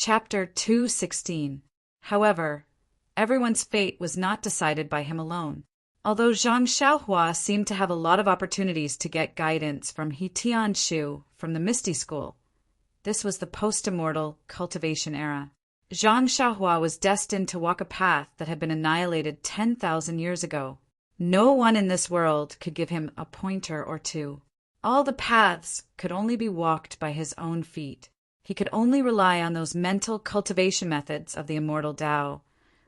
Chapter 216. However, everyone's fate was not decided by him alone. Although Zhang Xiaohua seemed to have a lot of opportunities to get guidance from He Tianshu from the Misty School, this was the post-immortal Cultivation era. Zhang Xiaohua was destined to walk a path that had been annihilated 10,000 years ago. No one in this world could give him a pointer or two. All the paths could only be walked by his own feet. He could only rely on those mental cultivation methods of the immortal Tao.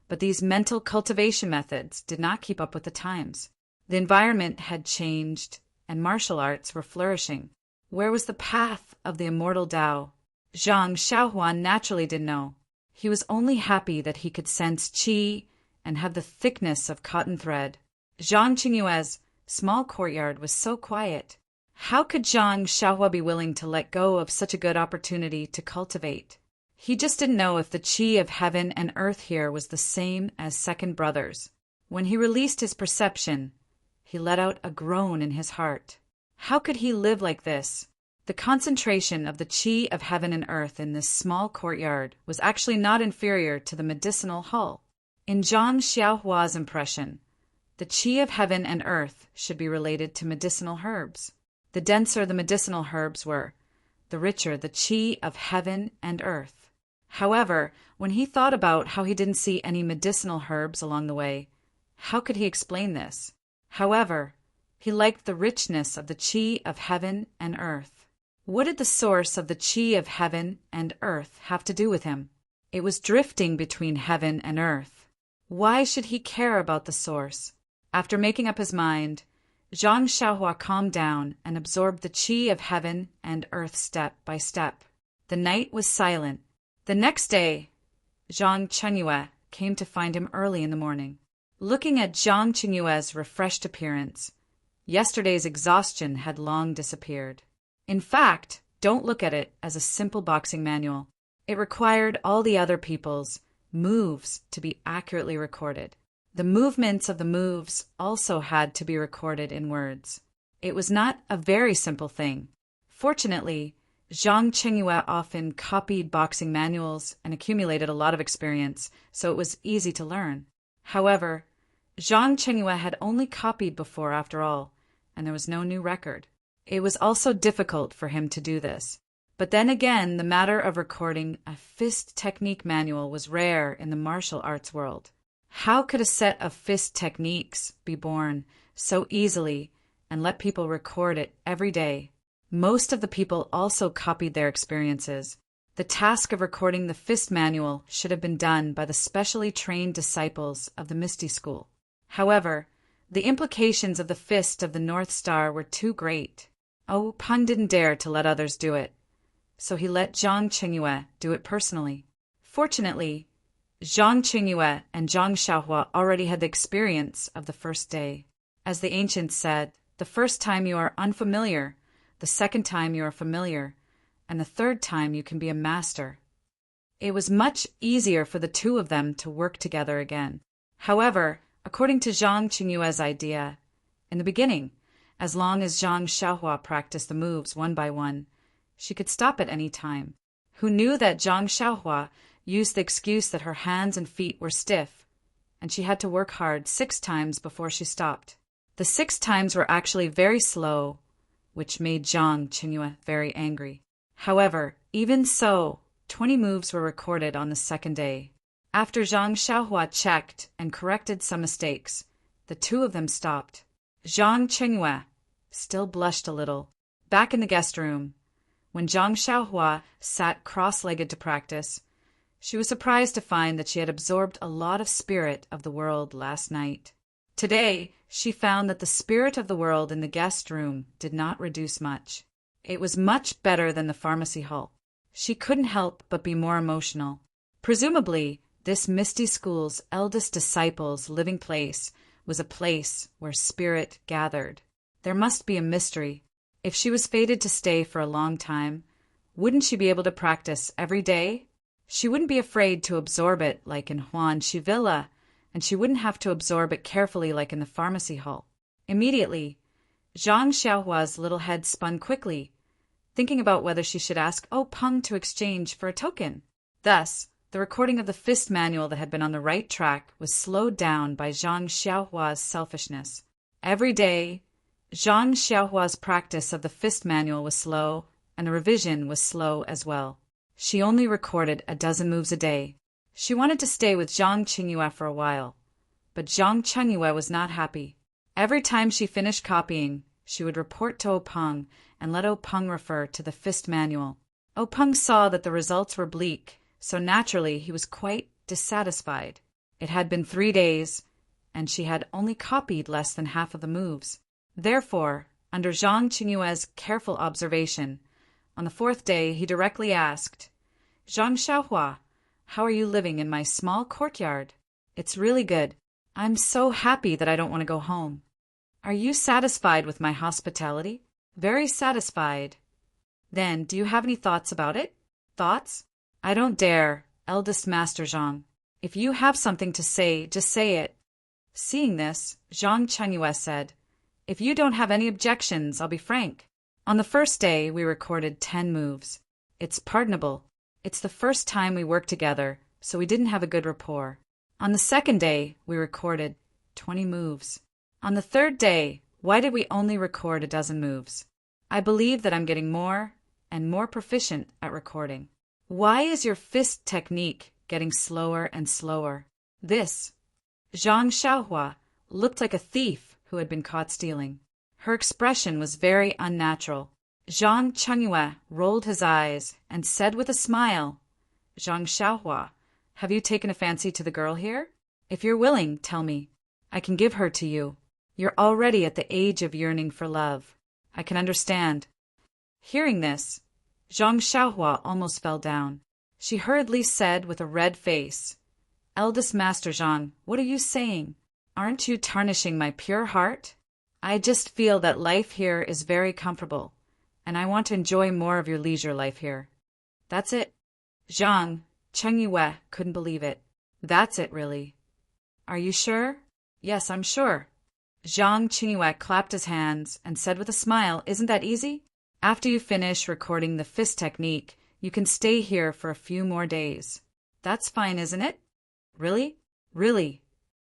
But these mental cultivation methods did not keep up with the times. The environment had changed, and martial arts were flourishing. Where was the path of the immortal Tao? Zhang Xiaohua naturally didn't know. He was only happy that he could sense qi and have the thickness of cotton thread. Zhang Qingyue's small courtyard was so quiet. How could Zhang Xiaohua be willing to let go of such a good opportunity to cultivate? He just didn't know if the qi of heaven and earth here was the same as second brothers. When he released his perception, he let out a groan in his heart. How could he live like this? The concentration of the qi of heaven and earth in this small courtyard was actually not inferior to the medicinal hull. In Zhang Xiaohua's impression, the qi of heaven and earth should be related to medicinal herbs. The denser the medicinal herbs were, the richer the qi of heaven and earth. However, when he thought about how he didn't see any medicinal herbs along the way, how could he explain this? However, he liked the richness of the qi of heaven and earth. What did the source of the qi of heaven and earth have to do with him? It was drifting between heaven and earth. Why should he care about the source? After making up his mind, Zhang Xiaohua calmed down and absorbed the qi of heaven and earth step by step. The night was silent. The next day, Zhang Qingyue came to find him early in the morning. Looking at Zhang Qingyue's refreshed appearance, yesterday's exhaustion had long disappeared. In fact, don't look at it as a simple boxing manual. It required all the other people's moves to be accurately recorded. The movements of the moves also had to be recorded in words. It was not a very simple thing. Fortunately, Zhang Qingyue often copied boxing manuals and accumulated a lot of experience, so it was easy to learn. However, Zhang Qingyue had only copied before after all, and there was no new record. It was also difficult for him to do this. But then again, the matter of recording a fist technique manual was rare in the martial arts world. How could a set of fist techniques be born so easily and let people record it every day? Most of the people also copied their experiences. The task of recording the fist manual should have been done by the specially trained disciples of the Misty School. However, the implications of the fist of the North Star were too great. Oh, Peng didn't dare to let others do it, so he let Zhang Qingyue do it personally. Fortunately, Zhang Qingyue and Zhang Xiaohua already had the experience of the first day. As the ancients said, the first time you are unfamiliar, the second time you are familiar, and the third time you can be a master. It was much easier for the two of them to work together again. However, according to Zhang Qingyue's idea, in the beginning, as long as Zhang Xiaohua practiced the moves one by one, she could stop at any time. Who knew that Zhang Xiaohua used the excuse that her hands and feet were stiff, and she had to work hard 6 times before she stopped. The 6 times were actually very slow, which made Zhang Qingyue very angry. However, even so, 20 moves were recorded on the second day. After Zhang Xiaohua checked and corrected some mistakes, the two of them stopped. Zhang Qingyue still blushed a little. Back in the guest room, when Zhang Xiaohua sat cross-legged to practice, she was surprised to find that she had absorbed a lot of spirit of the world last night. Today, she found that the spirit of the world in the guest room did not reduce much. It was much better than the pharmacy hall. She couldn't help but be more emotional. Presumably, this Misty School's eldest disciple's living place was a place where spirit gathered. There must be a mystery. If she was fated to stay for a long time, wouldn't she be able to practice every day? She wouldn't be afraid to absorb it like in Huan Shi Villa, and she wouldn't have to absorb it carefully like in the pharmacy hall. Immediately, Zhang Xiaohua's little head spun quickly, thinking about whether she should ask Peng to exchange for a token. Thus, the recording of the fist manual that had been on the right track was slowed down by Zhang Xiaohua's selfishness. Every day, Zhang Xiaohua's practice of the fist manual was slow, and the revision was slow as well. She only recorded 12 moves a day. She wanted to stay with Zhang Qingyue for a while, but Zhang Qingyue was not happy. Every time she finished copying, she would report to Openg and let Openg refer to the fist manual. Openg saw that the results were bleak, so naturally he was quite dissatisfied. It had been 3 days, and she had only copied less than half of the moves. Therefore, under Zhang Qingyue's careful observation, on the 4th day he directly asked, "Zhang Xiaohua, how are you living in my small courtyard? It's really good. I'm so happy that I don't want to go home. Are you satisfied with my hospitality?" "Very satisfied." "Then, do you have any thoughts about it?" "Thoughts? I don't dare, eldest Master Zhang. If you have something to say, just say it." Seeing this, Zhang Qingyue said, "If you don't have any objections, I'll be frank. On the 1st day, we recorded 10 moves. It's pardonable. It's the first time we worked together, so we didn't have a good rapport. On the 2nd day, we recorded 20 moves. On the 3rd day, why did we only record 12 moves? I believe that I'm getting more and more proficient at recording. Why is your fist technique getting slower and slower?" This, Zhang Xiaohua, looked like a thief who had been caught stealing. Her expression was very unnatural. Zhang Qingyue rolled his eyes and said with a smile, "Zhang Xiaohua, have you taken a fancy to the girl here? If you're willing, tell me. I can give her to you. You're already at the age of yearning for love. I can understand." Hearing this, Zhang Xiaohua almost fell down. She hurriedly said with a red face, "Eldest Master Zhang, what are you saying? Aren't you tarnishing my pure heart? I just feel that life here is very comfortable, and I want to enjoy more of your leisure life here." "That's it." Zhang Qingyue couldn't believe it. "That's it, really? Are you sure?" "Yes, I'm sure." Zhang Qingyue clapped his hands and said with a smile, "Isn't that easy? After you finish recording the fist technique, you can stay here for a few more days." "That's fine, isn't it?" "Really?" "Really.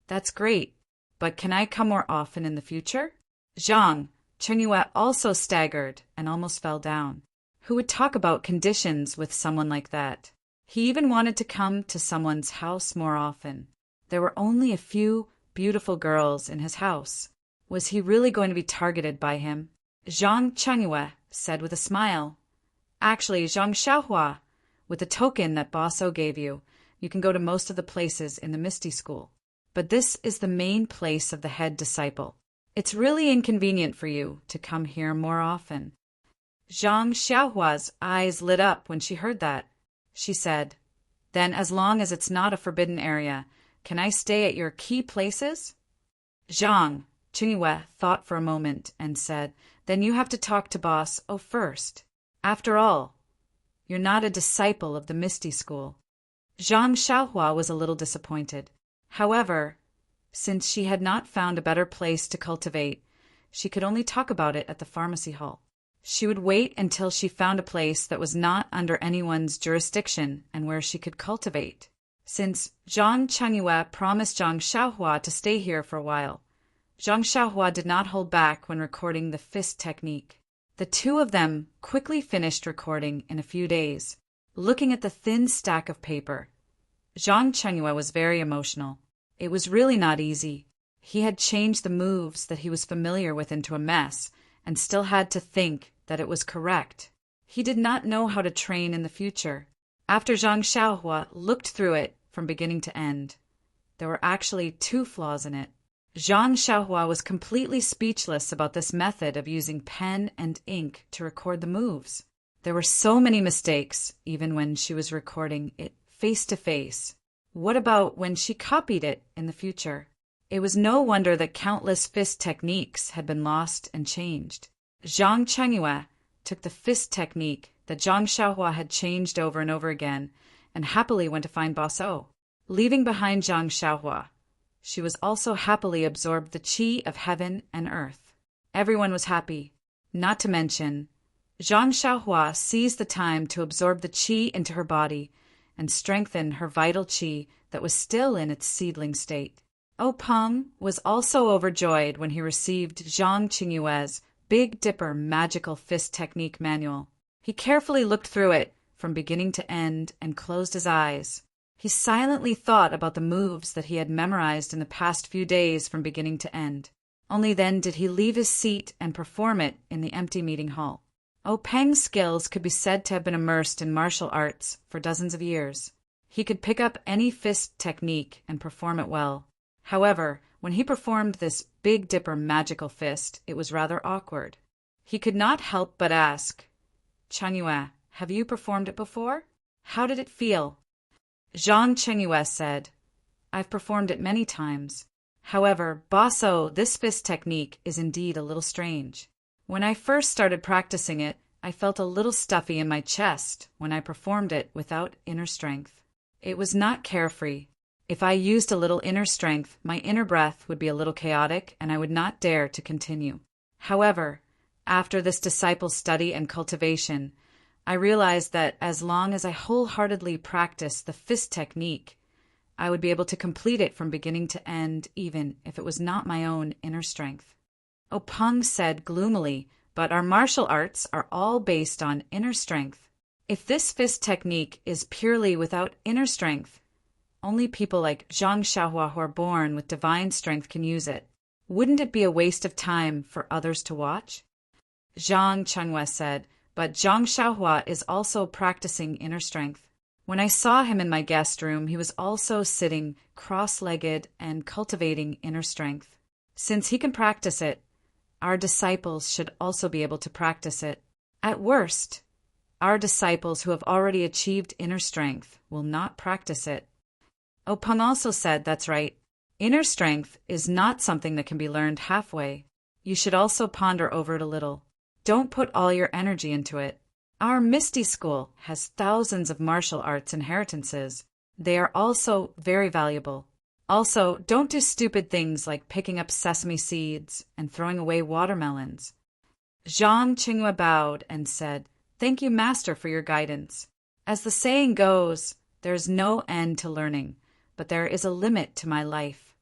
That's great. But can I come more often in the future?" Zhang Qingyue also staggered and almost fell down. Who would talk about conditions with someone like that? He even wanted to come to someone's house more often. There were only a few beautiful girls in his house. Was he really going to be targeted by him? Zhang Qingyue said with a smile, "Actually, Zhang Xiaohua, with the token that Boss O gave you, you can go to most of the places in the Misty School. But this is the main place of the head disciple. It's really inconvenient for you to come here more often." Zhang Xiaohua's eyes lit up when she heard that. She said, "Then as long as it's not a forbidden area, can I stay at your key places?" Zhang Qingyue thought for a moment and said, "Then you have to talk to Boss O first. After all, you're not a disciple of the Misty School." Zhang Xiaohua was a little disappointed. However, since she had not found a better place to cultivate, she could only talk about it at the pharmacy hall. She would wait until she found a place that was not under anyone's jurisdiction and where she could cultivate. Since Zhang Qingyue promised Zhang Xiaohua to stay here for a while, Zhang Xiaohua did not hold back when recording the fist technique. The two of them quickly finished recording in a few days. Looking at the thin stack of paper, Zhang Qingyue was very emotional. It was really not easy. He had changed the moves that he was familiar with into a mess and still had to think that it was correct. He did not know how to train in the future. After Zhang Xiaohua looked through it from beginning to end, there were actually 2 flaws in it. Zhang Xiaohua was completely speechless about this method of using pen and ink to record the moves. There were so many mistakes, even when she was recording it face to face. What about when she copied it in the future? It was no wonder that countless fist techniques had been lost and changed. Zhang Qingyue took the fist technique that Zhang Xiaohua had changed over and over again and happily went to find Boss O. Leaving behind Zhang Xiaohua, she was also happily absorbed the qi of heaven and earth. Everyone was happy. Not to mention, Zhang Xiaohua seized the time to absorb the qi into her body and strengthen her vital qi that was still in its seedling state. Peng was also overjoyed when he received Zhang Qingyue's Big Dipper Magical Fist Technique Manual. He carefully looked through it from beginning to end and closed his eyes. He silently thought about the moves that he had memorized in the past few days from beginning to end. Only then did he leave his seat and perform it in the empty meeting hall. Peng's skills could be said to have been immersed in martial arts for dozens of years. He could pick up any fist technique and perform it well. However, when he performed this Big Dipper magical fist, it was rather awkward. He could not help but ask, "Chengyue, have you performed it before? How did it feel?" Zhang Chengyue said, "I've performed it many times. However, Baso, this fist technique is indeed a little strange. When I first started practicing it, I felt a little stuffy in my chest when I performed it without inner strength. It was not carefree. If I used a little inner strength, my inner breath would be a little chaotic and I would not dare to continue. However, after this disciple's study and cultivation, I realized that as long as I wholeheartedly practiced the fist technique, I would be able to complete it from beginning to end, even if it was not my own inner strength." Peng said gloomily, "But our martial arts are all based on inner strength. If this fist technique is purely without inner strength, only people like Zhang Xiaohua who are born with divine strength can use it. Wouldn't it be a waste of time for others to watch?" Zhang Chengyue said, "But Zhang Xiaohua is also practicing inner strength. When I saw him in my guest room, he was also sitting cross-legged and cultivating inner strength. Since he can practice it, our disciples should also be able to practice it. At worst, our disciples who have already achieved inner strength will not practice it." Peng also said, "That's right. Inner strength is not something that can be learned halfway. You should also ponder over it a little. Don't put all your energy into it. Our Misty School has thousands of martial arts inheritances. They are also very valuable. Also, don't do stupid things like picking up sesame seeds and throwing away watermelons." Zhang Qingyue bowed and said, "Thank you, Master, for your guidance. As the saying goes, there is no end to learning, but there is a limit to my life.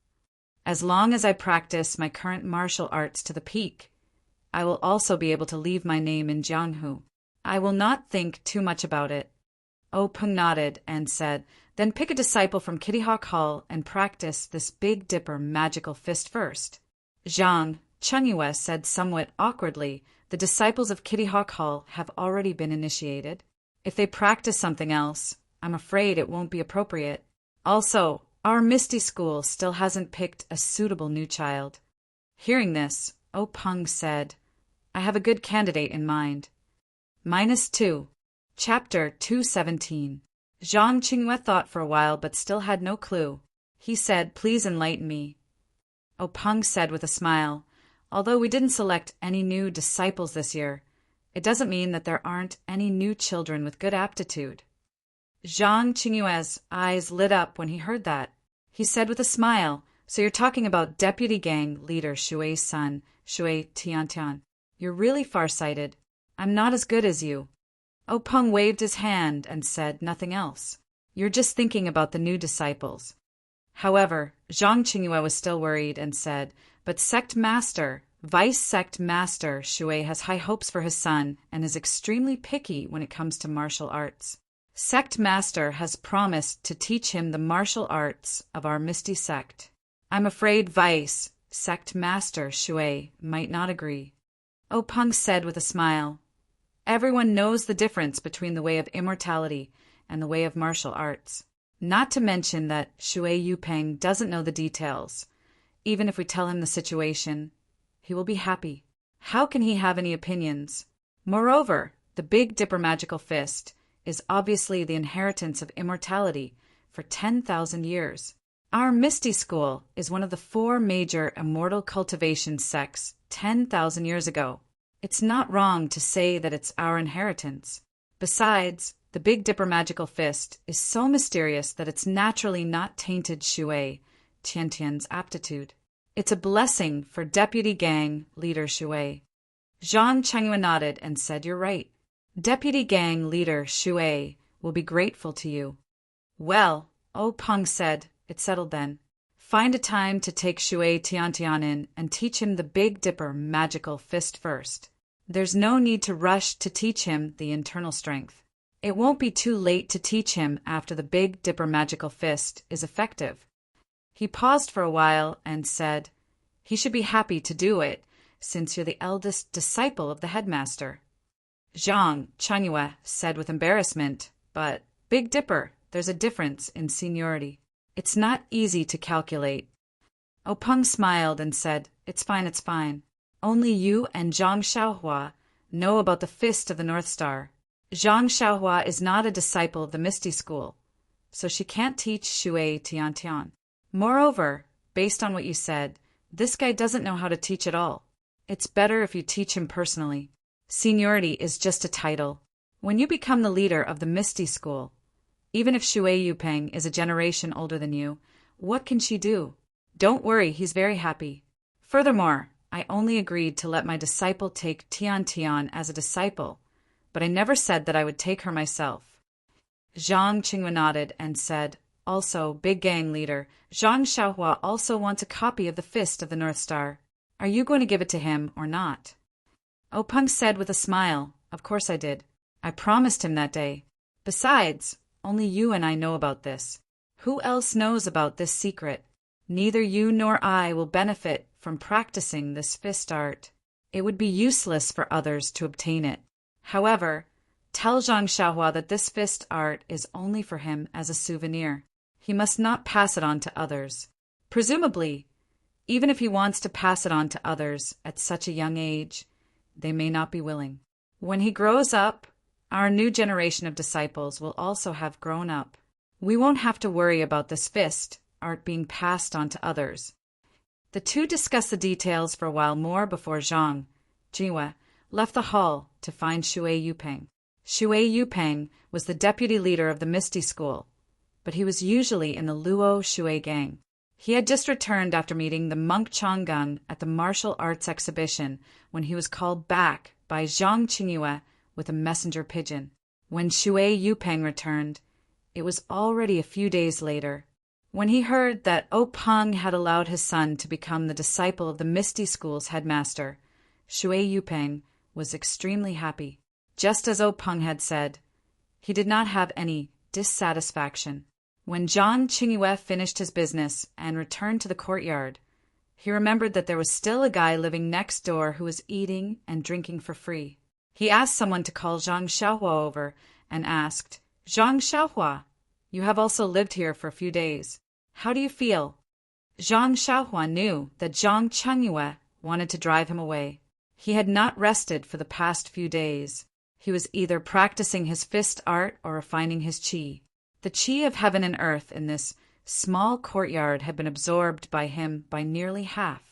As long as I practice my current martial arts to the peak, I will also be able to leave my name in Jianghu. I will not think too much about it." Peng nodded and said, "Then pick a disciple from Kitty Hawk Hall and practice this Big Dipper magical fist first." Zhang Chengyue said somewhat awkwardly, "The disciples of Kitty Hawk Hall have already been initiated. If they practice something else, I'm afraid it won't be appropriate. Also, our Misty School still hasn't picked a suitable new child." Hearing this, Peng said, "I have a good candidate in mind." -2. Chapter 217. Zhang Qingyue thought for a while but still had no clue. He said, "Please enlighten me." Peng said with a smile, "Although we didn't select any new disciples this year, it doesn't mean that there aren't any new children with good aptitude." Zhang Qingyue's eyes lit up when he heard that. He said with a smile, "So you're talking about Deputy Gang Leader Shui's son, Shui Tiantian. You're really farsighted. I'm not as good as you." Peng waved his hand and said nothing else. "You're just thinking about the new disciples." However, Zhang Qingyue was still worried and said, "But Sect Master, Vice Sect Master Shui has high hopes for his son and is extremely picky when it comes to martial arts. Sect Master has promised to teach him the martial arts of our Misty Sect. I'm afraid Vice Sect Master Shui might not agree." Peng said with a smile, "Everyone knows the difference between the way of immortality and the way of martial arts. Not to mention that Shui Yupeng doesn't know the details. Even if we tell him the situation, he will be happy. How can he have any opinions? Moreover, the Big Dipper magical fist is obviously the inheritance of immortality for 10,000 years. Our Misty School is one of the 4 major immortal cultivation sects 10,000 years ago. It's not wrong to say that it's our inheritance. Besides, the Big Dipper magical fist is so mysterious that it's naturally not tainted Shui Tiantian's aptitude. It's a blessing for Deputy Gang Leader Shui." Zhang Chengyue nodded and said, "You're right. Deputy Gang Leader Shui will be grateful to you. Well, Peng said, it settled then. Find a time to take Shui Tiantian in and teach him the Big Dipper magical fist first. There's no need to rush to teach him the internal strength. It won't be too late to teach him after the Big Dipper magical fist is effective. He paused for a while and said, he should be happy to do it, since you're the eldest disciple of the headmaster. Zhang Changyue said with embarrassment, but Big Dipper, there's a difference in seniority. It's not easy to calculate. Peng smiled and said, it's fine. Only you and Zhang Xiaohua know about the Fist of the North Star. Zhang Xiaohua is not a disciple of the Misty School, so she can't teach Shui Tiantian. Moreover, based on what you said, this guy doesn't know how to teach at all. It's better if you teach him personally. Seniority is just a title. When you become the leader of the Misty School, even if Shui Yupeng is a generation older than you, what can she do? Don't worry, he's very happy. Furthermore, I only agreed to let my disciple take Tian as a disciple, but I never said that I would take her myself. Zhang Qingyue nodded and said, also, big gang leader, Zhang Xiaohua also wants a copy of the Fist of the North Star. Are you going to give it to him or not? Peng said with a smile, of course I did. I promised him that day. Besides, only you and I know about this. Who else knows about this secret? Neither you nor I will benefit from practicing this fist art. It would be useless for others to obtain it. However, tell Zhang Xiaohua that this fist art is only for him as a souvenir. He must not pass it on to others. Presumably, even if he wants to pass it on to others at such a young age, they may not be willing. When he grows up, our new generation of disciples will also have grown up. We won't have to worry about this fist art being passed on to others. The two discussed the details for a while more before Zhang Jinhua left the hall to find Shui Yupeng. Shui Yupeng was the deputy leader of the Misty School, but he was usually in the Luo Shui gang. He had just returned after meeting the monk Changgang at the martial arts exhibition when he was called back by Zhang Qingyue with a messenger pigeon. When Shui Yupeng returned, it was already a few days later. When he heard that Peng had allowed his son to become the disciple of the Misty School's headmaster, Shui Yupeng was extremely happy. Just as Peng had said, he did not have any dissatisfaction. When Zhang Qingyue finished his business and returned to the courtyard, he remembered that there was still a guy living next door who was eating and drinking for free. He asked someone to call Zhang Xiaohua over and asked, Zhang Xiaohua, you have also lived here for a few days. How do you feel? Zhang Xiaohua knew that Zhang Qingyue wanted to drive him away. He had not rested for the past few days. He was either practicing his fist art or refining his qi. The qi of heaven and earth in this small courtyard had been absorbed by him by nearly half.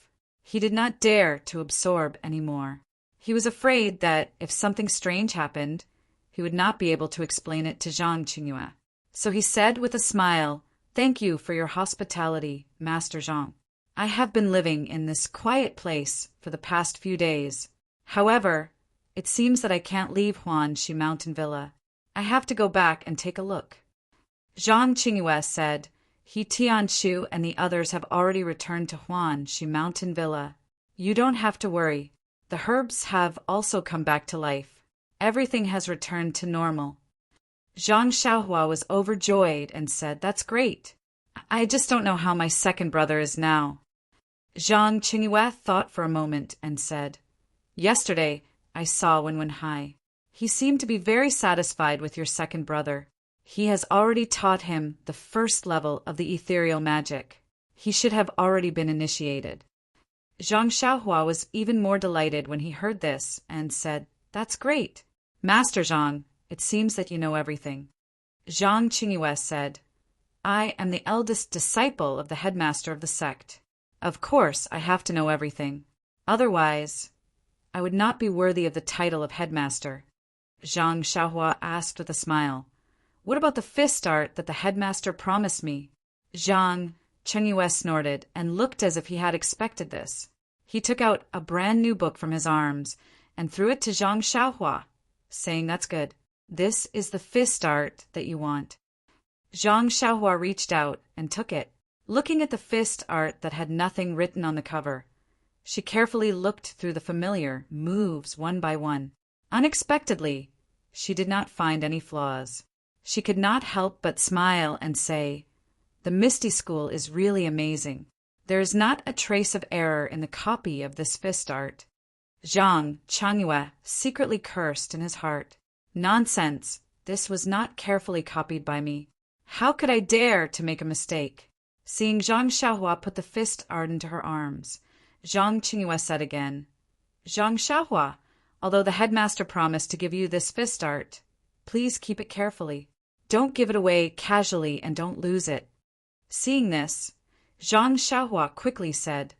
He did not dare to absorb any more. He was afraid that if something strange happened, he would not be able to explain it to Zhang Qingyue. So he said with a smile, thank you for your hospitality, Master Zhang. I have been living in this quiet place for the past few days. However, it seems that I can't leave Huanxi Mountain Villa. I have to go back and take a look. Zhang Qingyue said, He Tianshu and the others have already returned to Huanxi Mountain Villa. You don't have to worry. The herbs have also come back to life. Everything has returned to normal. Zhang Xiaohua was overjoyed and said, that's great. I just don't know how my second brother is now. Zhang Qingyue thought for a moment and said, yesterday I saw Wenwenhai. He seemed to be very satisfied with your second brother. He has already taught him the first level of the ethereal magic. He should have already been initiated. Zhang Xiaohua was even more delighted when he heard this and said, that's great. Master Zhang, it seems that you know everything. Zhang Qingyue said, I am the eldest disciple of the headmaster of the sect. Of course, I have to know everything. Otherwise, I would not be worthy of the title of headmaster. Zhang Xiaohua asked with a smile, what about the fist art that the headmaster promised me? Zhang Qingyue snorted and looked as if he had expected this. He took out a brand new book from his arms and threw it to Zhang Xiaohua, saying, that's good. This is the fist art that you want. Zhang Xiaohua reached out and took it. Looking at the fist art that had nothing written on the cover, she carefully looked through the familiar moves one by one. Unexpectedly, she did not find any flaws. She could not help but smile and say, "The Misty School is really amazing. There is not a trace of error in the copy of this fist art." Zhang Changyue secretly cursed in his heart. Nonsense! This was not carefully copied by me. How could I dare to make a mistake? Seeing Zhang Xiaohua put the fist art into her arms, Zhang Qingyue said again, "Zhang Xiaohua, although the headmaster promised to give you this fist art, please keep it carefully. Don't give it away casually and don't lose it." Seeing this, Zhang Xiaohua quickly said,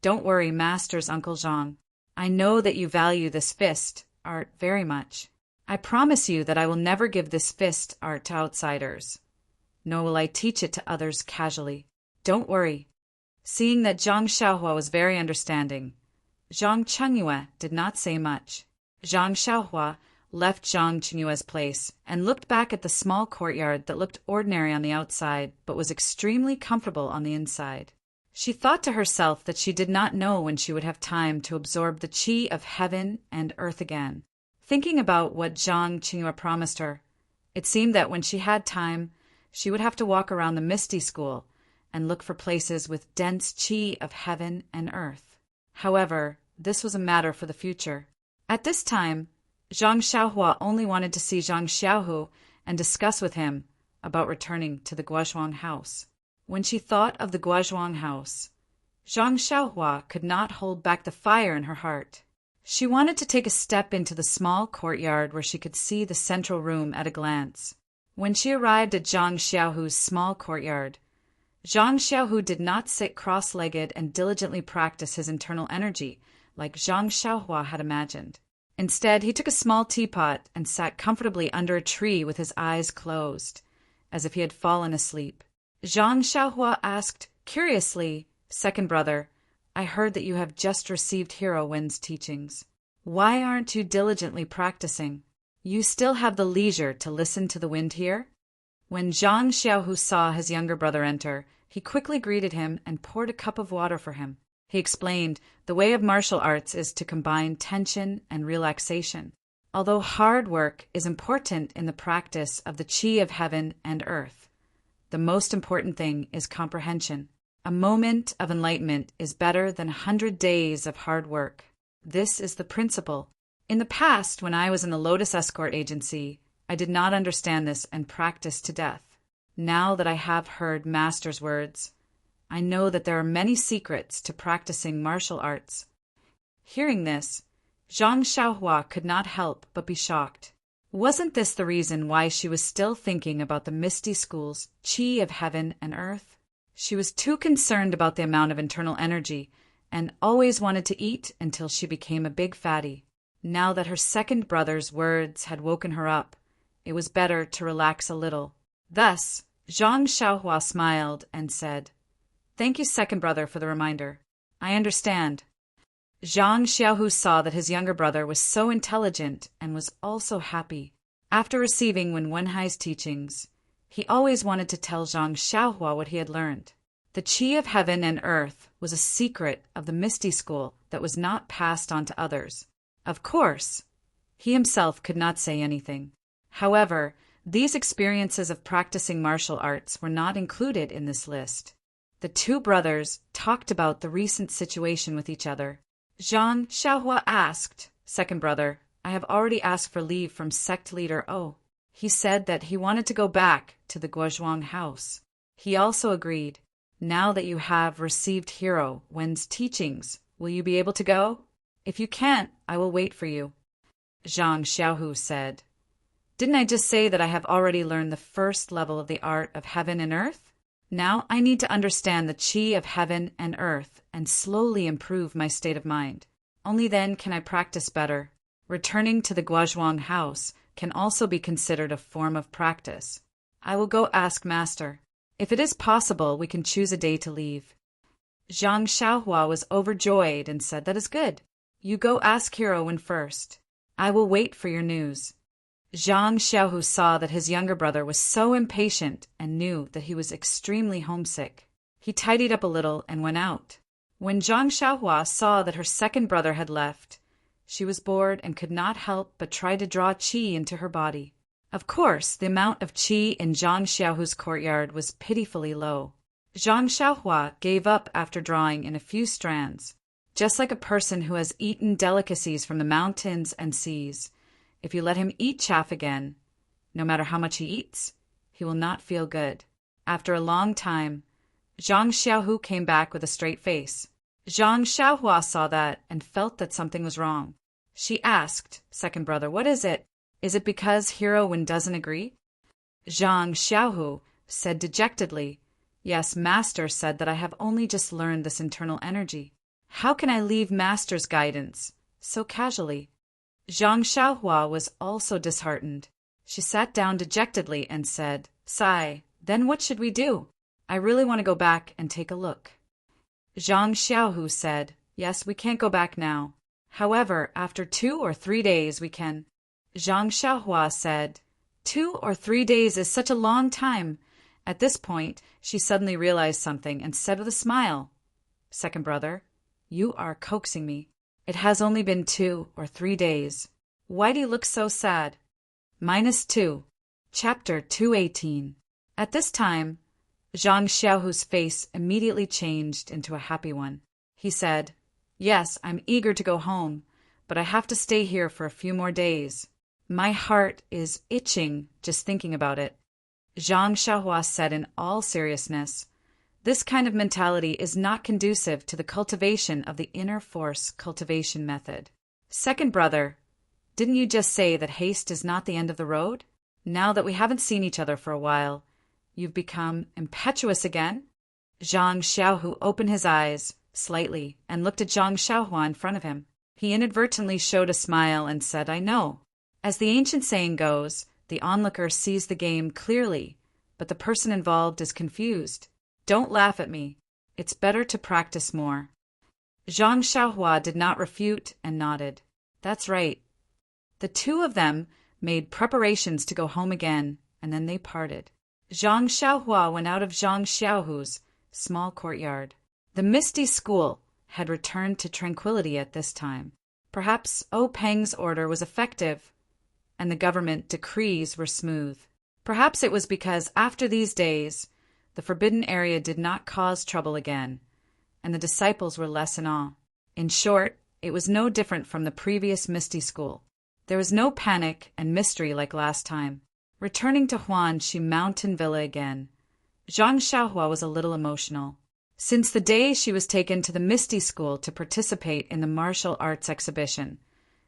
"Don't worry, Master's Uncle Zhang. I know that you value this fist art very much. I promise you that I will never give this fist art to outsiders, nor will I teach it to others casually. Don't worry." Seeing that Zhang Xiaohua was very understanding, Zhang Chengyue did not say much. Zhang Xiaohua left Zhang Chengyue's place and looked back at the small courtyard that looked ordinary on the outside but was extremely comfortable on the inside. She thought to herself that she did not know when she would have time to absorb the qi of heaven and earth again. Thinking about what Zhang Qingyue promised her, it seemed that when she had time, she would have to walk around the Misty School and look for places with dense qi of heaven and earth. However, this was a matter for the future. At this time, Zhang Xiaohua only wanted to see Zhang Xiaohu and discuss with him about returning to the Guozhuang house. When she thought of the Guozhuang house, Zhang Xiaohua could not hold back the fire in her heart. She wanted to take a step into the small courtyard where she could see the central room at a glance. When she arrived at Zhang Xiaohu's small courtyard, Zhang Xiaohu did not sit cross-legged and diligently practice his internal energy like Zhang Xiaohua had imagined. Instead, he took a small teapot and sat comfortably under a tree with his eyes closed, as if he had fallen asleep. Zhang Xiaohua asked curiously, "Second brother, I heard that you have just received Hero Wen's teachings. Why aren't you diligently practicing? You still have the leisure to listen to the wind here?" When Zhang Xiaohu saw his younger brother enter, he quickly greeted him and poured a cup of water for him. He explained, the way of martial arts is to combine tension and relaxation. Although hard work is important in the practice of the qi of heaven and earth, the most important thing is comprehension. A moment of enlightenment is better than 100 days of hard work. This is the principle. In the past, when I was in the Lotus Escort Agency, I did not understand this and practiced to death. Now that I have heard Master's words, I know that there are many secrets to practicing martial arts. Hearing this, Zhang Xiaohua could not help but be shocked. Wasn't this the reason why she was still thinking about the Misty School's qi of heaven and earth? She was too concerned about the amount of internal energy and always wanted to eat until she became a big fatty. Now that her second brother's words had woken her up, it was better to relax a little. Thus, Zhang Xiaohua smiled and said, "Thank you, second brother, for the reminder. I understand." Zhang Xiaohu saw that his younger brother was so intelligent and was also happy. After receiving Wen Wenhai's teachings, he always wanted to tell Zhang Xiaohua what he had learned. The qi of heaven and earth was a secret of the Misty School that was not passed on to others. Of course, he himself could not say anything. However, these experiences of practicing martial arts were not included in this list. The two brothers talked about the recent situation with each other. Zhang Xiaohua asked, "Second brother, I have already asked for leave from sect leader O. He said that he wanted to go back to the Guozhuang house. He also agreed. Now that you have received Hero Wen's teachings, will you be able to go? If you can't, I will wait for you." Zhang Xiaohu said, "Didn't I just say that I have already learned the first level of the art of heaven and earth? Now I need to understand the qi of heaven and earth and slowly improve my state of mind. Only then can I practice better. Returning to the Guozhuang house can also be considered a form of practice. I will go ask Master. If it is possible, we can choose a day to leave." Zhang Xiaohua was overjoyed and said, "That is good. You go ask Hero Wen first. I will wait for your news." Zhang Xiaohu saw that his younger brother was so impatient and knew that he was extremely homesick. He tidied up a little and went out. When Zhang Xiaohua saw that her second brother had left, she was bored and could not help but try to draw qi into her body. Of course, the amount of qi in Zhang Xiaohu's courtyard was pitifully low. Zhang Xiaohua gave up after drawing in a few strands. Just like a person who has eaten delicacies from the mountains and seas, if you let him eat chaff again, no matter how much he eats, he will not feel good. After a long time, Zhang Xiaohu came back with a straight face. Zhang Xiaohua saw that and felt that something was wrong. She asked, "Second brother, what is it? Is it because Heroine doesn't agree?" Zhang Xiaohu said dejectedly, "Yes, Master said that I have only just learned this internal energy. How can I leave Master's guidance so casually?" Zhang Xiaohua was also disheartened. She sat down dejectedly and said, "Sigh, then what should we do? I really want to go back and take a look." Zhang Xiaohu said, "Yes, we can't go back now. However, after 2 or 3 days we can." Zhang Xiaohua said, 2 or 3 days is such a long time." At this point, she suddenly realized something and said with a smile, "Second brother, you are coaxing me. It has only been 2 or 3 days. Why do you look so sad?" -2. Chapter 218. At this time, Zhang Xiaohu's face immediately changed into a happy one. He said, "Yes, I'm eager to go home, but I have to stay here for a few more days. My heart is itching just thinking about it." Zhang Xiaohua said in all seriousness, "This kind of mentality is not conducive to the cultivation of the inner force cultivation method. Second brother, didn't you just say that haste is not the end of the road? Now that we haven't seen each other for a while, you've become impetuous again?" Zhang Xiaohu opened his eyes slightly and looked at Zhang Xiaohua in front of him. He inadvertently showed a smile and said, "I know. As the ancient saying goes, the onlooker sees the game clearly, but the person involved is confused. Don't laugh at me. It's better to practice more." Zhang Xiaohua did not refute and nodded. "That's right." The two of them made preparations to go home again, and then they parted. Zhang Xiaohua went out of Zhang Xiaohu's small courtyard. The Misty School had returned to tranquility at this time. Perhaps O Peng's order was effective, and the government decrees were smooth. Perhaps it was because after these days, the forbidden area did not cause trouble again, and the disciples were less in awe. In short, it was no different from the previous Misty School. There was no panic and mystery like last time. Returning to Huanxi Mountain Villa again, Zhang Xiaohua was a little emotional. Since the day she was taken to the Misty School to participate in the martial arts exhibition,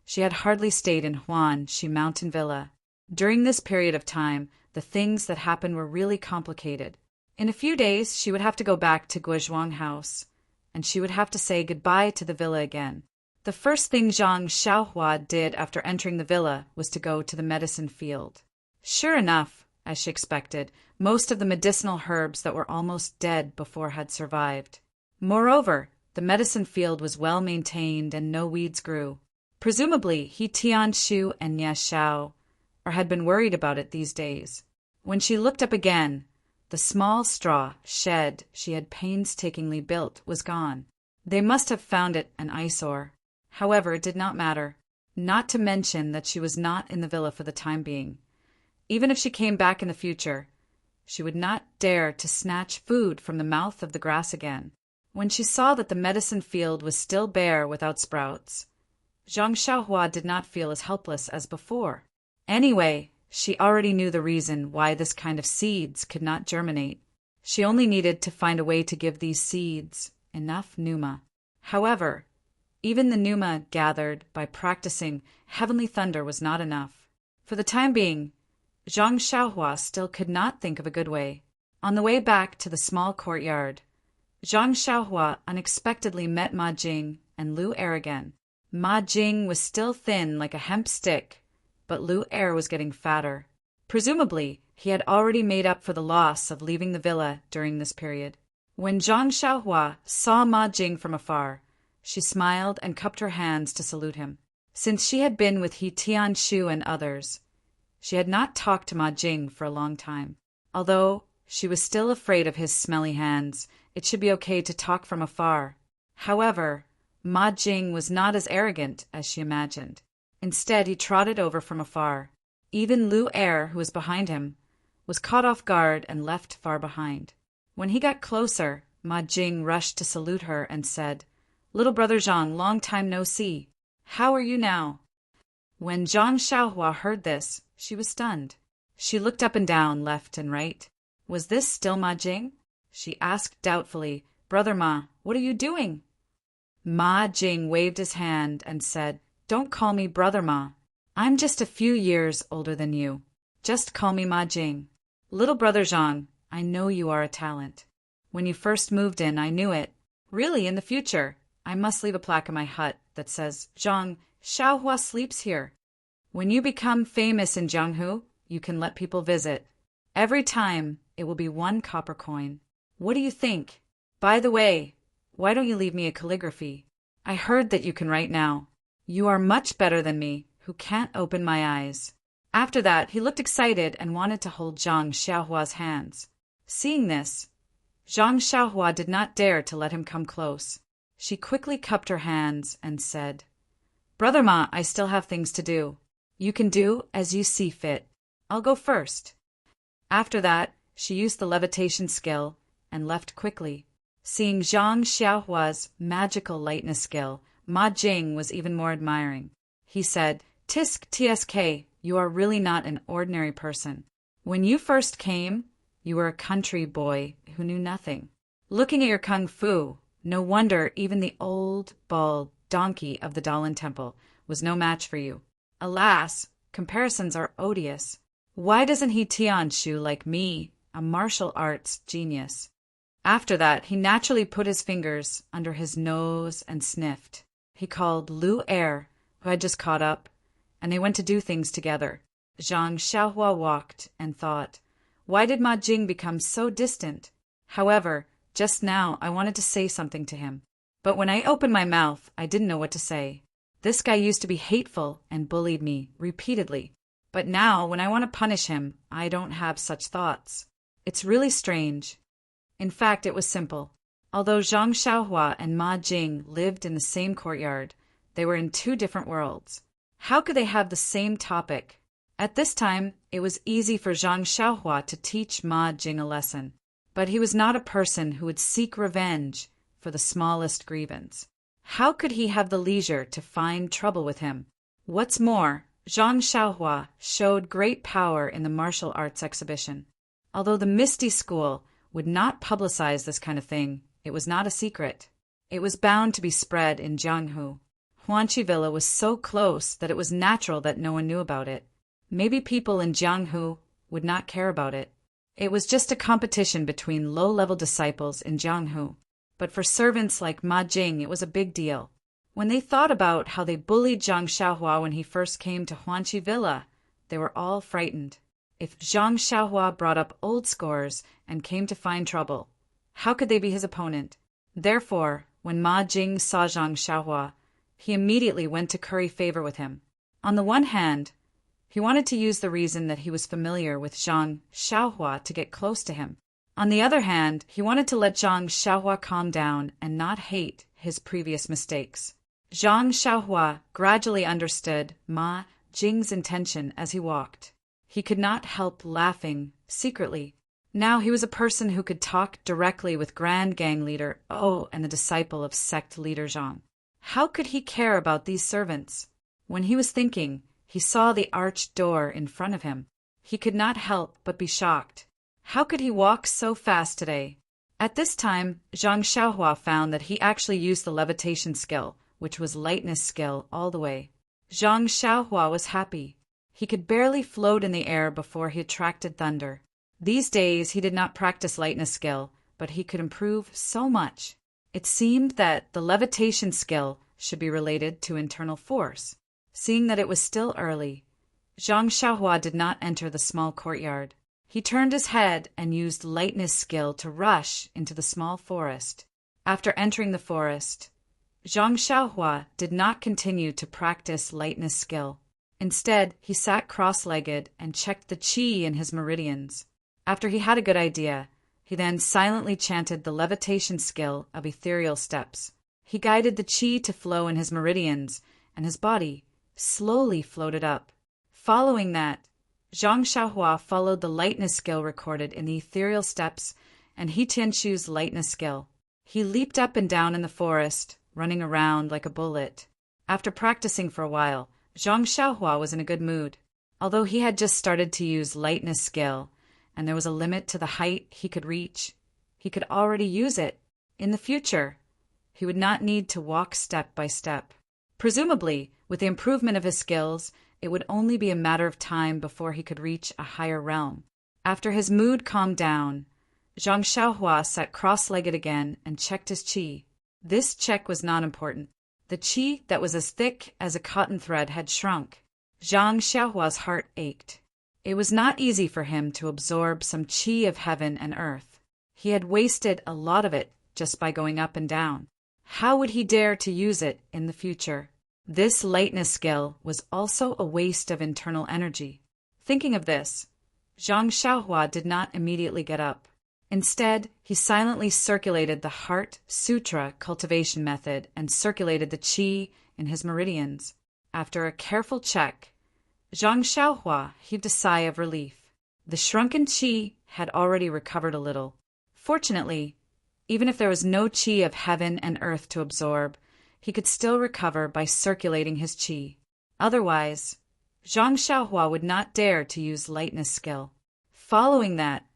she had hardly stayed in Huanxi Mountain Villa. During this period of time, the things that happened were really complicated. In a few days, she would have to go back to Guizhuang House, and she would have to say goodbye to the villa again. The first thing Zhang Xiaohua did after entering the villa was to go to the medicine field. Sure enough, as she expected, most of the medicinal herbs that were almost dead before had survived. Moreover, the medicine field was well maintained and no weeds grew. Presumably, He Tianshu and Nia Xiao had been worried about it these days. When she looked up again, the small straw shed she had painstakingly built was gone. They must have found it an eyesore. However, it did not matter, not to mention that she was not in the villa for the time being. Even if she came back in the future, she would not dare to snatch food from the mouth of the grass again. When she saw that the medicine field was still bare without sprouts, Zhang Xiaohua did not feel as helpless as before. Anyway, she already knew the reason why this kind of seeds could not germinate. She only needed to find a way to give these seeds enough pneuma. However, even the pneuma gathered by practicing heavenly thunder was not enough. For the time being, Zhang Xiaohua still could not think of a good way. On the way back to the small courtyard, Zhang Xiaohua unexpectedly met Ma Jing and Lu Er again. Ma Jing was still thin like a hemp stick, but Lu Er was getting fatter. Presumably, he had already made up for the loss of leaving the villa during this period. When Zhang Xiaohua saw Ma Jing from afar, she smiled and cupped her hands to salute him. Since she had been with He Tianshu and others, She had not talked to Ma Jing for a long time. Although she was still afraid of his smelly hands, it should be okay to talk from afar. However, Ma Jing was not as arrogant as she imagined. Instead, he trotted over from afar. Even Lu Er, who was behind him, was caught off guard and left far behind. When he got closer, Ma Jing rushed to salute her and said, "Little brother Zhang, long time no see. How are you now?" When Zhang Xiaohua heard this, she was stunned. She looked up and down, left and right. Was this still Ma Jing? She asked doubtfully, "Brother Ma, what are you doing?" Ma Jing waved his hand and said, "Don't call me Brother Ma. I'm just a few years older than you. Just call me Ma Jing. Little brother Zhang, I know you are a talent. When you first moved in, I knew it. Really, in the future, I must leave a plaque in my hut that says, 'Zhang Xiaohua sleeps here.' When you become famous in Jianghu, you can let people visit. Every time, it will be 1 copper coin. What do you think? By the way, why don't you leave me a calligraphy? I heard that you can write now. You are much better than me, who can't open my eyes." After that, he looked excited and wanted to hold Zhang Xiaohua's hands. Seeing this, Zhang Xiaohua did not dare to let him come close. She quickly cupped her hands and said, "Brother Ma, I still have things to do. You can do as you see fit. I'll go first." After that, she used the levitation skill and left quickly. Seeing Zhang Xiaohua's magical lightness skill, Ma Jing was even more admiring. He said, "Tisk tsk, you are really not an ordinary person. When you first came, you were a country boy who knew nothing. Looking at your kung fu, no wonder even the old, bald donkey of the Dalan Temple was no match for you. Alas, comparisons are odious. Why doesn't he Tianshu like me, a martial arts genius?" After that, he naturally put his fingers under his nose and sniffed. He called Lu Er, who had just caught up, and they went to do things together. Zhang Xiaohua walked and thought, why did Ma Jing become so distant? However, just now I wanted to say something to him. But when I opened my mouth, I didn't know what to say. This guy used to be hateful and bullied me repeatedly. But now, when I want to punish him, I don't have such thoughts. It's really strange. In fact, it was simple. Although Zhang Xiaohua and Ma Jing lived in the same courtyard, they were in 2 different worlds. How could they have the same topic? At this time, it was easy for Zhang Xiaohua to teach Ma Jing a lesson. But he was not a person who would seek revenge for the smallest grievance. How could he have the leisure to find trouble with him? What's more, Zhang Xiaohua showed great power in the martial arts exhibition. Although the Misty School would not publicize this kind of thing, it was not a secret. It was bound to be spread in Jianghu. Huanqi Villa was so close that it was natural that no one knew about it. Maybe people in Jianghu would not care about it. It was just a competition between low-level disciples in Jianghu. But for servants like Ma Jing, it was a big deal. When they thought about how they bullied Zhang Xiaohua when he first came to Huanqi Villa, they were all frightened. If Zhang Xiaohua brought up old scores and came to find trouble, how could they be his opponent? Therefore, when Ma Jing saw Zhang Xiaohua, he immediately went to curry favor with him. On the one hand, he wanted to use the reason that he was familiar with Zhang Xiaohua to get close to him. On the other hand, he wanted to let Zhang Xiaohua calm down and not hate his previous mistakes. Zhang Xiaohua gradually understood Ma Jing's intention as he walked. He could not help laughing secretly. Now he was a person who could talk directly with Grand Gang Leader O and the disciple of sect leader Zhang. How could he care about these servants? When he was thinking, he saw the arched door in front of him. He could not help but be shocked. How could he walk so fast today? At this time, Zhang Xiaohua found that he actually used the levitation skill, which was lightness skill all the way. Zhang Xiaohua was happy. He could barely float in the air before he attracted thunder. These days he did not practice lightness skill, but he could improve so much. It seemed that the levitation skill should be related to internal force. Seeing that it was still early, Zhang Xiaohua did not enter the small courtyard. He turned his head and used lightness skill to rush into the small forest. After entering the forest, Zhang Xiaohua did not continue to practice lightness skill. Instead, he sat cross-legged and checked the qi in his meridians. After he had a good idea, he then silently chanted the levitation skill of ethereal steps. He guided the qi to flow in his meridians, and his body slowly floated up. Following that, Zhang Xiaohua followed the lightness skill recorded in the ethereal steps and He Tianshu's lightness skill. He leaped up and down in the forest, running around like a bullet. After practicing for a while, Zhang Xiaohua was in a good mood. Although he had just started to use lightness skill, and there was a limit to the height he could reach, he could already use it. In the future, he would not need to walk step by step. Presumably, with the improvement of his skills, it would only be a matter of time before he could reach a higher realm. After his mood calmed down, Zhang Xiaohua sat cross-legged again and checked his qi. This check was not important. The qi that was as thick as a cotton thread had shrunk. Zhang Xiaohua's heart ached. It was not easy for him to absorb some qi of heaven and earth. He had wasted a lot of it just by going up and down. How would he dare to use it in the future? This lightness skill was also a waste of internal energy. Thinking of this, Zhang Xiaohua did not immediately get up. Instead, he silently circulated the Heart Sutra cultivation method and circulated the qi in his meridians. After a careful check, Zhang Xiaohua heaved a sigh of relief. The shrunken qi had already recovered a little. Fortunately, even if there was no qi of heaven and earth to absorb, he could still recover by circulating his qi. Otherwise, Zhang Xiaohua would not dare to use lightness skill. Following that,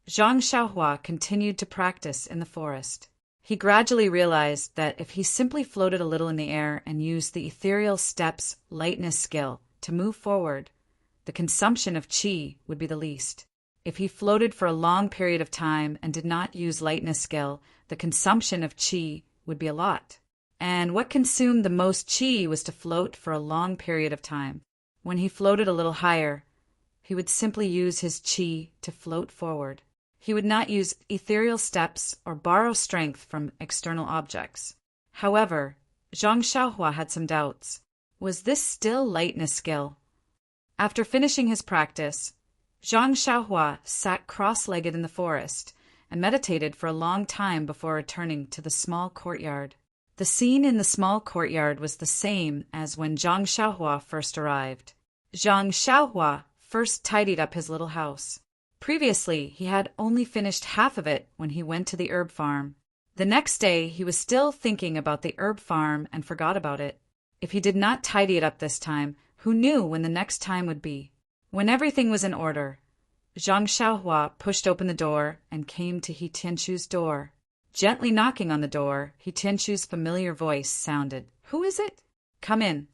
Zhang Xiaohua continued to practice in the forest. He gradually realized that if he simply floated a little in the air and used the ethereal steps lightness skill to move forward, the consumption of qi would be the least. If he floated for a long period of time and did not use lightness skill, the consumption of qi would be a lot. And what consumed the most qi was to float for a long period of time. When he floated a little higher, he would simply use his qi to float forward. He would not use ethereal steps or borrow strength from external objects. However, Zhang Xiaohua had some doubts. Was this still lightness skill? After finishing his practice, Zhang Xiaohua sat cross-legged in the forest and meditated for a long time before returning to the small courtyard. The scene in the small courtyard was the same as when Zhang Xiaohua first arrived. Zhang Xiaohua first tidied up his little house. Previously, he had only finished half of it when he went to the herb farm. The next day, he was still thinking about the herb farm and forgot about it. If he did not tidy it up this time, who knew when the next time would be? When everything was in order, Zhang Xiaohua pushed open the door and came to He Tianshu's door. Gently knocking on the door, He Tianshu's familiar voice sounded. "Who is it?" "Come in."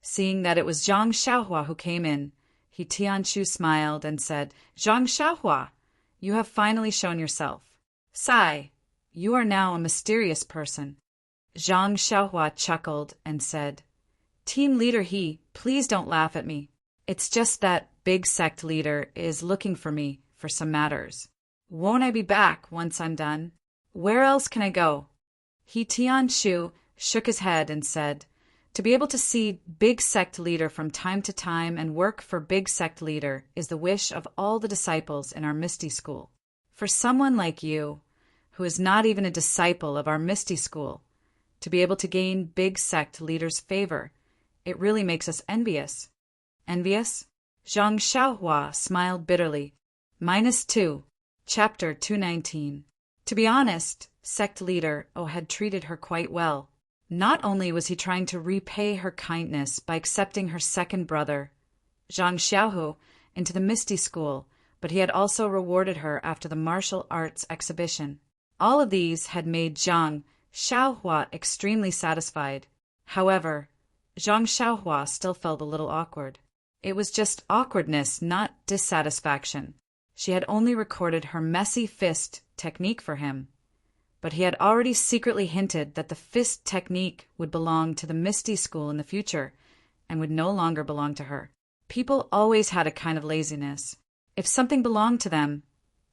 Seeing that it was Zhang Xiaohua who came in, He Tianshu smiled and said, "Zhang Xiaohua, you have finally shown yourself. Sai, you are now a mysterious person." Zhang Xiaohua chuckled and said, "Team leader He, please don't laugh at me. It's just that big sect leader is looking for me for some matters. Won't I be back once I'm done? Where else can I go?" He Tianshu shook his head and said, "To be able to see big sect leader from time to time and work for big sect leader is the wish of all the disciples in our Misty School. For someone like you, who is not even a disciple of our Misty School, to be able to gain big sect leader's favor, it really makes us envious." "Envious?" Zhang Xiaohua smiled bitterly. -2, Chapter 219. To be honest, sect leader had treated her quite well. Not only was he trying to repay her kindness by accepting her second brother, Zhang Xiaohu, into the Misty School, but he had also rewarded her after the martial arts exhibition. All of these had made Zhang Xiaohua extremely satisfied. However, Zhang Xiaohua still felt a little awkward. It was just awkwardness, not dissatisfaction. She had only recorded her messy fist technique for him, but he had already secretly hinted that the fist technique would belong to the Misty School in the future and would no longer belong to her. People always had a kind of laziness. If something belonged to them,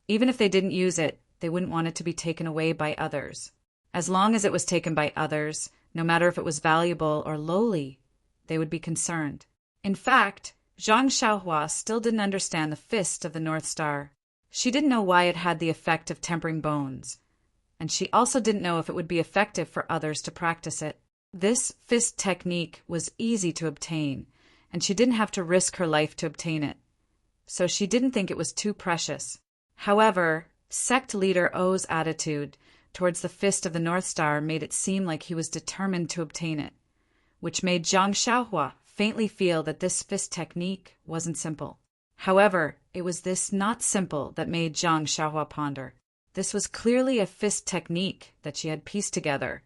even if they didn't use it, they wouldn't want it to be taken away by others. As long as it was taken by others, no matter if it was valuable or lowly, they would be concerned. In fact, Zhang Xiaohua still didn't understand the Fist of the North Star. She didn't know why it had the effect of tempering bones, and she also didn't know if it would be effective for others to practice it. This fist technique was easy to obtain, and she didn't have to risk her life to obtain it, so she didn't think it was too precious. However, sect leader O's attitude towards the Fist of the North Star made it seem like he was determined to obtain it, which made Zhang Xiaohua faintly feel that this fist technique wasn't simple. However, it was this not simple that made Zhang Xiaohua ponder. This was clearly a fist technique that she had pieced together,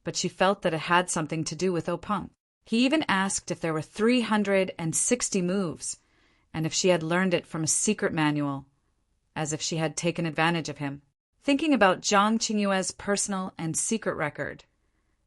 but she felt that it had something to do with Openg. He even asked if there were 360 moves, and if she had learned it from a secret manual, as if she had taken advantage of him. Thinking about Zhang Qingyue's personal and secret record,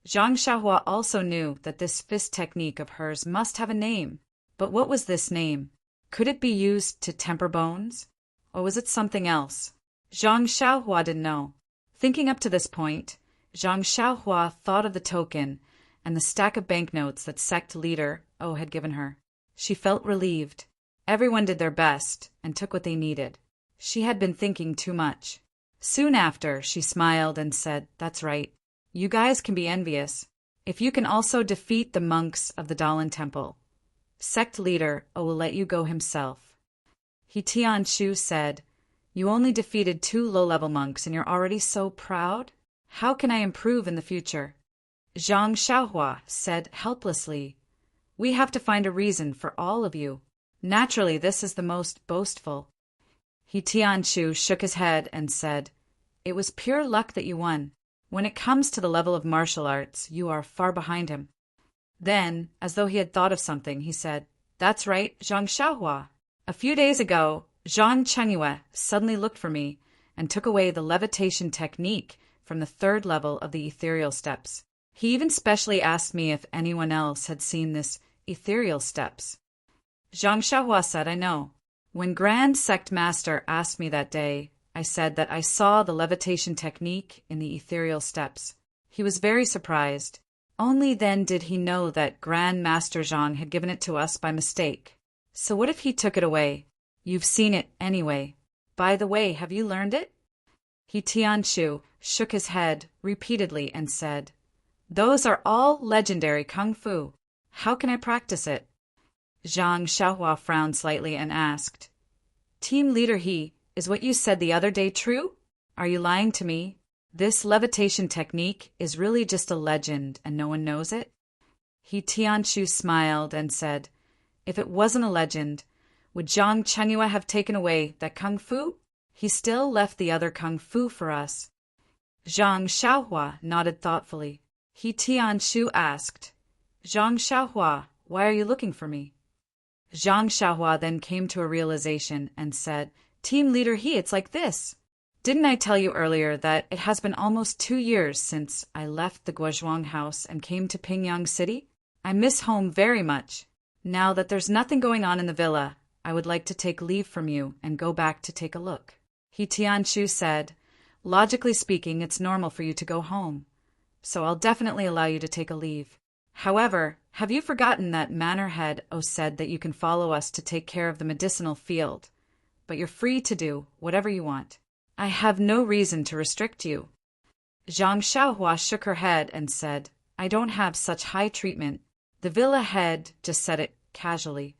Zhang Xiaohua also knew that this fist technique of hers must have a name. But what was this name? Could it be used to temper bones? Or was it something else? Zhang Xiaohua didn't know. Thinking up to this point, Zhang Xiaohua thought of the token and the stack of banknotes that sect leader O had given her. She felt relieved. Everyone did their best and took what they needed. She had been thinking too much. Soon after, she smiled and said, "That's right. You guys can be envious. If you can also defeat the monks of the Dalan Temple, sect leader O will let you go himself." He Tianshu said, "You only defeated 2 low-level monks and you're already so proud? How can I improve in the future?" Zhang Xiaohua said helplessly, "We have to find a reason for all of you. Naturally, this is the most boastful." He Tianshu shook his head and said, "It was pure luck that you won. When it comes to the level of martial arts, you are far behind him." Then, as though he had thought of something, he said, "That's right, Zhang Xiaohua. A few days ago, Zhang Chengyue suddenly looked for me and took away the levitation technique from the 3rd level of the ethereal steps. He even specially asked me if anyone else had seen this ethereal steps." Zhang Xiaohua said, "I know. When Grand Sect Master asked me that day, I said that I saw the levitation technique in the ethereal steps. He was very surprised. Only then did he know that Grand Master Zhang had given it to us by mistake. So what if he took it away? You've seen it anyway. By the way, have you learned it?" He Tianshu shook his head repeatedly and said, "Those are all legendary kung fu. How can I practice it?" Zhang Xiaohua frowned slightly and asked, "Team leader He, is what you said the other day true? Are you lying to me? This levitation technique is really just a legend and no one knows it?" He Tianshu smiled and said, "If it wasn't a legend, would Zhang Chengyue have taken away that kung fu? He still left the other kung fu for us." Zhang Xiaohua nodded thoughtfully. He Tianshu asked, "Zhang Xiaohua, why are you looking for me?" Zhang Xiaohua then came to a realization and said, "Team leader He, it's like this. Didn't I tell you earlier that it has been almost 2 years since I left the Guozhuang house and came to Pingyang City? I miss home very much. Now that there's nothing going on in the villa, I would like to take leave from you and go back to take a look." He Tianshu said, "Logically speaking, it's normal for you to go home, so I'll definitely allow you to take a leave. However, have you forgotten that Manor Head O said that you can follow us to take care of the medicinal field, but you're free to do whatever you want. I have no reason to restrict you." Zhang Xiaohua shook her head and said, "I don't have such high treatment." The villa head just said it casually.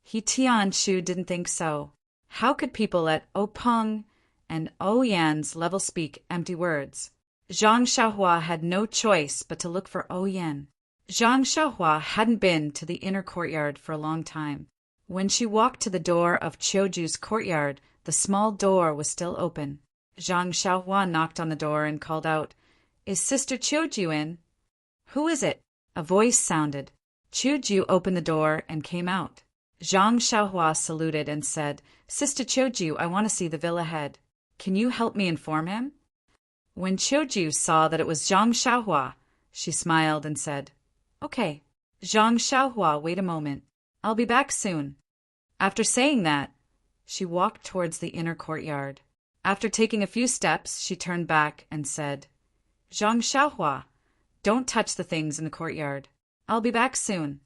He Tianshu didn't think so. How could people at Openg and Oyan's level speak empty words? Zhang Xiaohua had no choice but to look for Oyan. Zhang Xiaohua hadn't been to the inner courtyard for a long time. When she walked to the door of Qiuju's courtyard, the small door was still open. Zhang Xiaohua knocked on the door and called out, "Is Sister Qiuju in?" "Who is it?" a voice sounded. Qiuju opened the door and came out. Zhang Xiaohua saluted and said, "Sister Qiuju, I want to see the villa head. Can you help me inform him?" When Qiuju saw that it was Zhang Xiaohua, she smiled and said, "Okay. Zhang Xiaohua, wait a moment. I'll be back soon." After saying that, she walked towards the inner courtyard. After taking a few steps, she turned back and said, "Zhang Xiaohua, don't touch the things in the courtyard. I'll be back soon."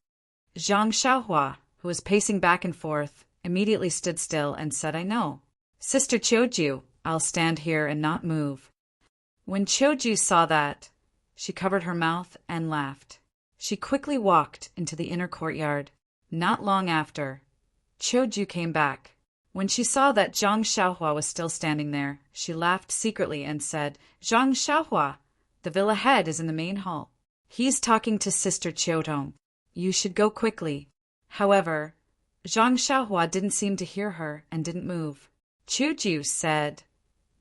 Zhang Xiaohua, who was pacing back and forth, immediately stood still and said, "I know. Sister Choju, I'll stand here and not move." When Choju saw that, she covered her mouth and laughed. She quickly walked into the inner courtyard. Not long after, Choju came back. When she saw that Zhang Xiaohua was still standing there, she laughed secretly and said, "Zhang Xiaohua, the villa head is in the main hall. He's talking to Sister Chiotong. You should go quickly." However, Zhang Xiaohua didn't seem to hear her and didn't move. Choju said,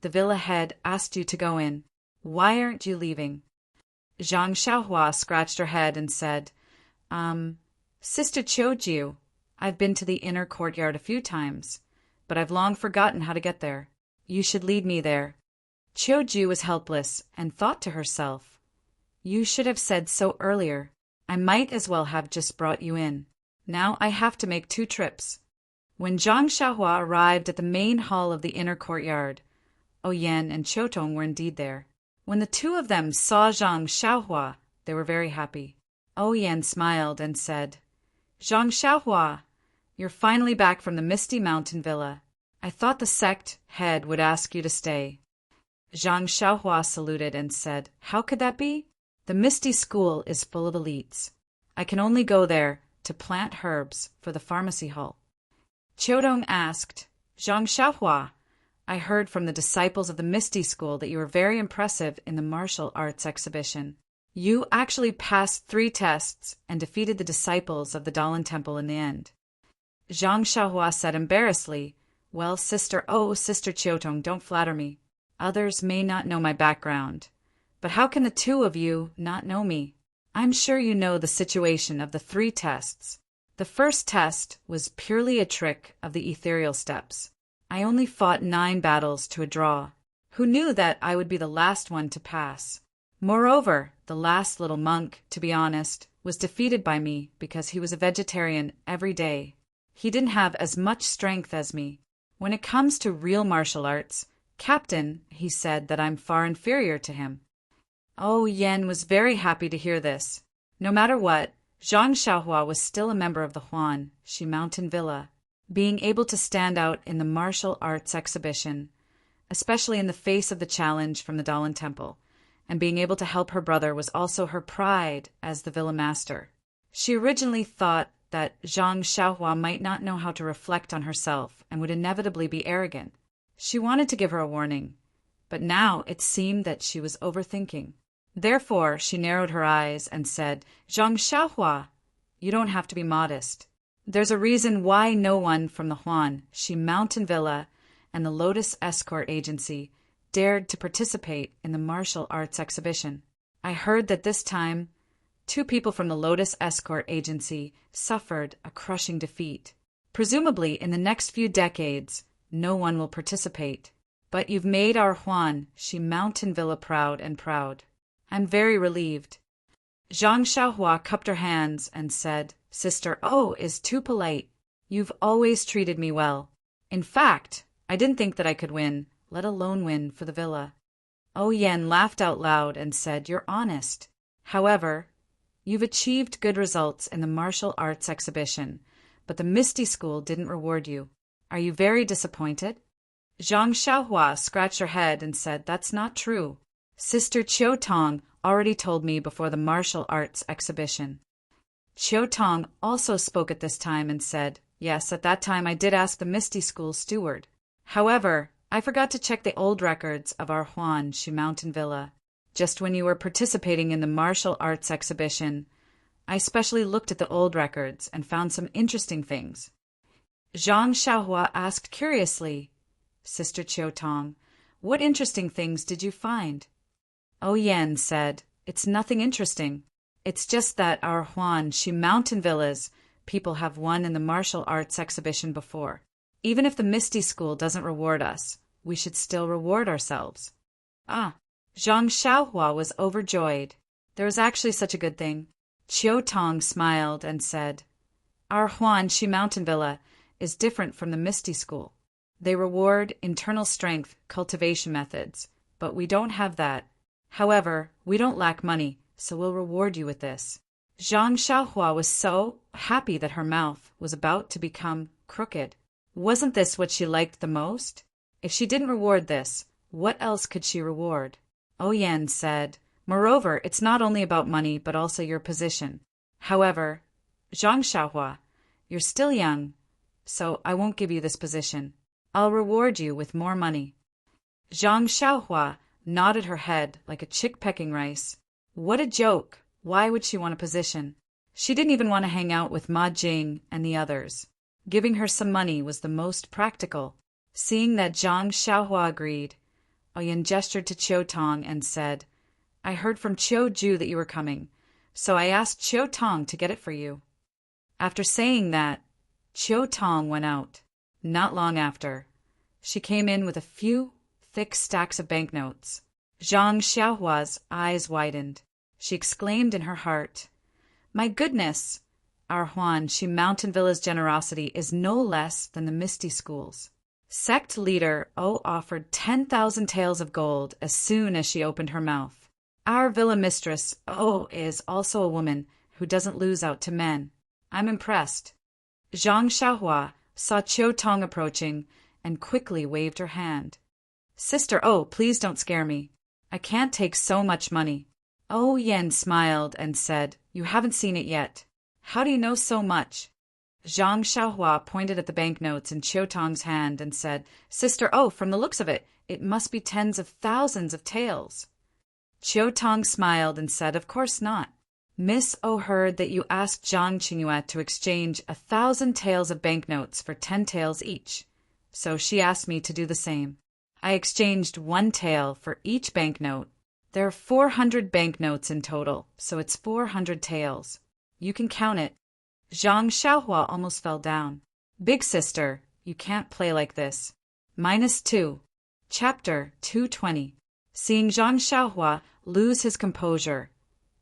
"The villa head asked you to go in. Why aren't you leaving?" Zhang Xiaohua scratched her head and said, Sister Choju, I've been to the inner courtyard a few times, but I've long forgotten how to get there. You should lead me there." Choju was helpless and thought to herself, "You should have said so earlier. I might as well have just brought you in. Now I have to make 2 trips. When Zhang Xiaohua arrived at the main hall of the inner courtyard, Oyen and Chiotong were indeed there. When the 2 of them saw Zhang Xiaohua, they were very happy. Oyen smiled and said, "Zhang Xiaohua, you're finally back from the Misty Mountain Villa. I thought the sect head would ask you to stay." Zhang Xiaohua saluted and said, "How could that be? The Misty School is full of elites. I can only go there to plant herbs for the pharmacy hall." Chiotong asked, "Zhang Xiaohua, I heard from the disciples of the Misty School that you were very impressive in the martial arts exhibition. You actually passed 3 tests and defeated the disciples of the Dalan Temple in the end." Zhang Xiaohua said embarrassedly, "Well, Sister Chiotong, don't flatter me. Others may not know my background. But how can the 2 of you not know me? I'm sure you know the situation of the 3 tests. The first test was purely a trick of the ethereal steps. I only fought 9 battles to a draw. Who knew that I would be the last one to pass? Moreover, the last little monk, to be honest, was defeated by me because he was a vegetarian every day. He didn't have as much strength as me. When it comes to real martial arts, Captain, he said that I'm far inferior to him." Oh Yen was very happy to hear this. No matter what, Zhang Xiaohua was still a member of the Huan Shi Mountain Villa. Being able to stand out in the martial arts exhibition, especially in the face of the challenge from the Dalan Temple, and being able to help her brother was also her pride as the villa master. She originally thought that Zhang Xiaohua might not know how to reflect on herself and would inevitably be arrogant. She wanted to give her a warning, but now it seemed that she was overthinking. Therefore, she narrowed her eyes and said, "Zhang Xiaohua, you don't have to be modest. There's a reason why no one from the Huan Shi Mountain Villa and the Lotus Escort Agency dared to participate in the martial arts exhibition. I heard that this time 2 people from the Lotus Escort Agency suffered a crushing defeat. Presumably, in the next few decades, no one will participate. But you've made our Huan Shi Mountain Villa proud. I'm very relieved." Zhang Xiaohua cupped her hands and said, "Sister O is too polite. You've always treated me well. In fact, I didn't think that I could win, let alone win for the villa." Yen laughed out loud and said, "You're honest. However, you've achieved good results in the martial arts exhibition, but the Misty School didn't reward you. Are you very disappointed?" Zhang Xiaohua scratched her head and said, "That's not true. Sister Chiotong already told me before the martial arts exhibition." Chiotong also spoke at this time and said, "Yes, at that time I did ask the Misty School steward. However, I forgot to check the old records of our Huan Shi Mountain Villa. Just when you were participating in the martial arts exhibition, I especially looked at the old records and found some interesting things." Zhang Xiaohua asked curiously, "Sister Chiotong, what interesting things did you find?" Yen said, "It's nothing interesting. It's just that our Huan Shi Mountain Villas people have won in the martial arts exhibition before. Even if the Misty School doesn't reward us, we should still reward ourselves." Ah, Zhang Xiaohua was overjoyed. There was actually such a good thing. Chiotong smiled and said, "Our Huan Shi Mountain Villa is different from the Misty School. They reward internal strength cultivation methods, but we don't have that. However, we don't lack money, so we'll reward you with this." Zhang Xiaohua was so happy that her mouth was about to become crooked. Wasn't this what she liked the most? If she didn't reward this, what else could she reward? Yan said, "Moreover, it's not only about money but also your position. However, Zhang Xiaohua, you're still young, so I won't give you this position. I'll reward you with more money." Zhang Xiaohua nodded her head like a chick pecking rice. What a joke! Why would she want a position? She didn't even want to hang out with Ma Jing and the others. Giving her some money was the most practical. Seeing that Zhang Xiaohua agreed, Oyen gestured to Qiu Tong and said, "I heard from Qiu Ju that you were coming, so I asked Qiu Tong to get it for you." After saying that, Qiu Tong went out. Not long after, she came in with a few thick stacks of banknotes. Zhang Xiaohua's eyes widened. She exclaimed in her heart, "My goodness! Our Huanxi Mountain Villa's generosity is no less than the Misty School's." Sect leader offered 10,000 taels of gold as soon as she opened her mouth. Our villa mistress, is also a woman who doesn't lose out to men. I'm impressed. Zhang Xiaohua saw Qiu Tong approaching and quickly waved her hand. "Sister, please don't scare me. I can't take so much money." Yan smiled and said, "You haven't seen it yet. How do you know so much?" Zhang Xiaohua pointed at the banknotes in Qiu Tong's hand and said, "Sister, from the looks of it, it must be tens of thousands of taels." Qiu Tong smiled and said, "Of course not. Miss heard that you asked Zhang Qingyue to exchange 1,000 taels of banknotes for 10 taels each, so she asked me to do the same. I exchanged 1 tael for each banknote. There are 400 banknotes in total, so it's 400 taels. You can count it." Zhang Xiaohua almost fell down. "Big sister, you can't play like this." -2. Chapter 220. Seeing Zhang Xiaohua lose his composure,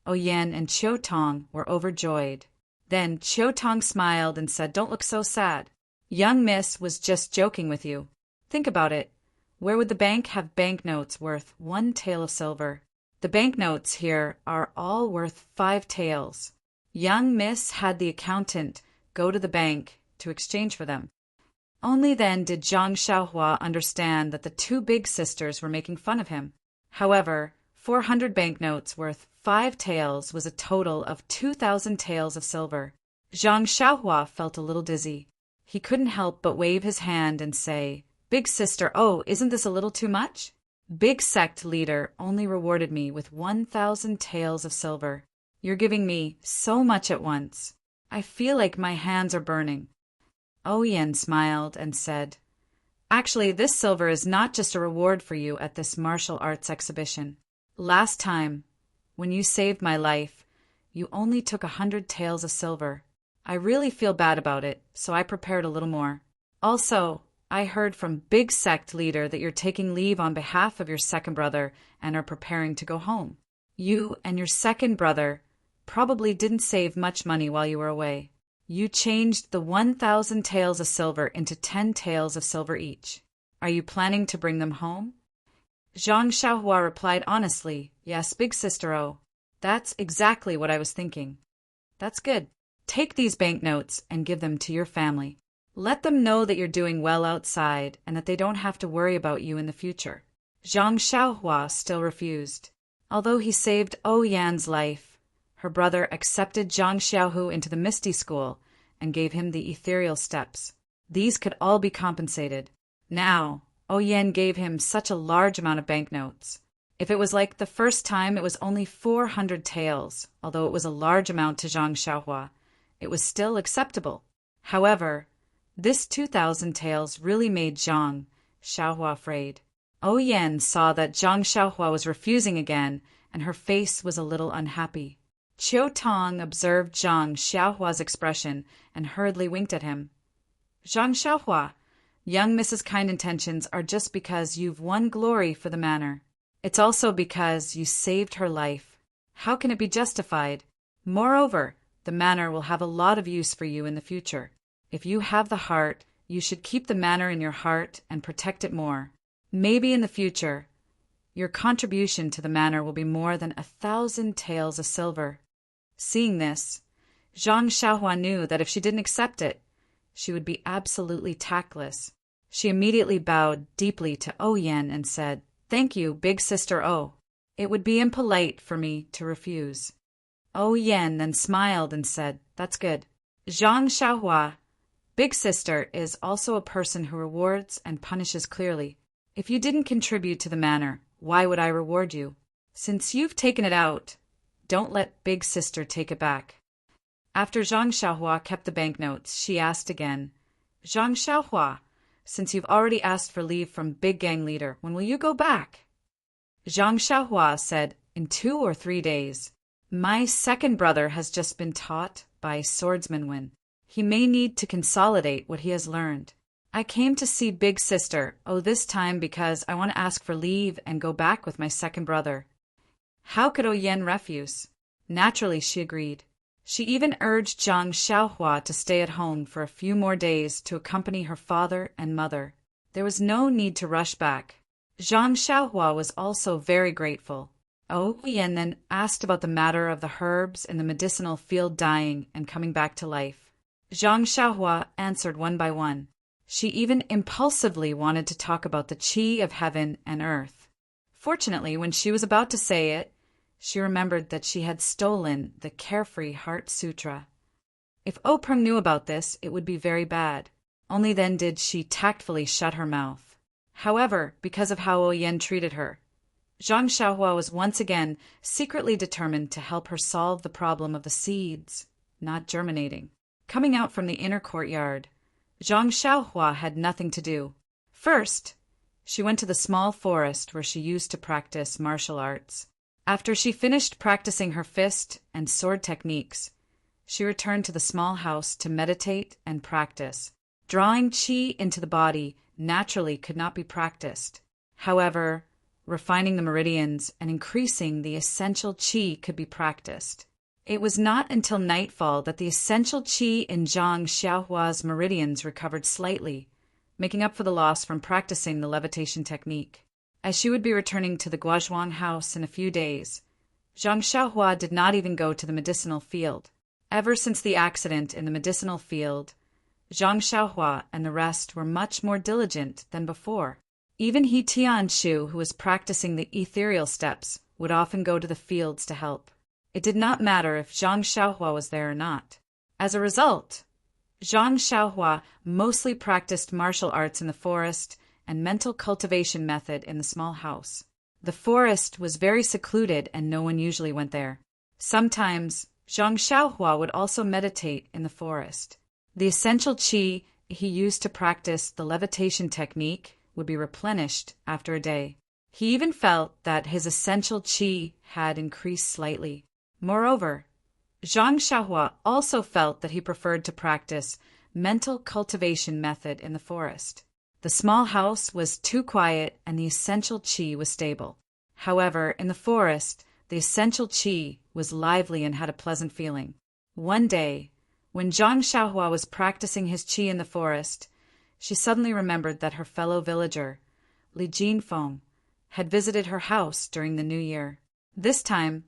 Yan and Qiu Tong were overjoyed. Then Qiu Tong smiled and said, "Don't look so sad. Young Miss was just joking with you. Think about it. Where would the bank have banknotes worth 1 tael of silver? The banknotes here are all worth 5 taels. Young Miss had the accountant go to the bank to exchange for them." Only then did Zhang Xiaohua understand that the 2 big sisters were making fun of him. However, 400 banknotes worth 5 taels was a total of 2,000 taels of silver. Zhang Xiaohua felt a little dizzy. He couldn't help but wave his hand and say, "Big sister, isn't this a little too much? Big sect leader only rewarded me with 1,000 taels of silver. You're giving me so much at once. I feel like my hands are burning." Yan smiled and said, "Actually, this silver is not just a reward for you at this martial arts exhibition. Last time, when you saved my life, you only took 100 taels of silver. I really feel bad about it, so I prepared a little more. Also, I heard from Big Sect Leader that you're taking leave on behalf of your second brother and are preparing to go home. You and your second brother probably didn't save much money while you were away. You changed the 1,000 taels of silver into 10 taels of silver each. Are you planning to bring them home?" Zhang Xiaohua replied honestly, "Yes, big sister, that's exactly what I was thinking." "That's good. Take these banknotes and give them to your family. Let them know that you're doing well outside and that they don't have to worry about you in the future." Zhang Xiaohua still refused. Although he saved Yan's life, her brother accepted Zhang Xiaohu into the Misty School and gave him the ethereal steps. These could all be compensated. Now, Yan gave him such a large amount of banknotes. If it was like the first time, it was only 400 taels, although it was a large amount to Zhang Xiaohua. It was still acceptable. However, this 2,000 taels really made Zhang Xiaohua afraid. Yan saw that Zhang Xiaohua was refusing again, and her face was a little unhappy. Qiu Tong observed Zhang Xiaohua's expression and hurriedly winked at him. "Zhang Xiaohua, young Mrs. Kind Intentions are just because you've won glory for the manor. It's also because you saved her life. How can it be justified? Moreover, the manor will have a lot of use for you in the future. If you have the heart, you should keep the manor in your heart and protect it more. Maybe in the future, your contribution to the manor will be more than 1,000 taels of silver." Seeing this, Zhang Xiaohua knew that if she didn't accept it, she would be absolutely tactless. She immediately bowed deeply to O Yan and said, "Thank you, big sister O. It would be impolite for me to refuse." O Yan then smiled and said, "That's good. Zhang Xiaohua, big sister, is also a person who rewards and punishes clearly. If you didn't contribute to the manor, why would I reward you? Since you've taken it out, don't let big sister take it back." After Zhang Xiaohua kept the banknotes, she asked again, "Zhang Xiaohua, since you've already asked for leave from big gang leader, when will you go back?" Zhang Xiaohua said, "In 2 or 3 days. My second brother has just been taught by swordsman Wen. He may need to consolidate what he has learned. I came to see big sister, this time because I want to ask for leave and go back with my second brother." How could Oyen refuse? Naturally, she agreed. She even urged Zhang Xiaohua to stay at home for a few more days to accompany her father and mother. There was no need to rush back. Zhang Xiaohua was also very grateful. Oyen then asked about the matter of the herbs in the medicinal field dying and coming back to life. Zhang Xiaohua answered one by one. She even impulsively wanted to talk about the qi of heaven and earth. Fortunately, when she was about to say it, she remembered that she had stolen the Carefree Heart Sutra. If Oprung knew about this, it would be very bad. Only then did she tactfully shut her mouth. However, because of how Oyen treated her, Zhang Xiaohua was once again secretly determined to help her solve the problem of the seeds not germinating. Coming out from the inner courtyard, Zhang Xiaohua had nothing to do. First, she went to the small forest where she used to practice martial arts. After she finished practicing her fist and sword techniques, she returned to the small house to meditate and practice. Drawing qi into the body naturally could not be practiced. However, refining the meridians and increasing the essential qi could be practiced. It was not until nightfall that the essential qi in Zhang Xiaohua's meridians recovered slightly, making up for the loss from practicing the levitation technique. As she would be returning to the Guozhuang house in a few days, Zhang Xiaohua did not even go to the medicinal field. Ever since the accident in the medicinal field, Zhang Xiaohua and the rest were much more diligent than before. Even He Tianshu, who was practicing the ethereal steps, would often go to the fields to help. It did not matter if Zhang Xiaohua was there or not. As a result, Zhang Xiaohua mostly practiced martial arts in the forest and mental cultivation method in the small house. The forest was very secluded and no one usually went there. Sometimes, Zhang Xiaohua would also meditate in the forest. The essential qi he used to practice the levitation technique would be replenished after a day. He even felt that his essential qi had increased slightly. Moreover, Zhang Xiaohua also felt that he preferred to practice mental cultivation method in the forest. The small house was too quiet and the essential qi was stable. However, in the forest, the essential qi was lively and had a pleasant feeling. One day, when Zhang Xiaohua was practicing his qi in the forest, she suddenly remembered that her fellow villager, Li Jinfeng, had visited her house during the New Year. This time,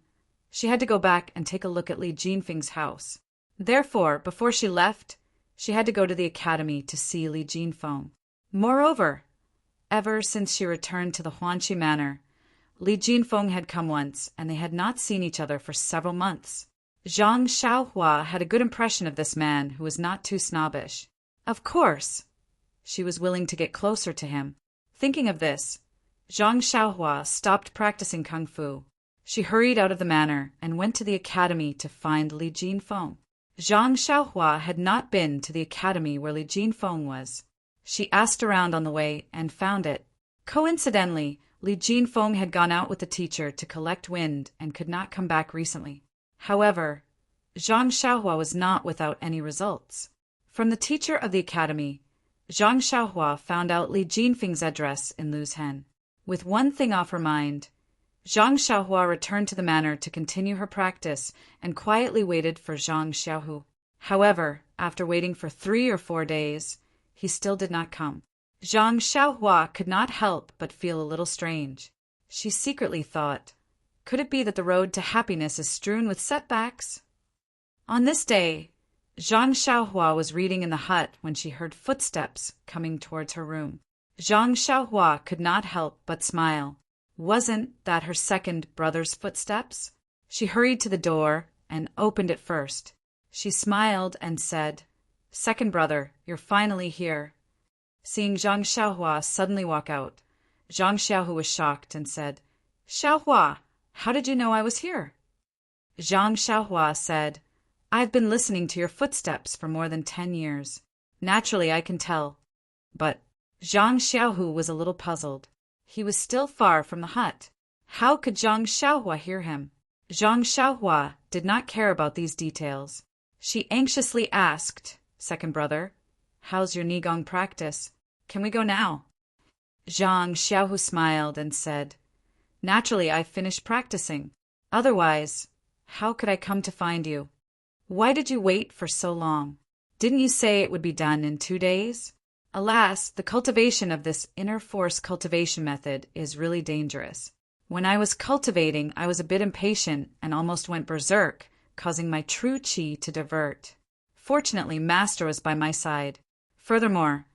she had to go back and take a look at Li Jinfeng's house. Therefore, before she left, she had to go to the academy to see Li Jinfeng. Moreover, ever since she returned to the Huanqi Manor, Li Jinfeng had come once, and they had not seen each other for several months. Zhang Xiaohua had a good impression of this man who was not too snobbish. Of course, she was willing to get closer to him. Thinking of this, Zhang Xiaohua stopped practicing kung fu. She hurried out of the manor and went to the academy to find Li Jinfeng. Zhang Xiaohua had not been to the academy where Li Jinfeng was. She asked around on the way and found it. Coincidentally, Li Jinfeng had gone out with the teacher to collect wind and could not come back recently. However, Zhang Xiaohua was not without any results. From the teacher of the academy, Zhang Xiaohua found out Li Jinfeng's address in Luzhen. With one thing off her mind, Zhang Xiaohua returned to the manor to continue her practice and quietly waited for Zhang Xiaohu. However, after waiting for 3 or 4 days, he still did not come. Zhang Xiaohua could not help but feel a little strange. She secretly thought, could it be that the road to happiness is strewn with setbacks? On this day, Zhang Xiaohua was reading in the hut when she heard footsteps coming towards her room. Zhang Xiaohua could not help but smile. Wasn't that her second brother's footsteps? She hurried to the door and opened it first. She smiled and said, "Second brother, you're finally here." Seeing Zhang Xiaohua suddenly walk out, Zhang Xiaohu was shocked and said, "Xiaohua, how did you know I was here?" Zhang Xiaohua said, "I've been listening to your footsteps for more than 10 years. Naturally, I can tell." But Zhang Xiaohu was a little puzzled. He was still far from the hut. How could Zhang Xiaohua hear him? Zhang Xiaohua did not care about these details. She anxiously asked, "Second brother, how's your Nigong practice? Can we go now?" Zhang Xiaohu smiled and said, "Naturally, I've finished practicing. Otherwise, how could I come to find you? Why did you wait for so long? Didn't you say it would be done in 2 days?" Alas, the cultivation of this inner force cultivation method is really dangerous. When I was cultivating, I was a bit impatient and almost went berserk, causing my true chi to divert. Fortunately, Master was by my side. Furthermore,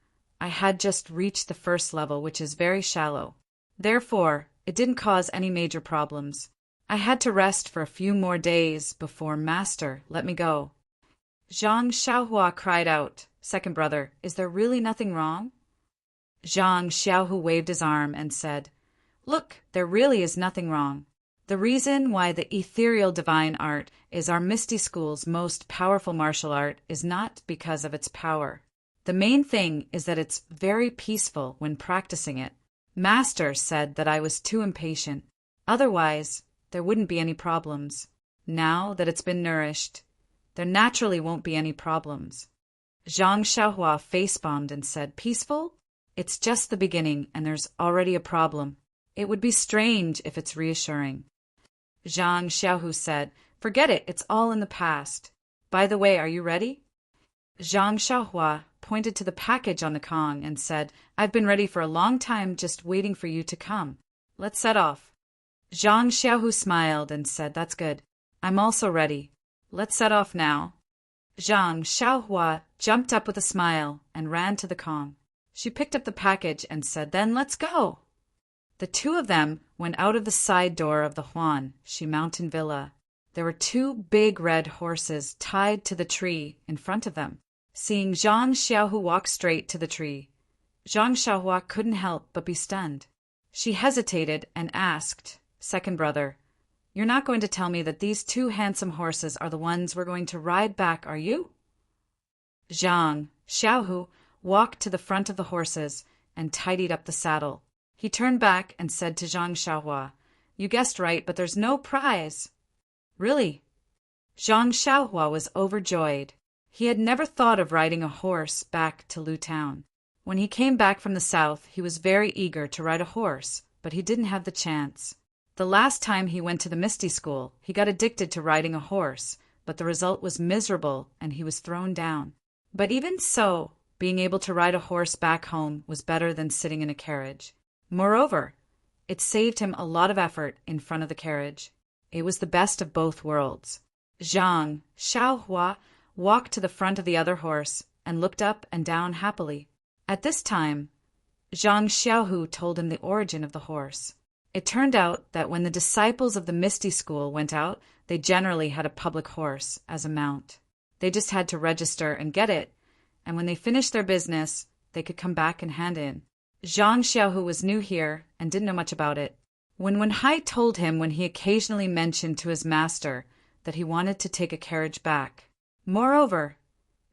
I had just reached the first level, which is very shallow. Therefore, it didn't cause any major problems. I had to rest for a few more days before Master let me go. Zhang Xiaohua cried out, "Second brother, is there really nothing wrong?" Zhang Xiaohu waved his arm and said, "Look, there really is nothing wrong. The reason why the ethereal divine art is our Misty School's most powerful martial art is not because of its power. The main thing is that it's very peaceful when practicing it. Master said that I was too impatient. Otherwise, there wouldn't be any problems. Now that it's been nourished, there naturally won't be any problems." Zhang Xiaohua face-bombed and said, "Peaceful? It's just the beginning and there's already a problem. It would be strange if it's reassuring." Zhang Xiaohu said, "Forget it, it's all in the past. By the way, are you ready?" Zhang Xiaohua pointed to the package on the Kong and said, "I've been ready for a long time, just waiting for you to come. Let's set off." Zhang Xiaohu smiled and said, "That's good. I'm also ready. Let's set off now." Zhang Xiaohua jumped up with a smile and ran to the Kong. She picked up the package and said, "Then let's go." The two of them went out of the side door of the Huan-Shi mountain villa. There were 2 big red horses tied to the tree in front of them. Seeing Zhang Xiaohu walk straight to the tree, Zhang Xiaohua couldn't help but be stunned. She hesitated and asked, "Second brother, you're not going to tell me that these 2 handsome horses are the ones we're going to ride back, are you?" Zhang Xiaohu walked to the front of the horses and tidied up the saddle. He turned back and said to Zhang Xiaohua, "You guessed right, but there's no prize." "Really?" Zhang Xiaohua was overjoyed. He had never thought of riding a horse back to Lu Town. When he came back from the south, he was very eager to ride a horse, but he didn't have the chance. The last time he went to the Misty School, he got addicted to riding a horse, but the result was miserable and he was thrown down. But even so, being able to ride a horse back home was better than sitting in a carriage. Moreover, it saved him a lot of effort in front of the carriage. It was the best of both worlds. Zhang Xiaohua walked to the front of the other horse and looked up and down happily. At this time, Zhang Xiaohu told him the origin of the horse. It turned out that when the disciples of the Misty School went out, they generally had a public horse as a mount. They just had to register and get it, and when they finished their business, they could come back and hand in. Zhang Xiaohu was new here and didn't know much about it. When Wenhai told him when he occasionally mentioned to his master that he wanted to take a carriage back. Moreover,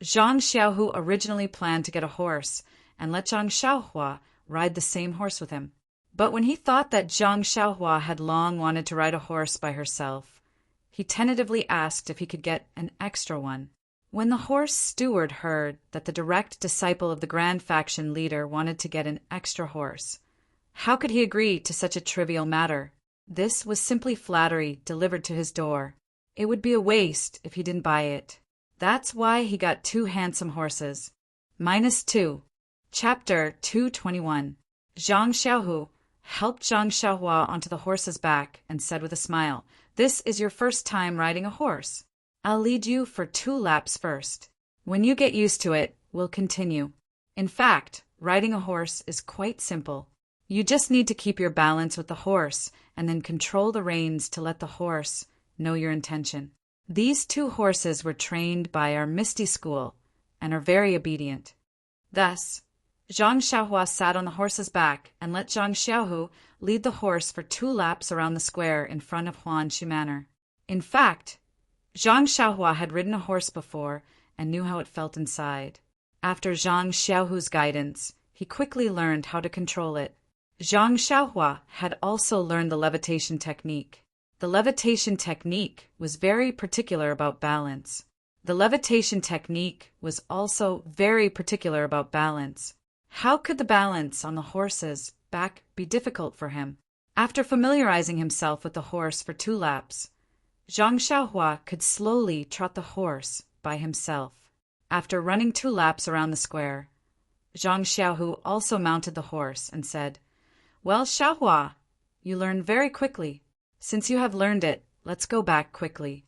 Zhang Xiaohu originally planned to get a horse and let Zhang Xiaohua ride the same horse with him. But when he thought that Zhang Xiaohua had long wanted to ride a horse by herself, he tentatively asked if he could get an extra one. When the horse steward heard that the direct disciple of the Grand Faction leader wanted to get an extra horse, how could he agree to such a trivial matter? This was simply flattery delivered to his door. It would be a waste if he didn't buy it. That's why he got 2 handsome horses. -2. Chapter 221. Zhang Xiaohu helped Zhang Xiaohua onto the horse's back and said with a smile, "This is your first time riding a horse. I'll lead you for 2 laps first. When you get used to it, we'll continue. In fact, riding a horse is quite simple. You just need to keep your balance with the horse and then control the reins to let the horse know your intention. These 2 horses were trained by our Misty School and are very obedient. Thus, Zhang Xiaohua sat on the horse's back and let Zhang Xiaohu lead the horse for 2 laps around the square in front of Huanshu Manor. In fact, Zhang Xiaohua had ridden a horse before and knew how it felt inside. After Zhang Xiaohu's guidance, he quickly learned how to control it. Zhang Xiaohua had also learned the levitation technique. The levitation technique was very particular about balance. How could the balance on the horse's back be difficult for him? After familiarizing himself with the horse for 2 laps, Zhang Xiaohua could slowly trot the horse by himself. After running 2 laps around the square, Zhang Xiaohu also mounted the horse and said, "Well, Xiaohua, you learned very quickly. Since you have learned it, let's go back quickly."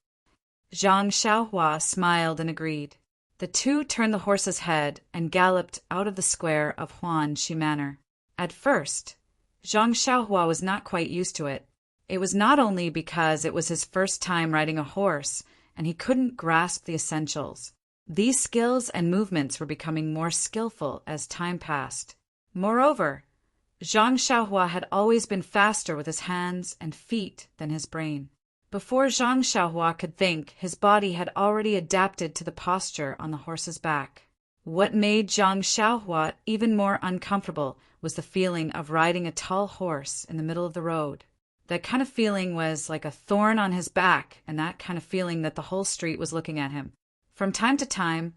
Zhang Xiaohua smiled and agreed. The 2 turned the horse's head and galloped out of the square of Huanshu Manor. At first, Zhang Xiaohua was not quite used to it. It was not only because it was his first time riding a horse and he couldn't grasp the essentials. These skills and movements were becoming more skillful as time passed. Moreover, Zhang Xiaohua had always been faster with his hands and feet than his brain. Before Zhang Xiaohua could think, his body had already adapted to the posture on the horse's back. What made Zhang Xiaohua even more uncomfortable was the feeling of riding a tall horse in the middle of the road. That kind of feeling was like a thorn on his back, and that kind of feeling that the whole street was looking at him. From time to time,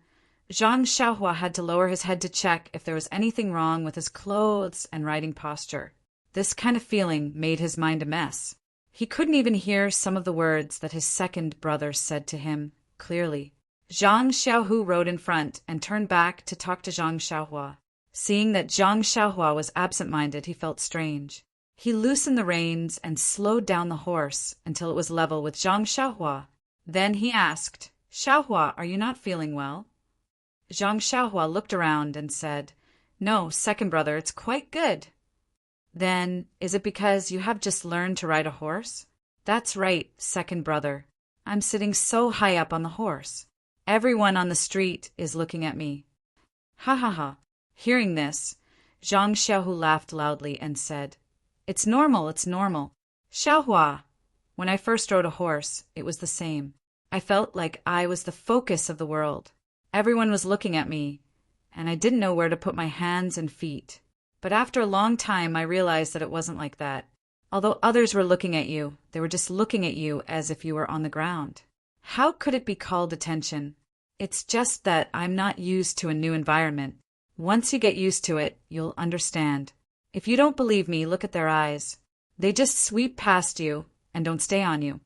Zhang Xiaohua had to lower his head to check if there was anything wrong with his clothes and riding posture. This kind of feeling made his mind a mess. He couldn't even hear some of the words that his second brother said to him clearly. Zhang Xiaohu rode in front and turned back to talk to Zhang Xiaohua. Seeing that Zhang Xiaohua was absent-minded, he felt strange. He loosened the reins and slowed down the horse until it was level with Zhang Xiaohua. Then he asked, "Xiaohua, are you not feeling well?" Zhang Xiaohua looked around and said, "No, second brother, it's quite good." "Then, is it because you have just learned to ride a horse?" "That's right, second brother. I'm sitting so high up on the horse. Everyone on the street is looking at me." Ha ha ha. Hearing this, Zhang Xiaohu laughed loudly and said, It's normal. Xiaohua, when I first rode a horse, it was the same. I felt like I was the focus of the world. Everyone was looking at me, and I didn't know where to put my hands and feet. But after a long time, I realized that it wasn't like that. Although others were looking at you, they were just looking at you as if you were on the ground. How could it be called attention? It's just that I'm not used to a new environment. Once you get used to it, you'll understand. If you don't believe me, look at their eyes. They just sweep past you and don't stay on you.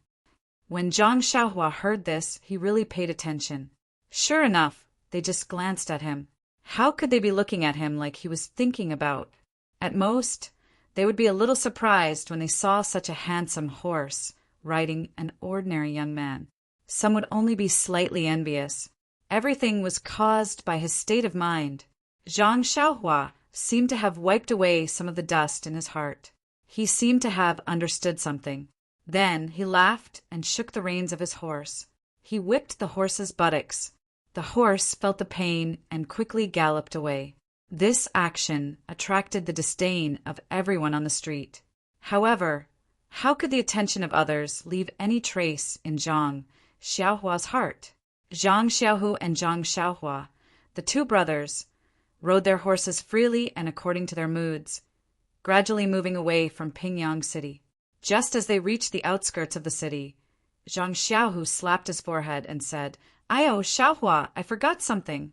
When Zhang Xiaohua heard this, he really paid attention. Sure enough, they just glanced at him. How could they be looking at him like he was thinking about? At most, they would be a little surprised when they saw such a handsome horse riding an ordinary young man. Some would only be slightly envious. Everything was caused by his state of mind. Zhang Xiaohua seemed to have wiped away some of the dust in his heart. He seemed to have understood something. Then he laughed and shook the reins of his horse. He whipped the horse's buttocks. The horse felt the pain and quickly galloped away. This action attracted the disdain of everyone on the street. However, how could the attention of others leave any trace in Zhang Xiaohua's heart? Zhang Xiaohu and Zhang Xiaohua, the 2 brothers, rode their horses freely and according to their moods, gradually moving away from Pingyang City. Just as they reached the outskirts of the city, Zhang Xiaohu slapped his forehead and said, "Ayo, Xiaohua, I forgot something."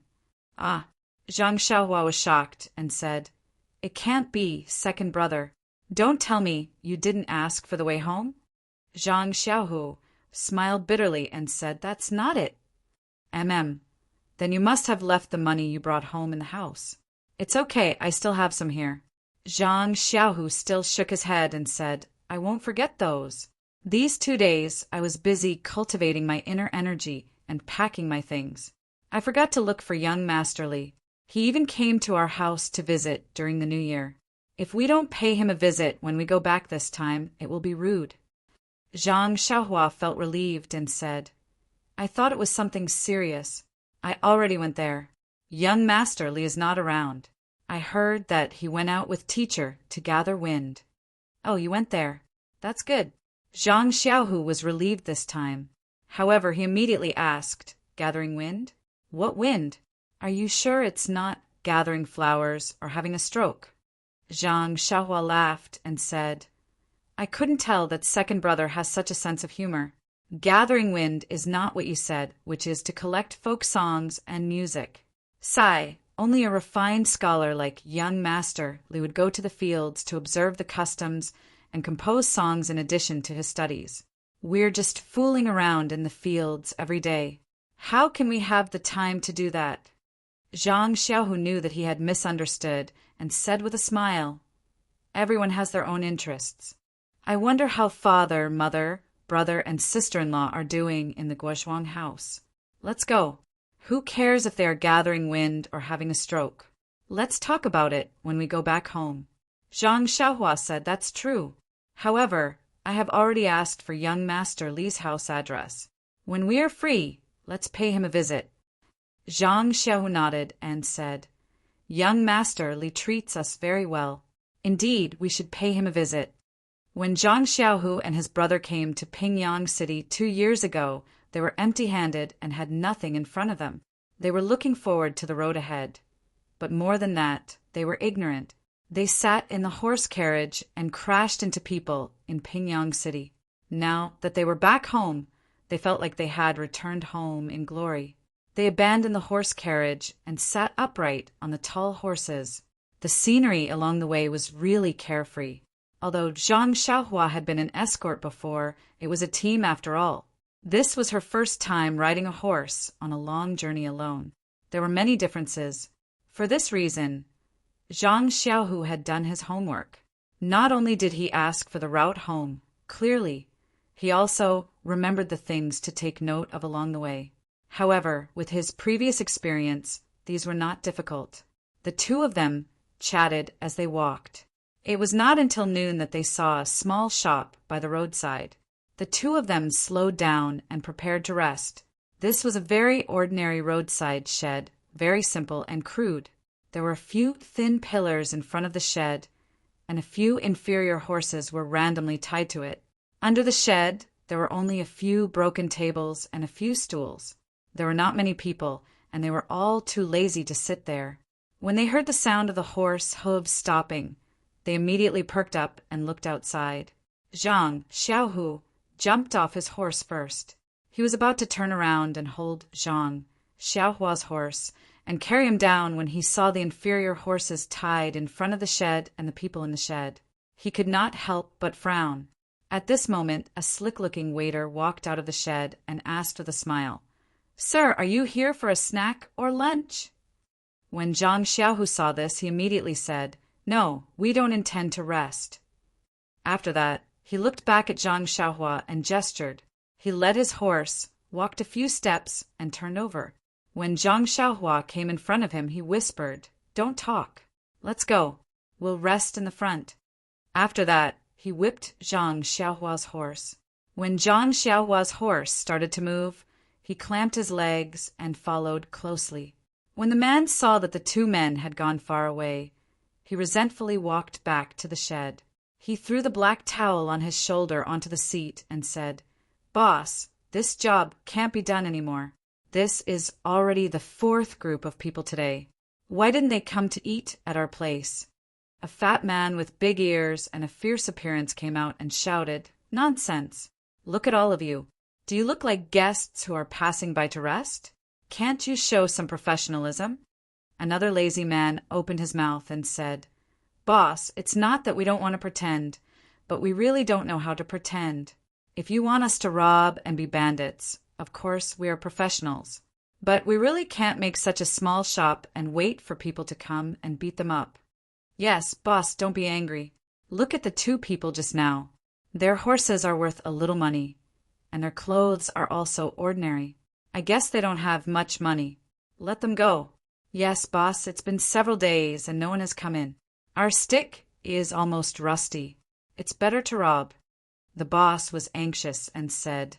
"Ah." Zhang Xiaohua was shocked and said, "It can't be, second brother. Don't tell me you didn't ask for the way home?" Zhang Xiaohu smiled bitterly and said, "That's not it." Then you must have left the money you brought home in the house." "It's okay, I still have some here." Zhang Xiaohu still shook his head and said, "I won't forget those." These 2 days, I was busy cultivating my inner energy and packing my things. I forgot to look for young Masterly. He even came to our house to visit during the New Year. If we don't pay him a visit when we go back this time, it will be rude. Zhang Xiaohua felt relieved and said, I thought it was something serious. I already went there. Young Master Li is not around. I heard that he went out with teacher to gather wind. Oh, you went there. That's good. Zhang Xiaohu was relieved this time. However, he immediately asked, gathering wind? What wind? Are you sure it's not gathering flowers or having a stroke? Zhang Xiaohua laughed and said, I couldn't tell that second brother has such a sense of humor. Gathering wind is not what you said, which is to collect folk songs and music. Sigh, only a refined scholar like young Master Li would go to the fields to observe the customs and compose songs in addition to his studies. We're just fooling around in the fields every day. How can we have the time to do that? Zhang Xiaohu knew that he had misunderstood and said with a smile, Everyone has their own interests. I wonder how father, mother, brother, and sister-in-law are doing in the Guozhuang house. Let's go. Who cares if they are gathering wind or having a stroke? Let's talk about it when we go back home. Zhang Xiaohua said that's true. However, I have already asked for young Master Li's house address. When we are free, let's pay him a visit. Zhang Xiaohu nodded and said, Young Master Li treats us very well. Indeed, we should pay him a visit. When Zhang Xiaohu and his brother came to Pingyang City 2 years ago, they were empty-handed and had nothing in front of them. They were looking forward to the road ahead. But more than that, they were ignorant. They sat in the horse carriage and crashed into people in Pingyang City. Now that they were back home, they felt like they had returned home in glory. They abandoned the horse carriage and sat upright on the tall horses. The scenery along the way was really carefree. Although Zhang Xiaohua had been an escort before, it was a team after all. This was her first time riding a horse on a long journey alone. There were many differences. For this reason, Zhang Xiaohu had done his homework. Not only did he ask for the route home, clearly, he also remembered the things to take note of along the way. However, with his previous experience, these were not difficult. The two of them chatted as they walked. It was not until noon that they saw a small shop by the roadside. The two of them slowed down and prepared to rest. This was a very ordinary roadside shed, very simple and crude. There were a few thin pillars in front of the shed, and a few inferior horses were randomly tied to it. Under the shed, there were only a few broken tables and a few stools. There were not many people, and they were all too lazy to sit there. When they heard the sound of the horse hooves stopping, they immediately perked up and looked outside. Zhang Xiaohu jumped off his horse first. He was about to turn around and hold Zhang Xiaohua's horse and carry him down when he saw the inferior horses tied in front of the shed and the people in the shed. He could not help but frown. At this moment, a slick-looking waiter walked out of the shed and asked with a smile, Sir, are you here for a snack or lunch? When Zhang Xiaohu saw this, he immediately said, No, we don't intend to rest. After that, he looked back at Zhang Xiaohua and gestured. He led his horse, walked a few steps, and turned over. When Zhang Xiaohua came in front of him, he whispered, Don't talk. Let's go. We'll rest in the front. After that, he whipped Zhang Xiaohua's horse. When Zhang Xiaohua's horse started to move, he clamped his legs and followed closely. When the man saw that the two men had gone far away, he resentfully walked back to the shed. He threw the black towel on his shoulder onto the seat and said, Boss, this job can't be done anymore. This is already the 4th group of people today. Why didn't they come to eat at our place? A fat man with big ears and a fierce appearance came out and shouted, Nonsense! Look at all of you. Do you look like guests who are passing by to rest? Can't you show some professionalism? Another lazy man opened his mouth and said, Boss, it's not that we don't want to pretend, but we really don't know how to pretend. If you want us to rob and be bandits, of course we are professionals. But we really can't make such a small shop and wait for people to come and beat them up. Yes, boss, don't be angry. Look at the two people just now. Their horses are worth a little money, and their clothes are also ordinary. I guess they don't have much money. Let them go." "Yes, boss, it's been several days and no one has come in. Our stick is almost rusty. It's better to rob." The boss was anxious and said,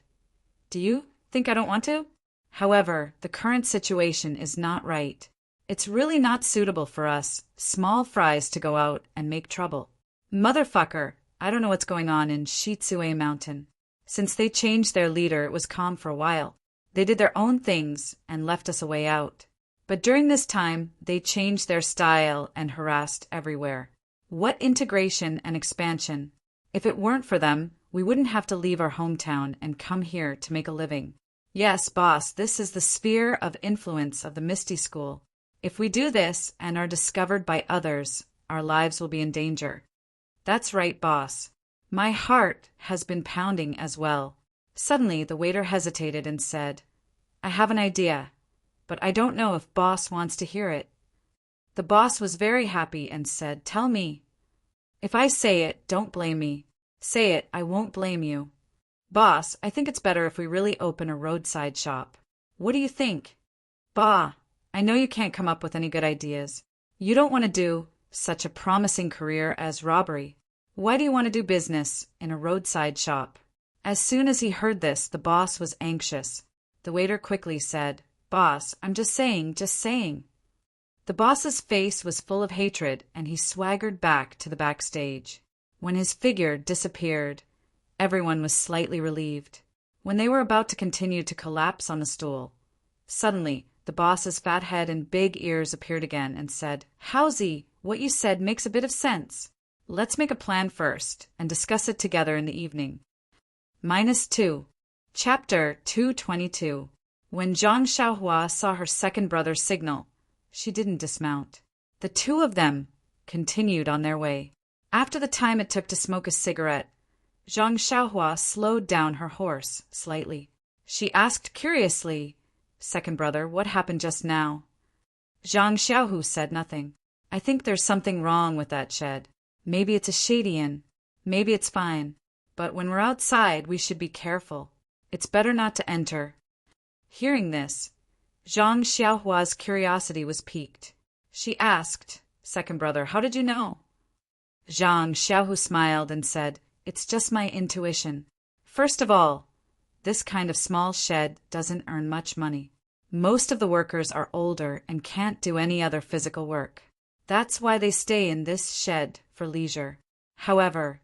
"Do you think I don't want to? However, the current situation is not right. It's really not suitable for us, small fries, to go out and make trouble. Motherfucker, I don't know what's going on in Shitsue Mountain. Since they changed their leader, it was calm for a while. They did their own things and left us a way out. But during this time, they changed their style and harassed everywhere. What integration and expansion! If it weren't for them, we wouldn't have to leave our hometown and come here to make a living. Yes, boss, this is the sphere of influence of the Misty School. If we do this and are discovered by others, our lives will be in danger." "That's right, boss. My heart has been pounding as well." Suddenly, the waiter hesitated and said, "I have an idea, but I don't know if boss wants to hear it." The boss was very happy and said, "Tell me." "If I say it, don't blame me. Say it, I won't blame you." "Boss, I think it's better if we really open a roadside shop. What do you think?" "Bah, I know you can't come up with any good ideas. You don't want to do such a promising career as robbery. Why do you want to do business in a roadside shop?" As soon as he heard this, the boss was anxious. The waiter quickly said, "Boss, I'm just saying, just saying." The boss's face was full of hatred, and he swaggered back to the backstage. When his figure disappeared, everyone was slightly relieved. When they were about to continue to collapse on the stool, suddenly the boss's fat head and big ears appeared again and said, "Howsy, what you said makes a bit of sense. Let's make a plan first and discuss it together in the evening." -2. Chapter 222. When Zhang Xiaohua saw her second brother signal, she didn't dismount. The two of them continued on their way. After the time it took to smoke a cigarette, Zhang Xiaohua slowed down her horse slightly. She asked curiously, "Second brother, what happened just now?" Zhang Xiaohu said nothing. "I think there's something wrong with that shed. Maybe it's a shady inn. Maybe it's fine. But when we're outside, we should be careful. It's better not to enter." Hearing this, Zhang Xiaohua's curiosity was piqued. She asked, "Second brother, how did you know?" Zhang Xiaohu smiled and said, "It's just my intuition. First of all, this kind of small shed doesn't earn much money. Most of the workers are older and can't do any other physical work. That's why they stay in this shed for leisure. However,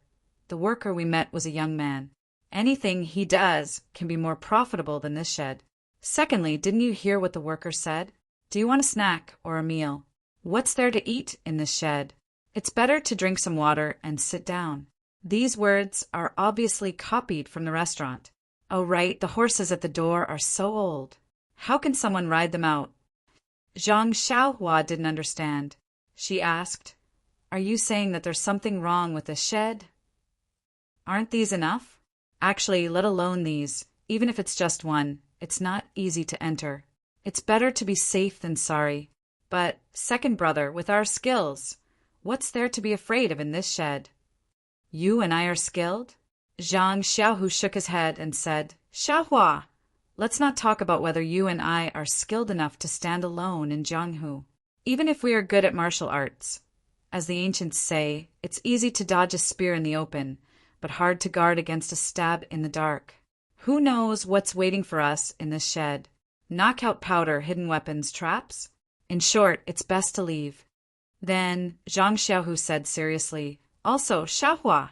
the worker we met was a young man. Anything he does can be more profitable than this shed. Secondly, didn't you hear what the worker said? Do you want a snack or a meal? What's there to eat in this shed? It's better to drink some water and sit down." These words are obviously copied from the restaurant. Oh right, the horses at the door are so old. How can someone ride them out? Zhang Xiaohua didn't understand. She asked, "Are you saying that there's something wrong with this shed? Aren't these enough? Actually, let alone these, even if it's just one, it's not easy to enter. It's better to be safe than sorry. But, second brother, with our skills, what's there to be afraid of in this shed?" "You and I are skilled?" Zhang Xiaohu shook his head and said, "Xiaohua, let's not talk about whether you and I are skilled enough to stand alone in Jianghu. Even if we are good at martial arts, as the ancients say, it's easy to dodge a spear in the open, but hard to guard against a stab in the dark. Who knows what's waiting for us in this shed? Knockout powder, hidden weapons, traps? In short, it's best to leave." Then Zhang Xiaohu said seriously, "Also, Xiaohua,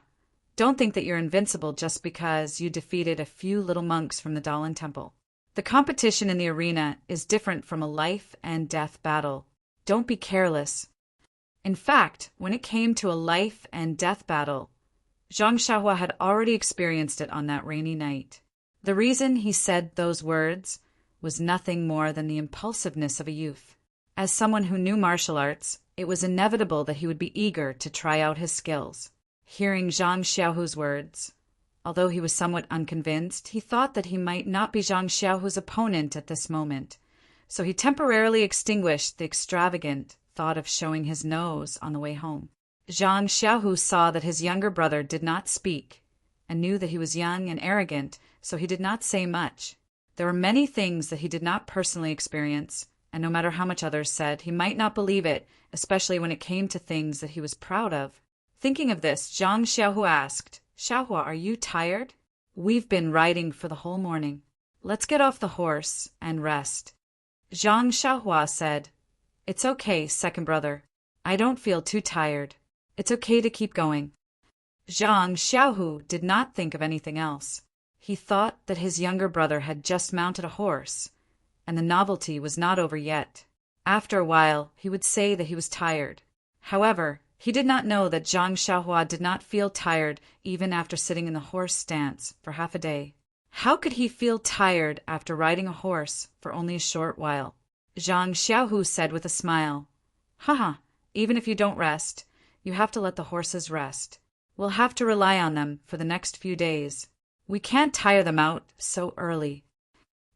don't think that you're invincible just because you defeated a few little monks from the Dalan Temple. The competition in the arena is different from a life and death battle. Don't be careless." In fact, when it came to a life and death battle, Zhang Xiaohua had already experienced it on that rainy night. The reason he said those words was nothing more than the impulsiveness of a youth. As someone who knew martial arts, it was inevitable that he would be eager to try out his skills. Hearing Zhang Xiaohu's words, although he was somewhat unconvinced, he thought that he might not be Zhang Xiaohu's opponent at this moment, so he temporarily extinguished the extravagant thought of showing his nose on the way home. Zhang Xiaohu saw that his younger brother did not speak, and knew that he was young and arrogant, so he did not say much. There were many things that he did not personally experience, and no matter how much others said, he might not believe it, especially when it came to things that he was proud of. Thinking of this, Zhang Xiaohu asked, "Xiaohua, are you tired? We've been riding for the whole morning. Let's get off the horse and rest." Zhang Xiaohua said, "It's okay, second brother. I don't feel too tired. It's okay to keep going." Zhang Xiaohu did not think of anything else. He thought that his younger brother had just mounted a horse, and the novelty was not over yet. After a while, he would say that he was tired. However, he did not know that Zhang Xiaohua did not feel tired even after sitting in the horse stance for half a day. How could he feel tired after riding a horse for only a short while? Zhang Xiaohu said with a smile, "Haha, even if you don't rest, you have to let the horses rest. We'll have to rely on them for the next few days. We can't tire them out so early."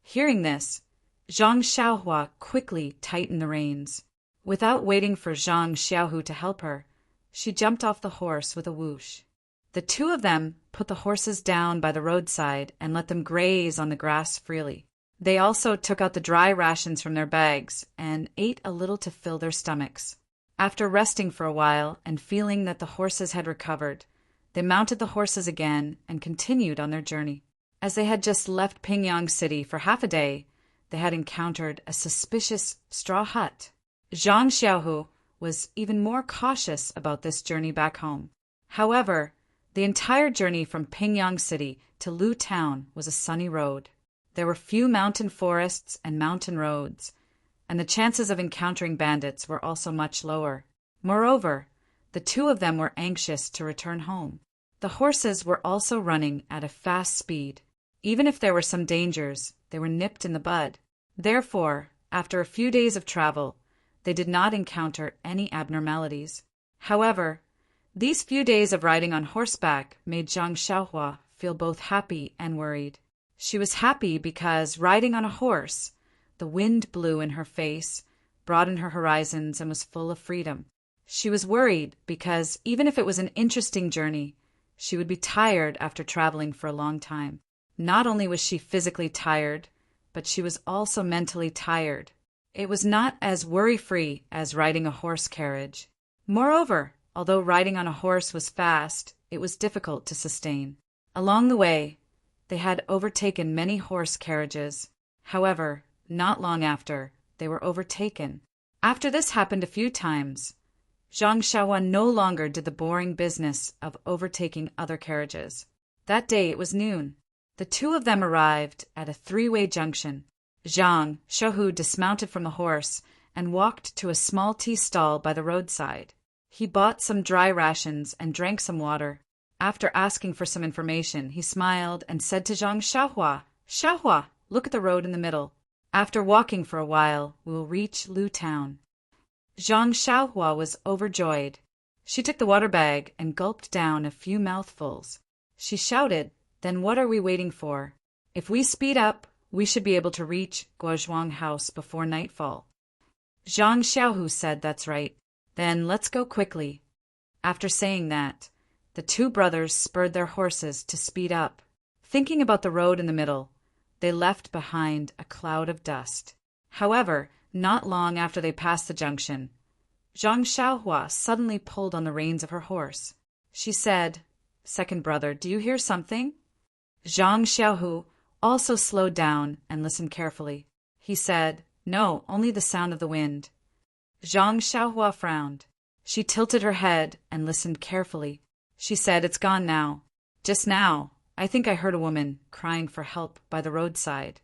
Hearing this, Zhang Xiaohua quickly tightened the reins. Without waiting for Zhang Xiaohu to help her, she jumped off the horse with a whoosh. The two of them put the horses down by the roadside and let them graze on the grass freely. They also took out the dry rations from their bags and ate a little to fill their stomachs. After resting for a while and feeling that the horses had recovered, they mounted the horses again and continued on their journey. As they had just left Pingyang City for half a day, they had encountered a suspicious straw hut. Zhang Xiaohu was even more cautious about this journey back home. However, the entire journey from Pingyang City to Lu Town was a sunny road. There were few mountain forests and mountain roads, and the chances of encountering bandits were also much lower. Moreover, the two of them were anxious to return home. The horses were also running at a fast speed. Even if there were some dangers, they were nipped in the bud. Therefore, after a few days of travel, they did not encounter any abnormalities. However, these few days of riding on horseback made Zhang Xiaohua feel both happy and worried. She was happy because, riding on a horse, the wind blew in her face, broadened her horizons, and was full of freedom. She was worried because, even if it was an interesting journey, she would be tired after traveling for a long time. Not only was she physically tired, but she was also mentally tired. It was not as worry-free as riding a horse carriage. Moreover, although riding on a horse was fast, it was difficult to sustain. Along the way, they had overtaken many horse carriages. However, not long after, they were overtaken. After this happened a few times, Zhang Xiaohua no longer did the boring business of overtaking other carriages. That day it was noon. The two of them arrived at a three-way junction. Zhang Xiaohu dismounted from the horse and walked to a small tea stall by the roadside. He bought some dry rations and drank some water. After asking for some information, he smiled and said to Zhang Xiaohua, "Xiaohua, look at the road in the middle. After walking for a while, we will reach Lu Town." Zhang Xiaohua was overjoyed. She took the water bag and gulped down a few mouthfuls. She shouted, "Then what are we waiting for? If we speed up, we should be able to reach Guozhuang House before nightfall." Zhang Xiaohu said, "That's right. Then let's go quickly." After saying that, the two brothers spurred their horses to speed up. Thinking about the road in the middle, they left behind a cloud of dust. However, not long after they passed the junction, Zhang Xiaohua suddenly pulled on the reins of her horse. She said, "Second brother, do you hear something?" Zhang Xiaohu also slowed down and listened carefully. He said, "No, only the sound of the wind." Zhang Xiaohua frowned. She tilted her head and listened carefully. She said, "It's gone now. Just now, I think I heard a woman crying for help by the roadside."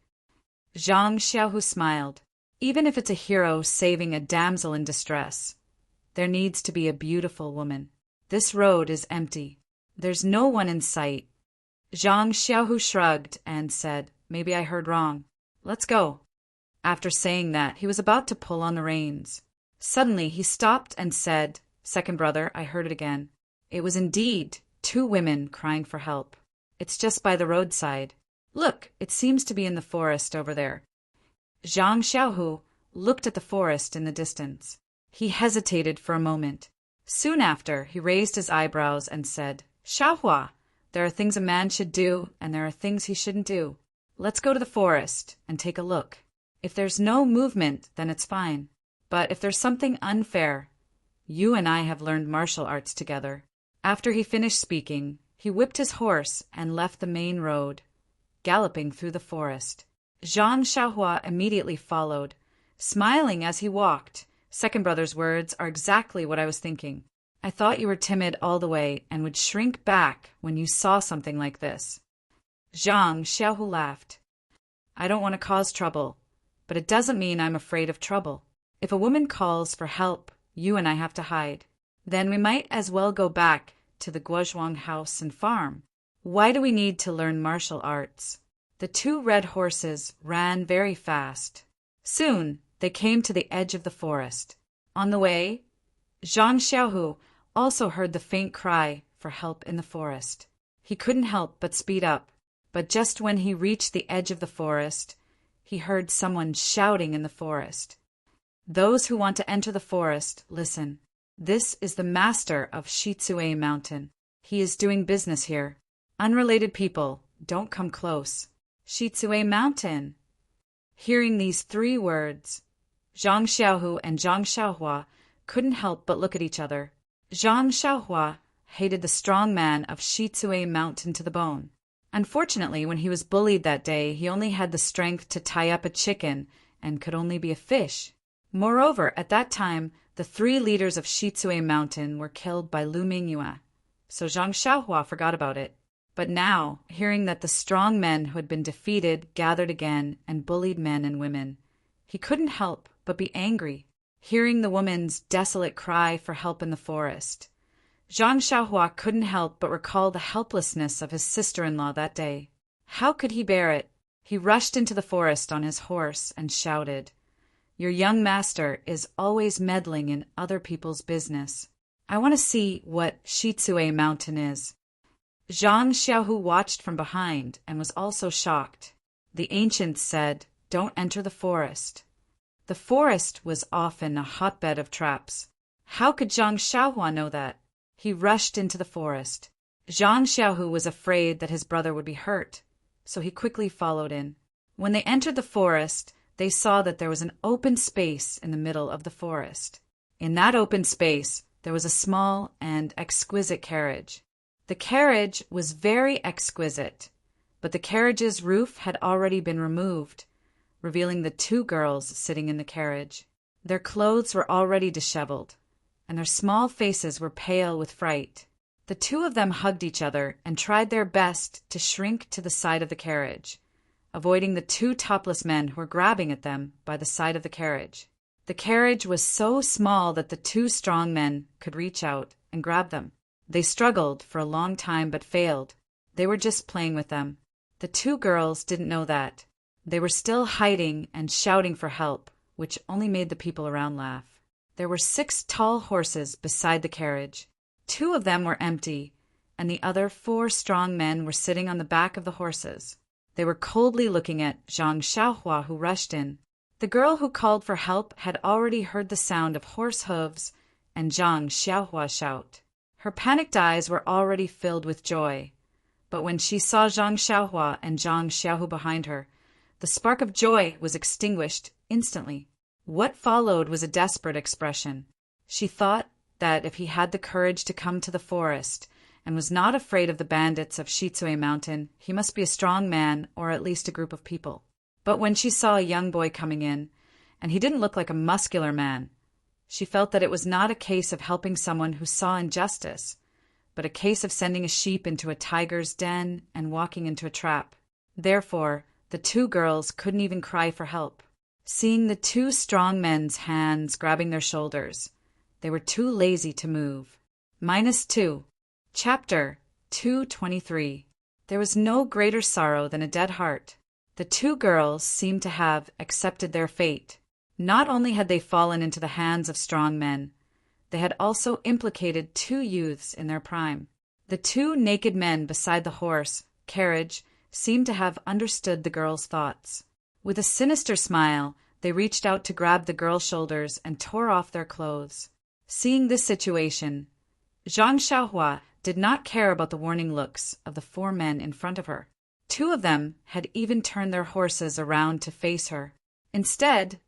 Zhang Xiaohu smiled. Even if it's a hero saving a damsel in distress, there needs to be a beautiful woman. This road is empty. There's no one in sight. Zhang Xiaohu shrugged and said, "Maybe I heard wrong. Let's go." After saying that, he was about to pull on the reins. Suddenly, he stopped and said, "Second brother, I heard it again. It was indeed two women crying for help. It's just by the roadside. Look, it seems to be in the forest over there." Zhang Xiaohu looked at the forest in the distance. He hesitated for a moment. Soon after, he raised his eyebrows and said, "Xiaohua, There are things a man should do, and there are things he shouldn't do. Let's go to the forest and take a look. If there's no movement, then it's fine. But if there's something unfair, you and I have learned martial arts together." After he finished speaking, he whipped his horse and left the main road, galloping through the forest. Zhang Xiaohua immediately followed, smiling as he walked. Second brother's words are exactly what I was thinking. I thought you were timid all the way and would shrink back when you saw something like this. Zhang Xiaohu laughed. I don't want to cause trouble, but it doesn't mean I'm afraid of trouble. If a woman calls for help, you and I have to hide. Then we might as well go back to the Guozhuang house and farm. Why do we need to learn martial arts? The two red horses ran very fast. Soon they came to the edge of the forest. On the way, Zhang Xiaohu also heard the faint cry for help in the forest. He couldn't help but speed up, but just when he reached the edge of the forest, he heard someone shouting in the forest. Those who want to enter the forest, listen. This is the master of Shitsue Mountain. He is doing business here. Unrelated people, don't come close. Shitsue Mountain. Hearing these 3 words, Zhang Xiaohu and Zhang Xiaohua couldn't help but look at each other. Zhang Xiaohua hated the strong man of Shitsue Mountain to the bone. Unfortunately, when he was bullied that day, he only had the strength to tie up a chicken and could only be a fish. Moreover, at that time, the 3 leaders of Shitsue Mountain were killed by Lu Mingyue, so Zhang Xiaohua forgot about it. But now, hearing that the strong men who had been defeated gathered again and bullied men and women, he couldn't help but be angry. Hearing the woman's desolate cry for help in the forest, Zhang Xiaohua couldn't help but recall the helplessness of his sister-in-law that day. How could he bear it? He rushed into the forest on his horse and shouted, "Your young master is always meddling in other people's business. I want to see what Shitsue Mountain is." Zhang Xiaohu watched from behind and was also shocked. The ancients said, "Don't enter the forest." The forest was often a hotbed of traps. How could Zhang Xiaohua know that? He rushed into the forest. Zhang Xiaohu was afraid that his brother would be hurt, so he quickly followed in. When they entered the forest, they saw that there was an open space in the middle of the forest. In that open space, there was a small and exquisite carriage. The carriage was very exquisite, but the carriage's roof had already been removed, revealing the 2 girls sitting in the carriage. Their clothes were already disheveled, and their small faces were pale with fright. The 2 of them hugged each other and tried their best to shrink to the side of the carriage, avoiding the 2 topless men who were grabbing at them by the side of the carriage. The carriage was so small that the 2 strong men could reach out and grab them. They struggled for a long time but failed. They were just playing with them. The 2 girls didn't know that. They were still hiding and shouting for help, which only made the people around laugh. There were 6 tall horses beside the carriage. 2 of them were empty, and the other 4 strong men were sitting on the back of the horses. They were coldly looking at Zhang Xiaohua, who rushed in. The girl who called for help had already heard the sound of horse hooves and Zhang Xiaohua shout. Her panicked eyes were already filled with joy, but when she saw Zhang Xiaohua and Zhang Xiaohu behind her, the spark of joy was extinguished instantly. What followed was a desperate expression. She thought that if he had the courage to come to the forest and was not afraid of the bandits of Shitsue Mountain, he must be a strong man or at least a group of people. But when she saw a young boy coming in, and he didn't look like a muscular man, she felt that it was not a case of helping someone who saw injustice, but a case of sending a sheep into a tiger's den and walking into a trap. Therefore, the 2 girls couldn't even cry for help. Seeing the 2 strong men's hands grabbing their shoulders, they were too lazy to move. -2. Chapter 223. There was no greater sorrow than a dead heart. The 2 girls seemed to have accepted their fate. Not only had they fallen into the hands of strong men, they had also implicated 2 youths in their prime. The 2 naked men beside the horse carriage seemed to have understood the girls' thoughts. With a sinister smile, they reached out to grab the girls' shoulders and tore off their clothes. Seeing this situation, Zhang Xiaohua did not care about the warning looks of the 4 men in front of her. 2 of them had even turned their horses around to face her. Instead,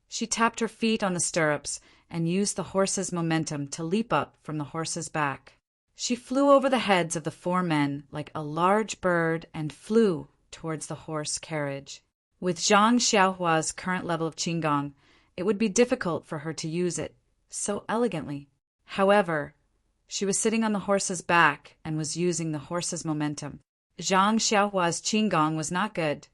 she tapped her feet on the stirrups and used the horse's momentum to leap up from the horse's back. She flew over the heads of the 4 men like a large bird and flew towards the horse carriage. With Zhang Xiaohua's current level of qigong, it would be difficult for her to use it so elegantly. However, she was sitting on the horse's back and was using the horse's momentum. Zhang Xiaohua's qigong was not good,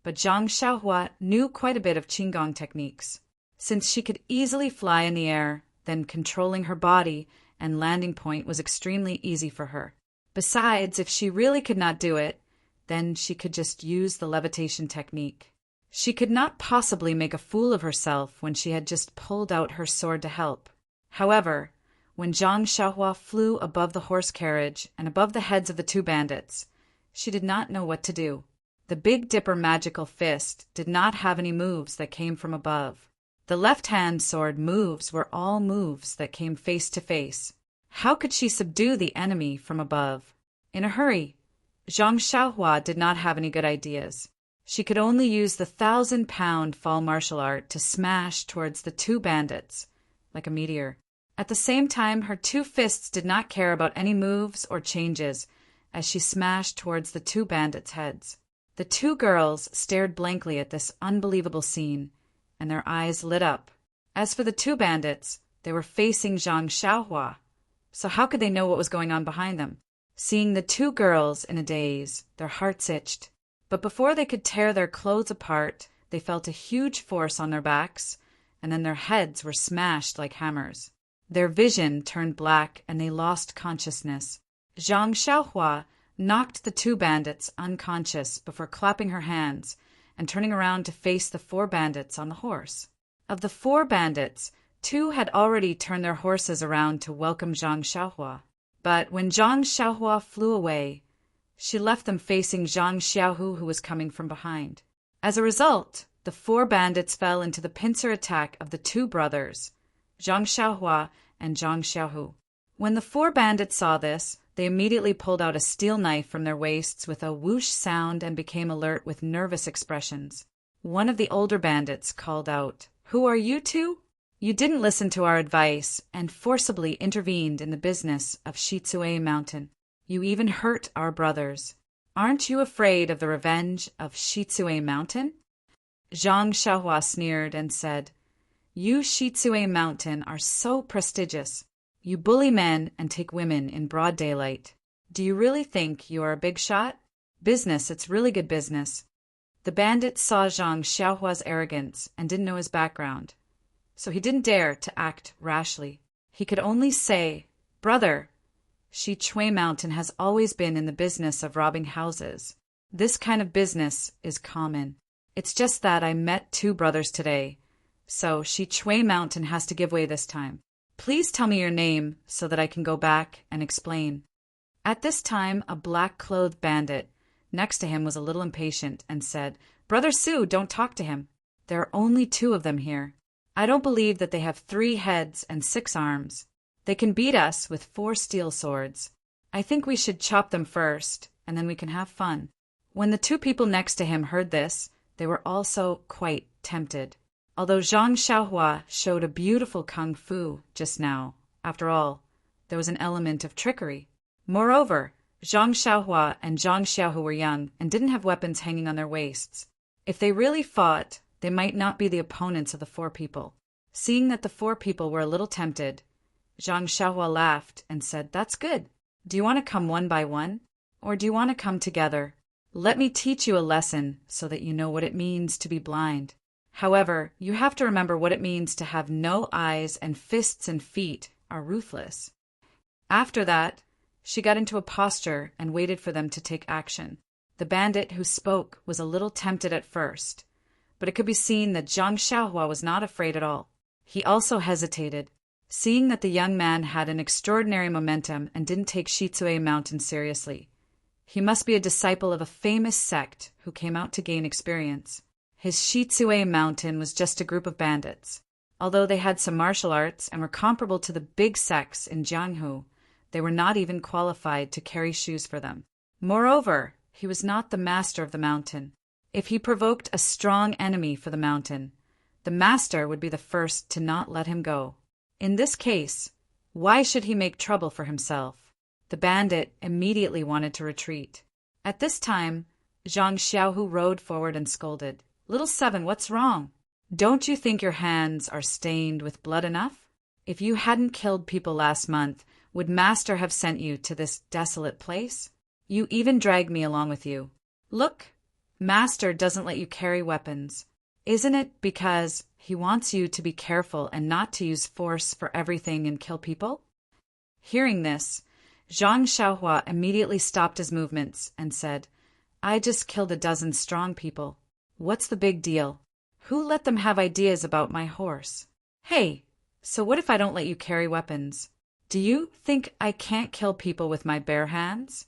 but Zhang Xiaohua knew quite a bit of qigong techniques. Since she could easily fly in the air, then controlling her body and landing point was extremely easy for her. Besides, if she really could not do it, then she could just use the levitation technique. She could not possibly make a fool of herself when she had just pulled out her sword to help. However, when Zhang Xiaohua flew above the horse carriage and above the heads of the 2 bandits, she did not know what to do. The Big Dipper magical fist did not have any moves that came from above. The left-hand sword moves were all moves that came face to face. How could she subdue the enemy from above? In a hurry, Zhang Xiaohua did not have any good ideas. She could only use the 1,000-pound fall martial art to smash towards the 2 bandits, like a meteor. At the same time, her 2 fists did not care about any moves or changes as she smashed towards the 2 bandits' heads. The 2 girls stared blankly at this unbelievable scene, and their eyes lit up. As for the 2 bandits, they were facing Zhang Xiaohua, so how could they know what was going on behind them? Seeing the 2 girls in a daze, their hearts itched. But before they could tear their clothes apart, they felt a huge force on their backs, and then their heads were smashed like hammers. Their vision turned black and they lost consciousness. Zhang Xiaohua knocked the 2 bandits unconscious before clapping her hands and turning around to face the 4 bandits on the horse. Of the 4 bandits, 2 had already turned their horses around to welcome Zhang Xiaohua. But when Zhang Xiaohua flew away, she left them facing Zhang Xiaohu, who was coming from behind. As a result, the 4 bandits fell into the pincer attack of the 2 brothers, Zhang Xiaohua and Zhang Xiaohu. When the 4 bandits saw this, they immediately pulled out a steel knife from their waists with a whoosh sound and became alert with nervous expressions. One of the older bandits called out, "Who are you 2? You didn't listen to our advice and forcibly intervened in the business of Shitsue Mountain. You even hurt our brothers. Aren't you afraid of the revenge of Shitsue Mountain?" Zhang Xiaohua sneered and said, "You Shitsue Mountain are so prestigious. You bully men and take women in broad daylight. Do you really think you are a big shot? Business, it's really good business." The bandit saw Zhang Xiaohua's arrogance and didn't know his background, so he didn't dare to act rashly. He could only say, "Brother, Shitsue Mountain has always been in the business of robbing houses. This kind of business is common. It's just that I met 2 brothers today, so Shitsue Mountain has to give way this time. Please tell me your name so that I can go back and explain." At this time, a black-clothed bandit next to him was a little impatient and said, "Brother Su, don't talk to him. There are only 2 of them here. I don't believe that they have 3 heads and 6 arms. They can beat us with 4 steel swords. I think we should chop them first, and then we can have fun." When the 2 people next to him heard this, they were also quite tempted. Although Zhang Xiaohua showed a beautiful kung fu just now, after all, there was an element of trickery. Moreover, Zhang Xiaohua and Zhang Xiaohu were young and didn't have weapons hanging on their waists. If they really fought, they might not be the opponents of the 4 people. Seeing that the 4 people were a little tempted, Zhang Xiaohua laughed and said, "That's good. Do you want to come one by one? Or do you want to come together? Let me teach you a lesson so that you know what it means to be blind. However, you have to remember what it means to have no eyes and fists and feet are ruthless." After that, she got into a posture and waited for them to take action. The bandit who spoke was a little tempted at first, but it could be seen that Zhang Xiaohua was not afraid at all. He also hesitated, seeing that the young man had an extraordinary momentum and didn't take Shitsue Mountain seriously. He must be a disciple of a famous sect who came out to gain experience. His Shitsue Mountain was just a group of bandits. Although they had some martial arts and were comparable to the big sects in Jianghu, They were not even qualified to carry shoes for them. Moreover, he was not the master of the mountain. If he provoked a strong enemy for the mountain, the master would be the first to not let him go. In this case, why should he make trouble for himself? The bandit immediately wanted to retreat. At this time, Zhang Xiaohu rode forward and scolded, "Little Seven, what's wrong? Don't you think your hands are stained with blood enough? If you hadn't killed people last month, would Master have sent you to this desolate place? You even dragged me along with you. Look, Master doesn't let you carry weapons. Isn't it because he wants you to be careful and not to use force for everything and kill people?" Hearing this, Zhang Xiaohua immediately stopped his movements and said, "I just killed a dozen strong people. What's the big deal? Who let them have ideas about my horse? Hey, so what if I don't let you carry weapons? Do you think I can't kill people with my bare hands?"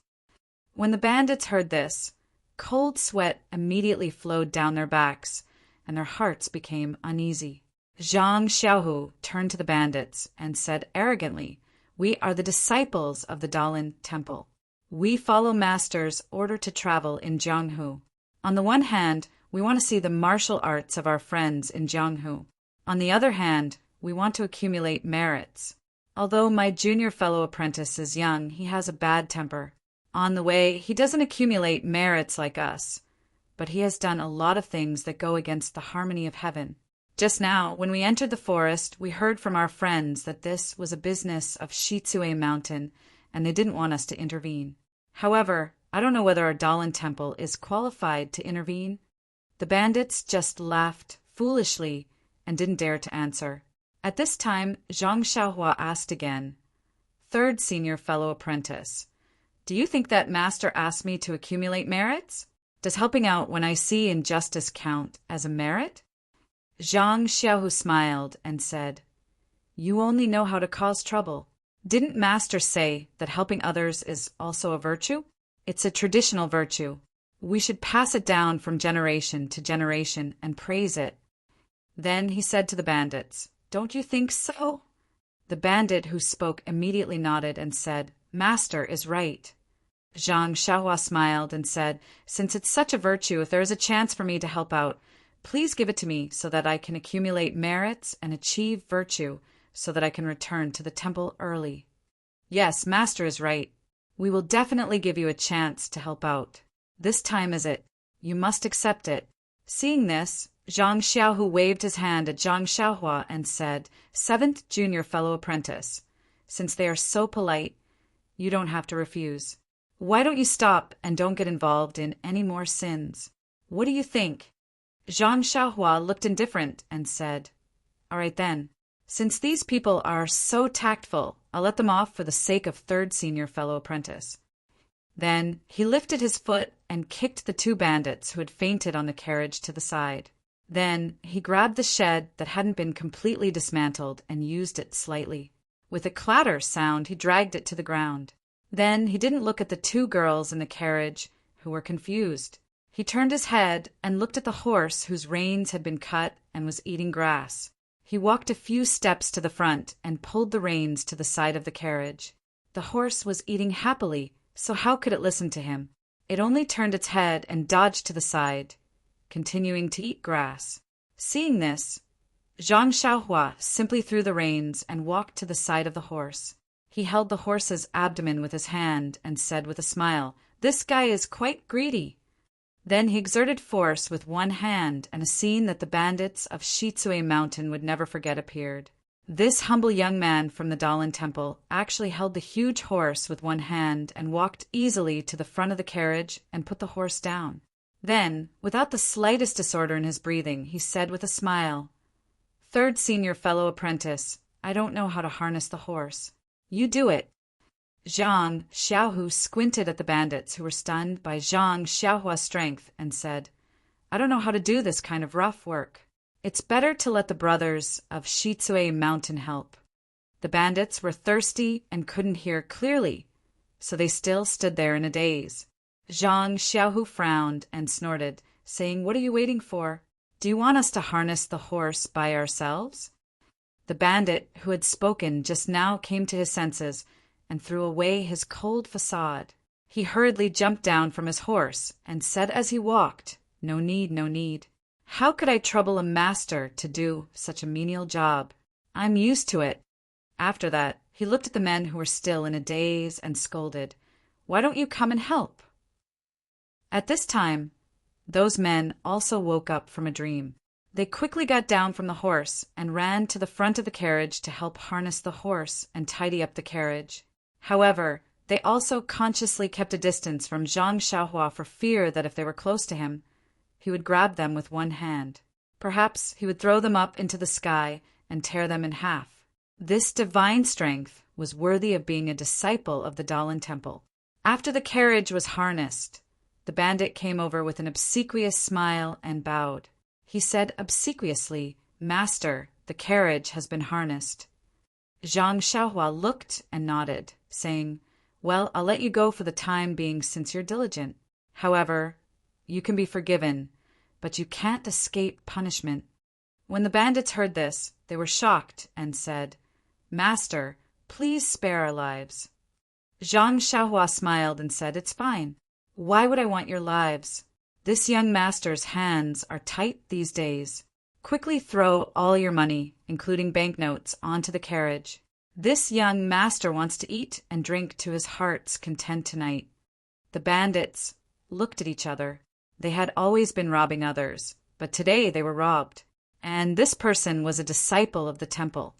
When the bandits heard this, cold sweat immediately flowed down their backs, and their hearts became uneasy. Zhang Xiaohu turned to the bandits and said arrogantly, "We are the disciples of the Daolin Temple. We follow Master's order to travel in Jianghu. On the one hand, we want to see the martial arts of our friends in Jianghu. On the other hand, we want to accumulate merits. Although my junior fellow apprentice is young, he has a bad temper. On the way, he doesn't accumulate merits like us, but he has done a lot of things that go against the harmony of heaven. Just now, when we entered the forest, we heard from our friends that this was a business of Shitsue Mountain, and they didn't want us to intervene. However, I don't know whether our Daolin Temple is qualified to intervene." The bandits just laughed foolishly and didn't dare to answer. At this time, Zhang Xiaohua asked again, "Third senior fellow apprentice, do you think that Master asked me to accumulate merits? Does helping out when I see injustice count as a merit?" Zhang Xiaohu smiled and said, "You only know how to cause trouble. Didn't Master say that helping others is also a virtue? It's a traditional virtue. We should pass it down from generation to generation and praise it." Then he said to the bandits, "Don't you think so?" The bandit who spoke immediately nodded and said, "Master is right." Zhang Xiaohua smiled and said, "Since it's such a virtue, if there is a chance for me to help out, please give it to me so that I can accumulate merits and achieve virtue so that I can return to the temple early." "Yes, Master is right. We will definitely give you a chance to help out. This time is it. You must accept it." Seeing this, Zhang Xiaohu waved his hand at Zhang Xiaohua and said, "Seventh junior fellow apprentice, since they are so polite, you don't have to refuse. Why don't you stop and don't get involved in any more sins? What do you think?" Zhang Xiaohua looked indifferent and said, "All right then. Since these people are so tactful, I'll let them off for the sake of third senior fellow apprentice." Then he lifted his foot and kicked the two bandits who had fainted on the carriage to the side. Then he grabbed the shed that hadn't been completely dismantled and used it slightly. With a clatter sound, he dragged it to the ground. Then he didn't look at the two girls in the carriage, who were confused. He turned his head and looked at the horse whose reins had been cut and was eating grass. He walked a few steps to the front and pulled the reins to the side of the carriage. The horse was eating happily, so how could it listen to him? It only turned its head and dodged to the side, continuing to eat grass. Seeing this, Zhang Xiaohua simply threw the reins and walked to the side of the horse. He held the horse's abdomen with his hand and said with a smile, "This guy is quite greedy." Then he exerted force with one hand, and a scene that the bandits of Shitsue Mountain would never forget appeared. This humble young man from the Daolin Temple actually held the huge horse with one hand and walked easily to the front of the carriage and put the horse down. Then, without the slightest disorder in his breathing, he said with a smile, "Third senior fellow apprentice, I don't know how to harness the horse. You do it." Zhang Xiaohu squinted at the bandits who were stunned by Zhang Xiaohua's strength and said, "I don't know how to do this kind of rough work. It's better to let the brothers of Shitsue Mountain help." The bandits were thirsty and couldn't hear clearly, so they still stood there in a daze. Zhang Xiaohu frowned and snorted, saying, "What are you waiting for? Do you want us to harness the horse by ourselves?" The bandit who had spoken just now came to his senses and threw away his cold facade. He hurriedly jumped down from his horse and said as he walked, "No need, no need. How could I trouble a master to do such a menial job? I'm used to it." After that, he looked at the men who were still in a daze and scolded, "Why don't you come and help?" At this time, those men also woke up from a dream. They quickly got down from the horse and ran to the front of the carriage to help harness the horse and tidy up the carriage. However, they also consciously kept a distance from Zhang Xiaohua for fear that if they were close to him, he would grab them with one hand. Perhaps he would throw them up into the sky and tear them in half. This divine strength was worthy of being a disciple of the Dalan Temple. After the carriage was harnessed, the bandit came over with an obsequious smile and bowed. He said obsequiously, "Master, the carriage has been harnessed." Zhang Xiaohua looked and nodded, saying, "Well, I'll let you go for the time being since you're diligent. However, you can be forgiven, but you can't escape punishment." When the bandits heard this, they were shocked and said, "Master, please spare our lives." Zhang Xiaohua smiled and said, "It's fine. Why would I want your lives? This young master's hands are tight these days. Quickly throw all your money, including banknotes, onto the carriage. This young master wants to eat and drink to his heart's content tonight." The bandits looked at each other. They had always been robbing others, but today they were robbed. And this person was a disciple of the temple.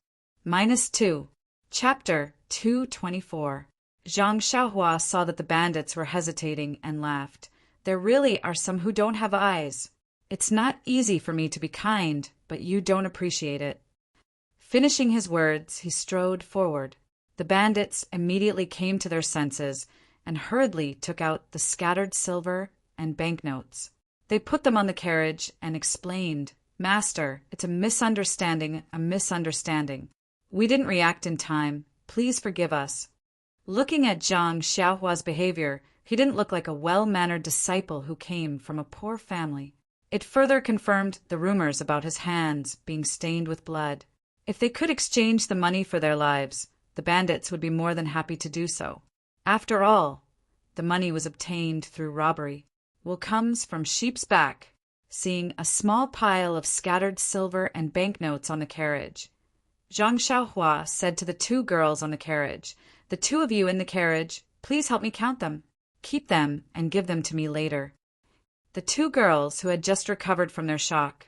-2. Chapter 224. Zhang Xiaohua saw that the bandits were hesitating and laughed. "There really are some who don't have eyes. It's not easy for me to be kind, but you don't appreciate it." Finishing his words, he strode forward. The bandits immediately came to their senses and hurriedly took out the scattered silver and banknotes. They put them on the carriage and explained, "Master, it's a misunderstanding, a misunderstanding. We didn't react in time. Please forgive us." Looking at Zhang Xiaohua's behavior, he didn't look like a well-mannered disciple who came from a poor family. It further confirmed the rumors about his hands being stained with blood. If they could exchange the money for their lives, the bandits would be more than happy to do so. After all, the money was obtained through robbery. Wool comes from sheep's back, seeing a small pile of scattered silver and banknotes on the carriage. Zhang Xiaohua said to the two girls on the carriage, "The two of you in the carriage, please help me count them. Keep them and give them to me later." The two girls, who had just recovered from their shock,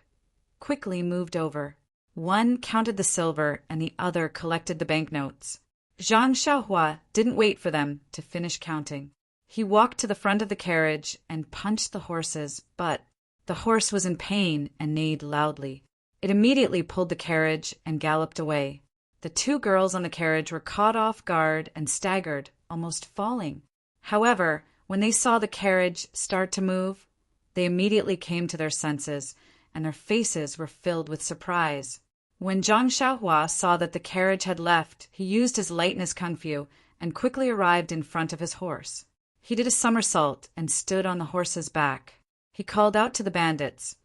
quickly moved over. One counted the silver and the other collected the banknotes. Zhang Xiaohua didn't wait for them to finish counting. He walked to the front of the carriage and punched the horses, but the horse was in pain and neighed loudly. It immediately pulled the carriage and galloped away. The two girls on the carriage were caught off guard and staggered, almost falling. However, when they saw the carriage start to move, they immediately came to their senses, and their faces were filled with surprise. When Zhang Xiaohua saw that the carriage had left, he used his lightness kung fu and quickly arrived in front of his horse. He did a somersault and stood on the horse's back. He called out to the bandits,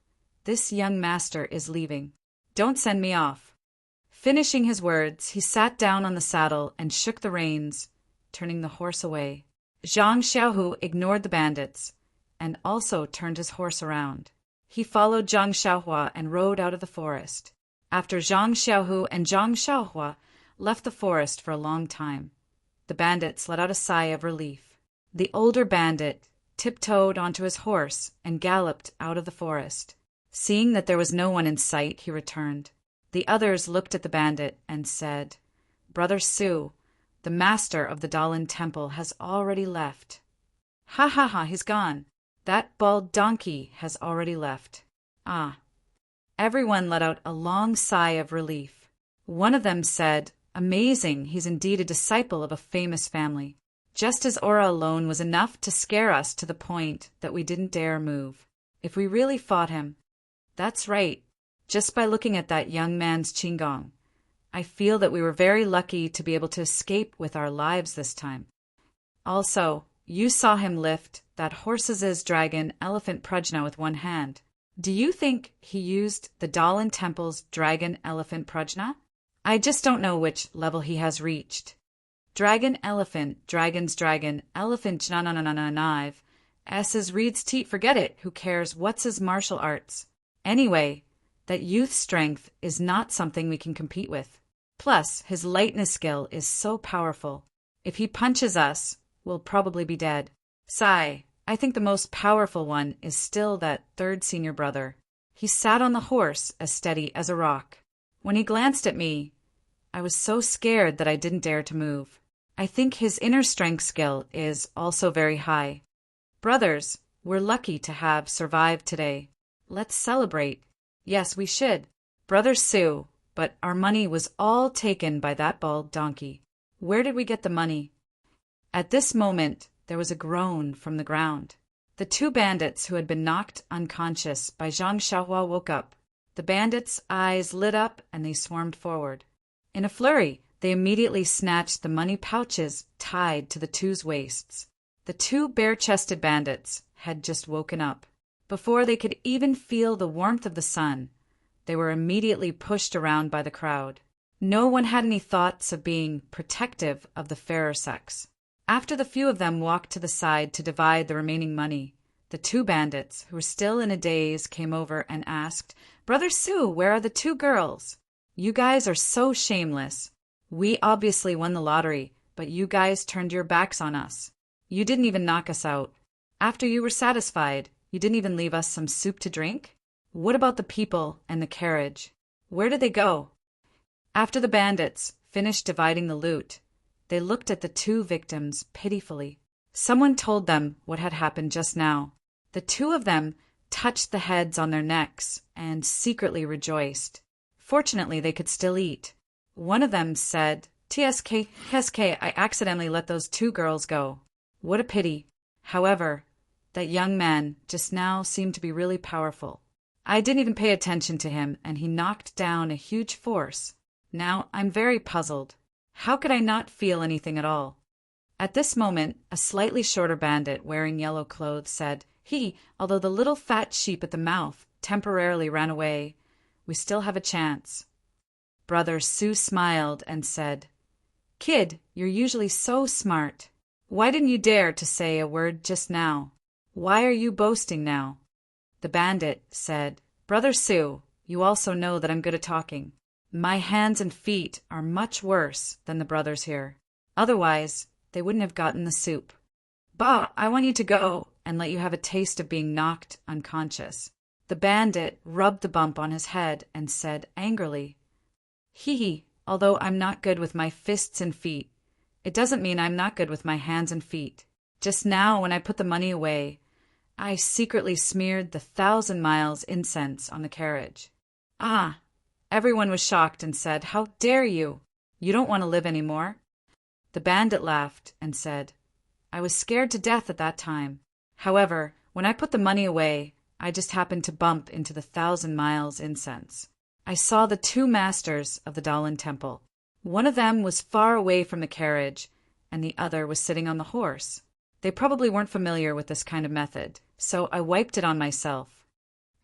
"This young master is leaving. Don't send me off." Finishing his words, he sat down on the saddle and shook the reins, turning the horse away. Zhang Xiaohu ignored the bandits and also turned his horse around. He followed Zhang Xiaohua and rode out of the forest. After Zhang Xiaohu and Zhang Xiaohua left the forest for a long time, the bandits let out a sigh of relief. The older bandit tiptoed onto his horse and galloped out of the forest. Seeing that there was no one in sight, he returned. The others looked at the bandit and said, "Brother Su, the master of the Dalan Temple has already left." "Ha ha ha, he's gone. That bald donkey has already left." Ah. Everyone let out a long sigh of relief. One of them said, "Amazing, he's indeed a disciple of a famous family." Just his aura alone was enough to scare us to the point that we didn't dare move. If we really fought him, that's right, just by looking at that young man's qigong, I feel that we were very lucky to be able to escape with our lives this time. Also, you saw him lift that horse's dragon elephant prajna with one hand. Do you think he used the Dalan Temple's dragon elephant prajna? I just don't know which level he has reached. Dragon, elephant, dragon's dragon, elephant, knive. S's reads teat, forget it, who cares, what's his martial arts? Anyway, that youth strength is not something we can compete with. Plus, his lightness skill is so powerful. If he punches us, we'll probably be dead. Sigh, I think the most powerful one is still that third senior brother. He sat on the horse as steady as a rock. When he glanced at me, I was so scared that I didn't dare to move. I think his inner strength skill is also very high. Brothers, we're lucky to have survived today. Let's celebrate. Yes, we should. Brother Sue, but our money was all taken by that bald donkey. Where did we get the money? At this moment, there was a groan from the ground. The two bandits who had been knocked unconscious by Zhang Xiaohua woke up. The bandits' eyes lit up and they swarmed forward. In a flurry, they immediately snatched the money pouches tied to the two's waists. The two bare-chested bandits had just woken up. Before they could even feel the warmth of the sun, they were immediately pushed around by the crowd. No one had any thoughts of being protective of the fairer sex. After the few of them walked to the side to divide the remaining money, the two bandits, who were still in a daze, came over and asked, "Brother Sue, where are the two girls? You guys are so shameless. We obviously won the lottery, but you guys turned your backs on us. You didn't even knock us out. After you were satisfied, you didn't even leave us some soup to drink? What about the people and the carriage? Where did they go?" After the bandits finished dividing the loot, they looked at the two victims pitifully. Someone told them what had happened just now. The two of them touched the heads on their necks and secretly rejoiced. Fortunately, they could still eat. One of them said, TSK, I accidentally let those two girls go. What a pity. However, that young man just now seemed to be really powerful. I didn't even pay attention to him, and he knocked down a huge force. Now I'm very puzzled. How could I not feel anything at all? At this moment, a slightly shorter bandit wearing yellow clothes said, although the little fat sheep at the mouth temporarily ran away, we still have a chance. Brother Sue smiled and said, Kid, you're usually so smart. Why didn't you dare to say a word just now? Why are you boasting now? The bandit said, Brother Sue, you also know that I'm good at talking. My hands and feet are much worse than the brothers here. Otherwise, they wouldn't have gotten the soup. Bah, I want you to go and let you have a taste of being knocked unconscious. The bandit rubbed the bump on his head and said angrily, although I'm not good with my fists and feet, it doesn't mean I'm not good with my hands and feet. Just now, when I put the money away, I secretly smeared the 1,000 miles incense on the carriage. Everyone was shocked and said, How dare you? You don't want to live anymore? The bandit laughed and said, I was scared to death at that time. However, when I put the money away, I just happened to bump into the 1,000 miles incense. I saw the two masters of the Dahlin Temple. One of them was far away from the carriage, and the other was sitting on the horse. They probably weren't familiar with this kind of method, so I wiped it on myself.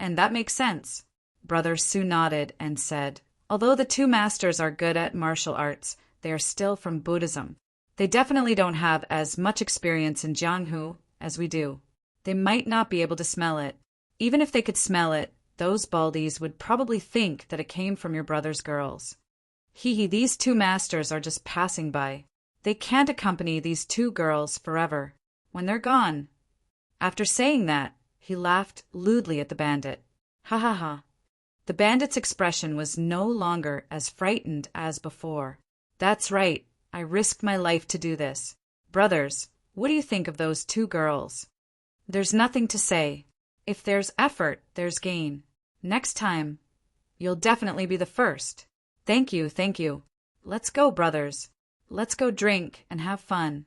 And that makes sense. Brother Sue nodded and said, Although the two masters are good at martial arts, they are still from Buddhism. They definitely don't have as much experience in Jianghu as we do. They might not be able to smell it. Even if they could smell it, those baldies would probably think that it came from your brother's girls. These two masters are just passing by. They can't accompany these two girls forever. When they're gone. After saying that, he laughed lewdly at the bandit. Ha. The bandit's expression was no longer as frightened as before. That's right. I risked my life to do this. Brothers, what do you think of those two girls? There's nothing to say. If there's effort, there's gain. Next time, you'll definitely be the first. Thank you. Let's go, brothers. Let's go drink and have fun.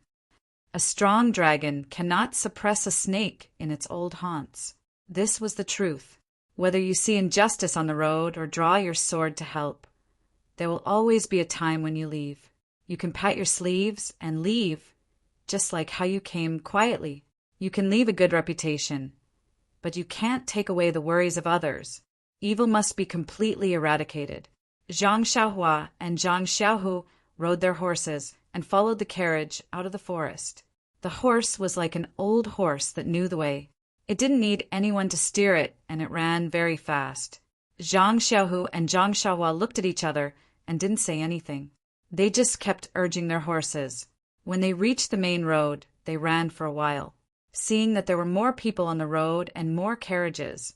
A strong dragon cannot suppress a snake in its old haunts. This was the truth. Whether you see injustice on the road or draw your sword to help, there will always be a time when you leave. You can pat your sleeves and leave, just like how you came quietly. You can leave a good reputation, but you can't take away the worries of others. Evil must be completely eradicated. Zhang Xiaohua and Zhang Xiaohu rode their horses, and followed the carriage out of the forest. The horse was like an old horse that knew the way. It didn't need anyone to steer it, and it ran very fast. Zhang Xiaohu and Zhang Xiaohua looked at each other and didn't say anything. They just kept urging their horses. When they reached the main road, they ran for a while. Seeing that there were more people on the road and more carriages,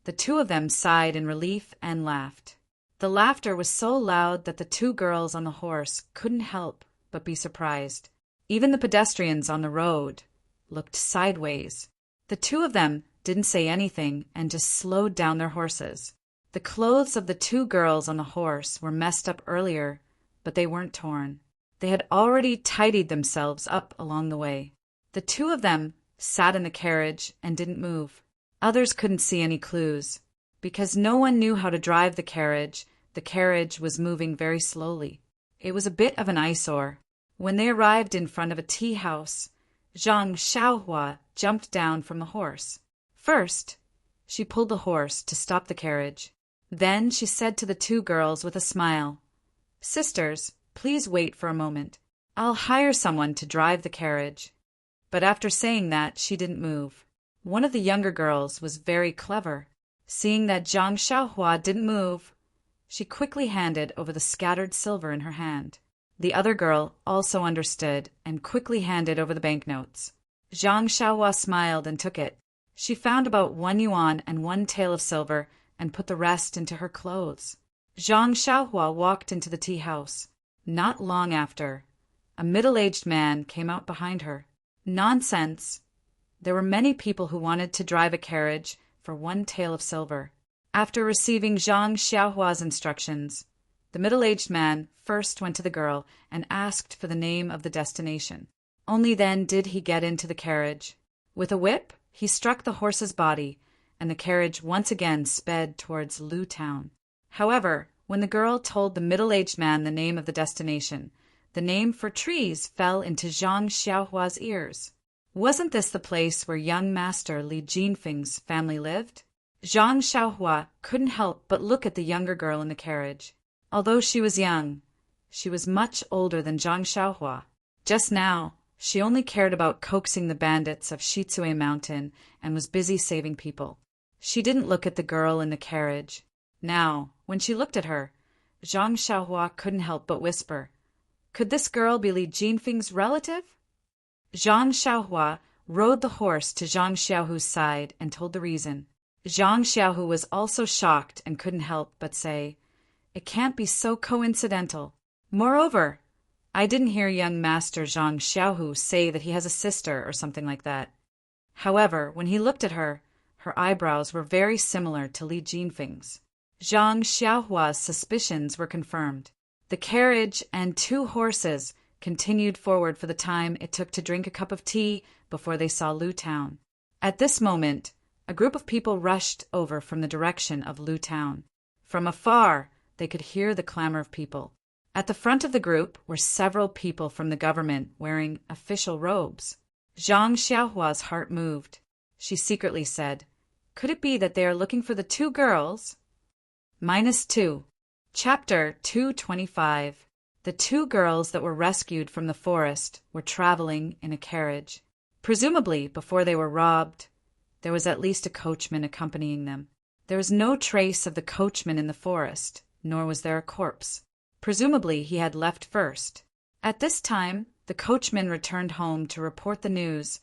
the two of them sighed in relief and laughed. The laughter was so loud that the two girls on the horse couldn't help but be surprised. Even the pedestrians on the road looked sideways. The two of them didn't say anything and just slowed down their horses. The clothes of the two girls on the horse were messed up earlier, but they weren't torn. They had already tidied themselves up along the way. The two of them sat in the carriage and didn't move. Others couldn't see any clues. Because no one knew how to drive the carriage was moving very slowly. It was a bit of an eyesore. When they arrived in front of a tea house, Zhang Xiaohua jumped down from the horse. First, she pulled the horse to stop the carriage. Then she said to the two girls with a smile, "Sisters, please wait for a moment. I'll hire someone to drive the carriage." But after saying that, she didn't move. One of the younger girls was very clever. Seeing that Zhang Xiaohua didn't move, she quickly handed over the scattered silver in her hand. The other girl also understood and quickly handed over the banknotes. Zhang Xiaohua smiled and took it. She found about 1 yuan and 1 tael of silver and put the rest into her clothes. Zhang Xiaohua walked into the tea house. Not long after, a middle-aged man came out behind her. Nonsense! There were many people who wanted to drive a carriage for 1 tael of silver. After receiving Zhang Xiaohua's instructions, the middle-aged man first went to the girl and asked for the name of the destination. Only then did he get into the carriage. With a whip, he struck the horse's body, and the carriage once again sped towards Lu Town. However, when the girl told the middle-aged man the name of the destination, the name for trees fell into Zhang Xiaohua's ears. Wasn't this the place where young master Li Jinfeng's family lived? Zhang Xiaohua couldn't help but look at the younger girl in the carriage. Although she was young, she was much older than Zhang Xiaohua. Just now, she only cared about coaxing the bandits of Shizue Mountain and was busy saving people. She didn't look at the girl in the carriage. Now, when she looked at her, Zhang Xiaohua couldn't help but whisper, "Could this girl be Li Jinfeng's relative?" Zhang Xiaohua rode the horse to Zhang Xiaohu's side and told the reason. Zhang Xiaohu was also shocked and couldn't help but say, "It can't be so coincidental. Moreover, I didn't hear young master Zhang Xiaohu say that he has a sister or something like that." However, when he looked at her, her eyebrows were very similar to Li Jinfeng's. Zhang Xiaohua's suspicions were confirmed. The carriage and 2 horses continued forward for the time it took to drink a cup of tea before they saw Lu Town. At this moment, a group of people rushed over from the direction of Lu Town. From afar, they could hear the clamor of people. At the front of the group were several people from the government wearing official robes. Zhang Xiaohua's heart moved. She secretly said, "Could it be that they are looking for the 2 girls?" -2. Chapter 225. The 2 girls that were rescued from the forest were traveling in a carriage. Presumably, before they were robbed, there was at least a coachman accompanying them. There was no trace of the coachman in the forest, nor was there a corpse. Presumably, he had left first. At this time, the coachman returned home to report the news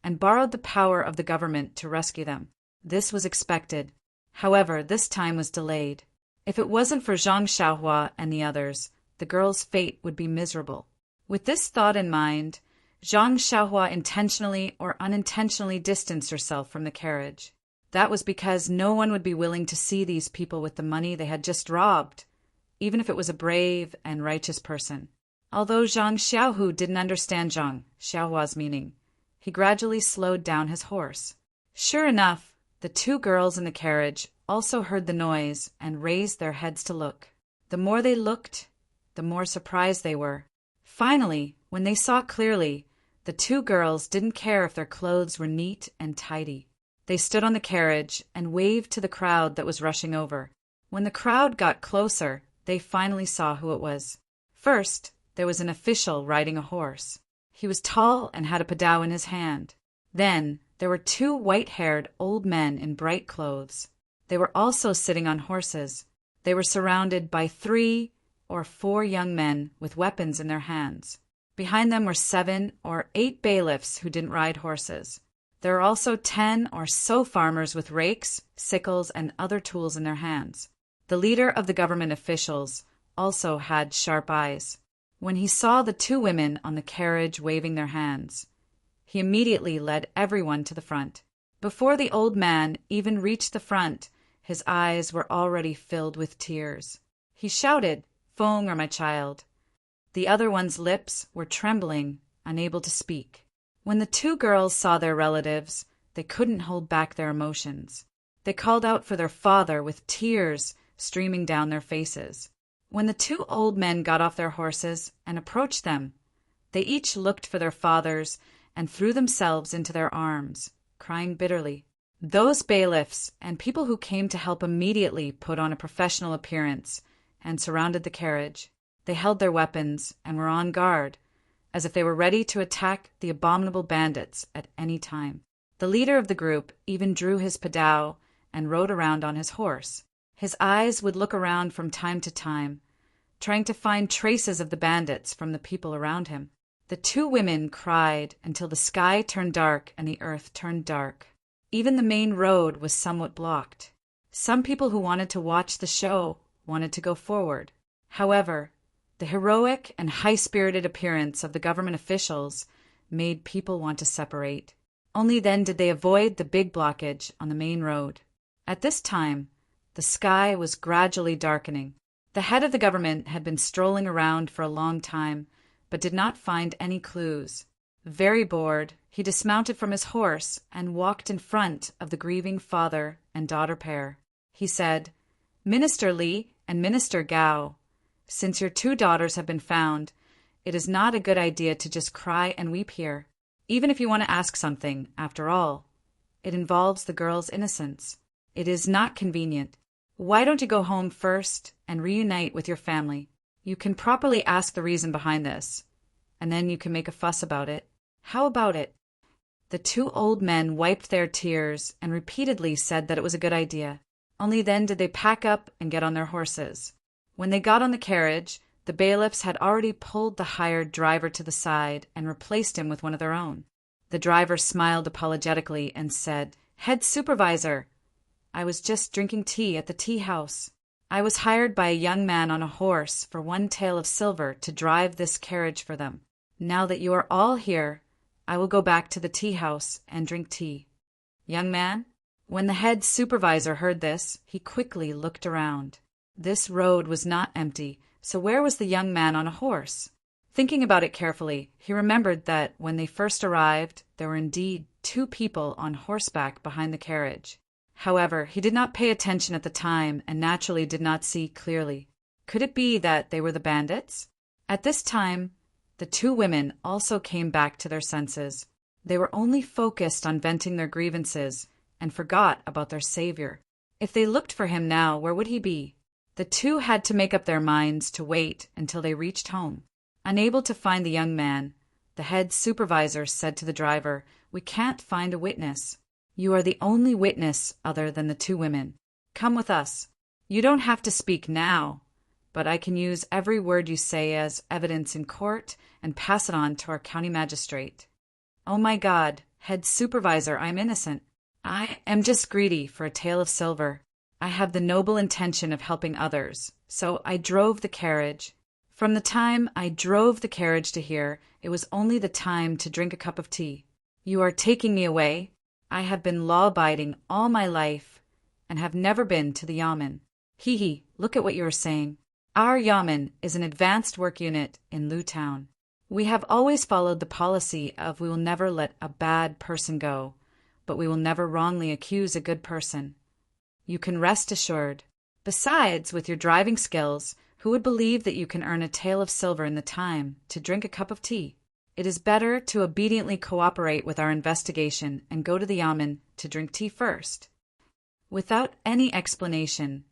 and borrowed the power of the government to rescue them. This was expected. However, this time was delayed. If it wasn't for Zhang Xiaohua and the others, the girl's fate would be miserable. With this thought in mind, Zhang Xiaohua intentionally or unintentionally distanced herself from the carriage. That was because no one would be willing to see these people with the money they had just robbed, even if it was a brave and righteous person. Although Zhang Xiaohu didn't understand Zhang Xiaohua's meaning, he gradually slowed down his horse. Sure enough, the 2 girls in the carriage also heard the noise and raised their heads to look. The more they looked, the more surprised they were. Finally, when they saw clearly, the 2 girls didn't care if their clothes were neat and tidy. They stood on the carriage and waved to the crowd that was rushing over. When the crowd got closer, they finally saw who it was. First, there was an official riding a horse. He was tall and had a padao in his hand. Then there were two white-haired old men in bright clothes. They were also sitting on horses. They were surrounded by 3 or 4 young men with weapons in their hands. Behind them were 7 or 8 bailiffs who didn't ride horses. There were also 10 or so farmers with rakes, sickles, and other tools in their hands. The leader of the government officials also had sharp eyes. When he saw the 2 women on the carriage waving their hands, he immediately led everyone to the front. Before the old man even reached the front, his eyes were already filled with tears. He shouted, "Phone or my child." The other one's lips were trembling, unable to speak. When the 2 girls saw their relatives, they couldn't hold back their emotions. They called out for their father with tears streaming down their faces. When the 2 old men got off their horses and approached them, they each looked for their fathers and threw themselves into their arms, crying bitterly. Those bailiffs and people who came to help immediately put on a professional appearance and surrounded the carriage. They held their weapons and were on guard, as if they were ready to attack the abominable bandits at any time. The leader of the group even drew his padao and rode around on his horse. His eyes would look around from time to time, trying to find traces of the bandits from the people around him. The 2 women cried until the sky turned dark and the earth turned dark. Even the main road was somewhat blocked. Some people who wanted to watch the show wanted to go forward. However, the heroic and high-spirited appearance of the government officials made people want to separate. Only then did they avoid the big blockage on the main road. At this time, the sky was gradually darkening. The head of the government had been strolling around for a long time, but did not find any clues. Very bored, he dismounted from his horse and walked in front of the grieving father and daughter pair. He said, "Minister Li and Minister Gao, since your 2 daughters have been found, it is not a good idea to just cry and weep here. Even if you want to ask something, after all, it involves the girls' innocence. It is not convenient. Why don't you go home first and reunite with your family? You can properly ask the reason behind this, and then you can make a fuss about it. How about it?" The 2 old men wiped their tears and repeatedly said that it was a good idea. Only then did they pack up and get on their horses. When they got on the carriage, the bailiffs had already pulled the hired driver to the side and replaced him with one of their own. The driver smiled apologetically and said, "Head supervisor, I was just drinking tea at the tea house. I was hired by a young man on a horse for 1 tael of silver to drive this carriage for them. Now that you are all here, I will go back to the tea house and drink tea." "Young man?" When the head supervisor heard this, he quickly looked around. This road was not empty, so where was the young man on a horse? Thinking about it carefully, he remembered that when they first arrived, there were indeed 2 people on horseback behind the carriage. However, he did not pay attention at the time and naturally did not see clearly. Could it be that they were the bandits? At this time, the 2 women also came back to their senses. They were only focused on venting their grievances and forgot about their savior. If they looked for him now, where would he be? The 2 had to make up their minds to wait until they reached home. Unable to find the young man, the head supervisor said to the driver, "We can't find a witness. You are the only witness other than the 2 women. Come with us. You don't have to speak now, but I can use every word you say as evidence in court and pass it on to our county magistrate." "Oh my God, head supervisor, I'm innocent. I am just greedy for a tael of silver. I have the noble intention of helping others, so I drove the carriage. From the time I drove the carriage to here, it was only the time to drink a cup of tea. You are taking me away. I have been law-abiding all my life and have never been to the yamen. Hee, look at what you are saying. Our yamen is an advanced work unit in Lu Town. We have always followed the policy of we will never let a bad person go, but we will never wrongly accuse a good person. You can rest assured. Besides, with your driving skills, who would believe that you can earn a tael of silver in the time to drink a cup of tea? It is better to obediently cooperate with our investigation and go to the yamen to drink tea first." Without any explanation,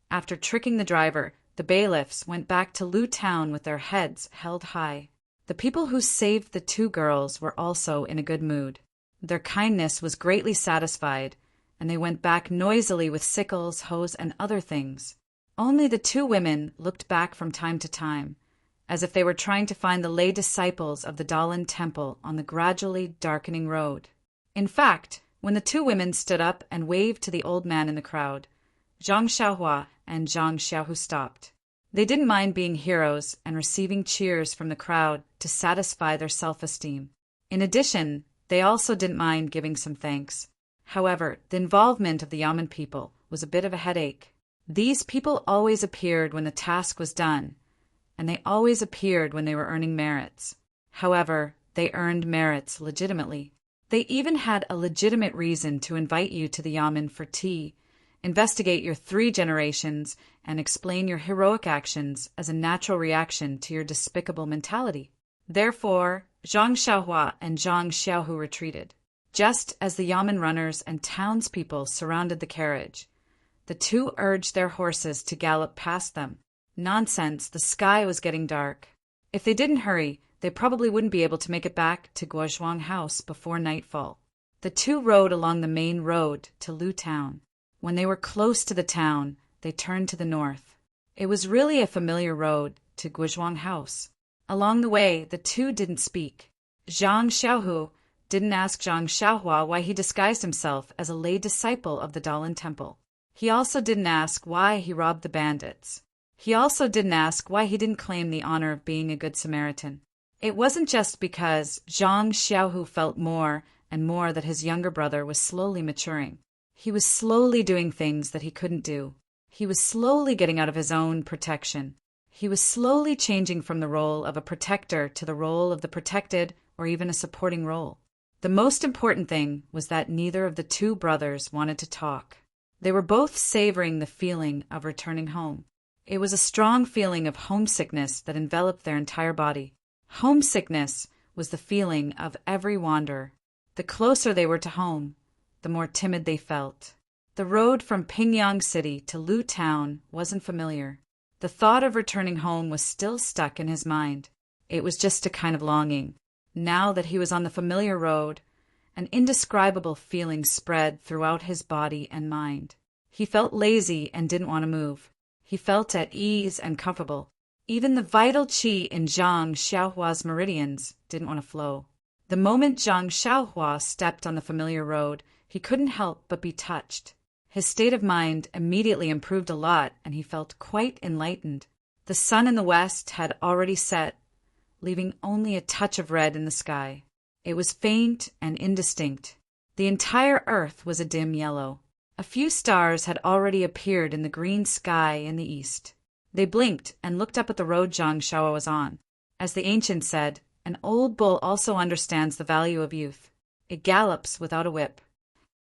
after tricking the driver, The bailiffs went back to Lu Town with their heads held high. The people who saved the two girls were also in a good mood. Their kindness was greatly satisfied, and they went back noisily with sickles, hoes, and other things. Only the two women looked back from time to time, as if they were trying to find the lay disciples of the Dalan temple on the gradually darkening road. In fact, when the two women stood up and waved to the old man in the crowd, Zhang Xiaohua and Zhang Xiaohu stopped. They didn't mind being heroes and receiving cheers from the crowd to satisfy their self-esteem. In addition, they also didn't mind giving some thanks. However, the involvement of the Yamen people was a bit of a headache. These people always appeared when the task was done, and they always appeared when they were earning merits. However, they earned merits legitimately. They even had a legitimate reason to invite you to the Yamen for tea, investigate your 3 generations, and explain your heroic actions as a natural reaction to your despicable mentality. Therefore, Zhang Xiaohua and Zhang Xiaohu retreated. Just as the Yamen runners and townspeople surrounded the carriage, the two urged their horses to gallop past them. Nonsense, the sky was getting dark. If they didn't hurry, they probably wouldn't be able to make it back to Guozhuang House before nightfall. The two rode along the main road to Lu Town. When they were close to the town, they turned to the north. It was really a familiar road to Guozhuang House. Along the way, the two didn't speak. Zhang Xiaohu didn't ask Zhang Xiaohua why he disguised himself as a lay disciple of the Dalan temple. He also didn't ask why he robbed the bandits. He also didn't ask why he didn't claim the honor of being a good Samaritan. It wasn't just because Zhang Xiaohu felt more and more that his younger brother was slowly maturing. He was slowly doing things that he couldn't do. He was slowly getting out of his own protection. He was slowly changing from the role of a protector to the role of the protected or even a supporting role. The most important thing was that neither of the two brothers wanted to talk. They were both savoring the feeling of returning home. It was a strong feeling of homesickness that enveloped their entire body. Homesickness was the feeling of every wanderer. The closer they were to home, the more timid they felt. The road from Pingyang City to Lu Town wasn't familiar. The thought of returning home was still stuck in his mind. It was just a kind of longing. Now that he was on the familiar road, an indescribable feeling spread throughout his body and mind. He felt lazy and didn't want to move. He felt at ease and comfortable. Even the vital qi in Zhang Xiaohua's meridians didn't want to flow. The moment Zhang Xiaohua stepped on the familiar road, he couldn't help but be touched. His state of mind immediately improved a lot, and he felt quite enlightened. The sun in the west had already set, leaving only a touch of red in the sky. It was faint and indistinct. The entire earth was a dim yellow. A few stars had already appeared in the green sky in the east. They blinked and looked up at the road Zhang Xiaohua was on. As the ancient said, an old bull also understands the value of youth. It gallops without a whip.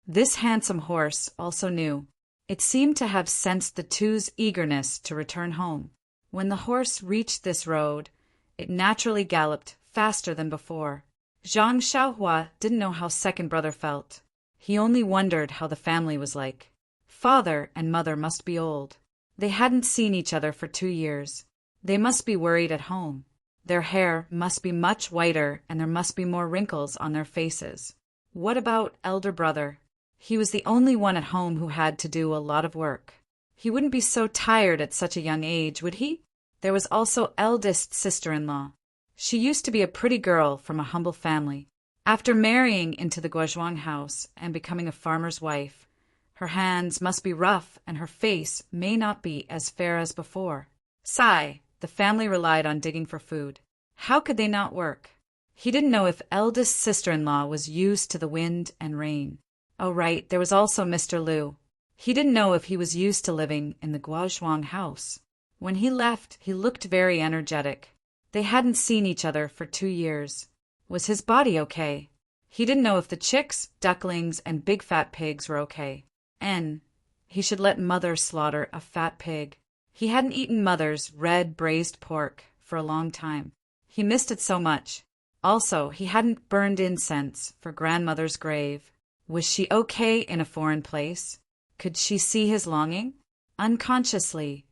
This handsome horse also knew. It seemed to have sensed the two's eagerness to return home. When the horse reached this road, it naturally galloped faster than before. Zhang Xiaohua didn't know how second brother felt. He only wondered how the family was like. Father and mother must be old. They hadn't seen each other for 2 years. They must be worried at home. Their hair must be much whiter and there must be more wrinkles on their faces. What about elder brother? He was the only one at home who had to do a lot of work. He wouldn't be so tired at such a young age, would he? There was also eldest sister-in-law. She used to be a pretty girl from a humble family. After marrying into the Guozhuang house and becoming a farmer's wife, her hands must be rough and her face may not be as fair as before. Sigh, the family relied on digging for food. How could they not work? He didn't know if eldest sister-in-law was used to the wind and rain. Oh right, there was also Mr. Liu. He didn't know if he was used to living in the Guozhuang house. When he left, he looked very energetic. They hadn't seen each other for 2 years. Was his body okay? He didn't know if the chicks, ducklings, and big fat pigs were okay. And he should let Mother slaughter a fat pig. He hadn't eaten Mother's red braised pork for a long time. He missed it so much. Also, he hadn't burned incense for grandmother's grave. Was she okay in a foreign place? Could she see his longing? Unconsciously,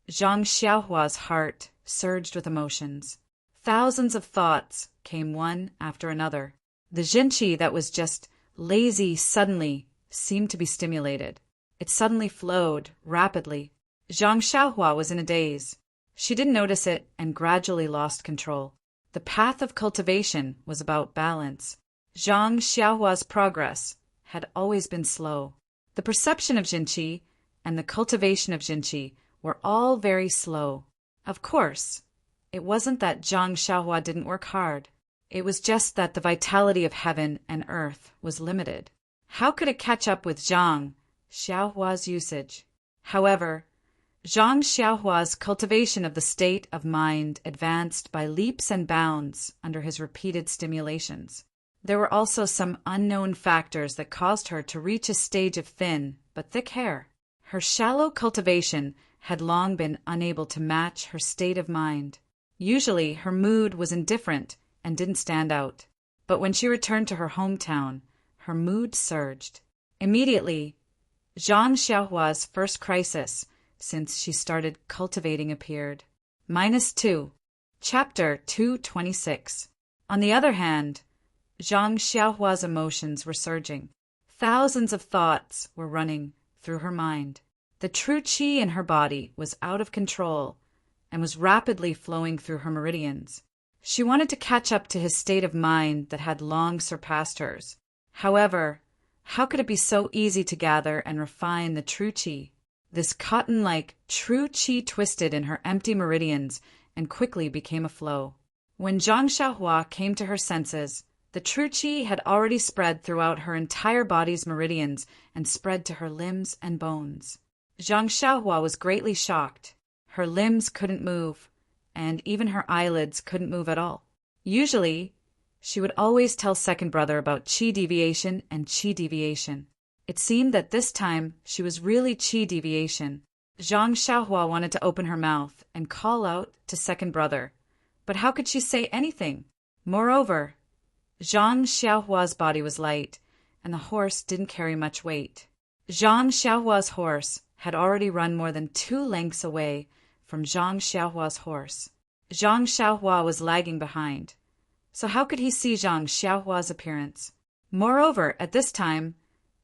Zhang Xiaohua's heart surged with emotions. Thousands of thoughts came one after another. The Jinqi that was just lazy suddenly seemed to be stimulated. It suddenly flowed rapidly. Zhang Xiaohua was in a daze. She didn't notice it and gradually lost control. The path of cultivation was about balance. Zhang Xiaohua's progress had always been slow. The perception of Jinqi and the cultivation of Jinqi were all very slow. Of course, it wasn't that Zhang Xiaohua didn't work hard. It was just that the vitality of heaven and earth was limited. How could it catch up with Zhang Xiaohua's usage? However, Zhang Xiaohua's cultivation of the state of mind advanced by leaps and bounds under his repeated stimulations. There were also some unknown factors that caused her to reach a stage of thin but thick hair. Her shallow cultivation had long been unable to match her state of mind. Usually her mood was indifferent and didn't stand out. But when she returned to her hometown, her mood surged. Immediately, Zhang Xiaohua's first crisis since she started cultivating appeared. -2. Chapter 226. On the other hand, Zhang Xiaohua's emotions were surging. Thousands of thoughts were running through her mind. The true qi in her body was out of control and was rapidly flowing through her meridians. She wanted to catch up to his state of mind that had long surpassed hers. However, how could it be so easy to gather and refine the true qi? This cotton-like true qi twisted in her empty meridians and quickly became a flow. When Zhang Xiaohua came to her senses, the true qi had already spread throughout her entire body's meridians and spread to her limbs and bones. Zhang Xiaohua was greatly shocked. Her limbs couldn't move, and even her eyelids couldn't move at all. Usually, she would always tell second brother about qi deviation and qi deviation. It seemed that this time she was really qi deviation. Zhang Xiaohua wanted to open her mouth and call out to second brother, but how could she say anything? Moreover, Zhang Xiaohua's body was light, and the horse didn't carry much weight. Zhang Xiaohua's horse had already run more than 2 lengths away from Zhang Xiaohua's horse. Zhang Xiaohua was lagging behind, so how could he see Zhang Xiaohua's appearance? Moreover, at this time,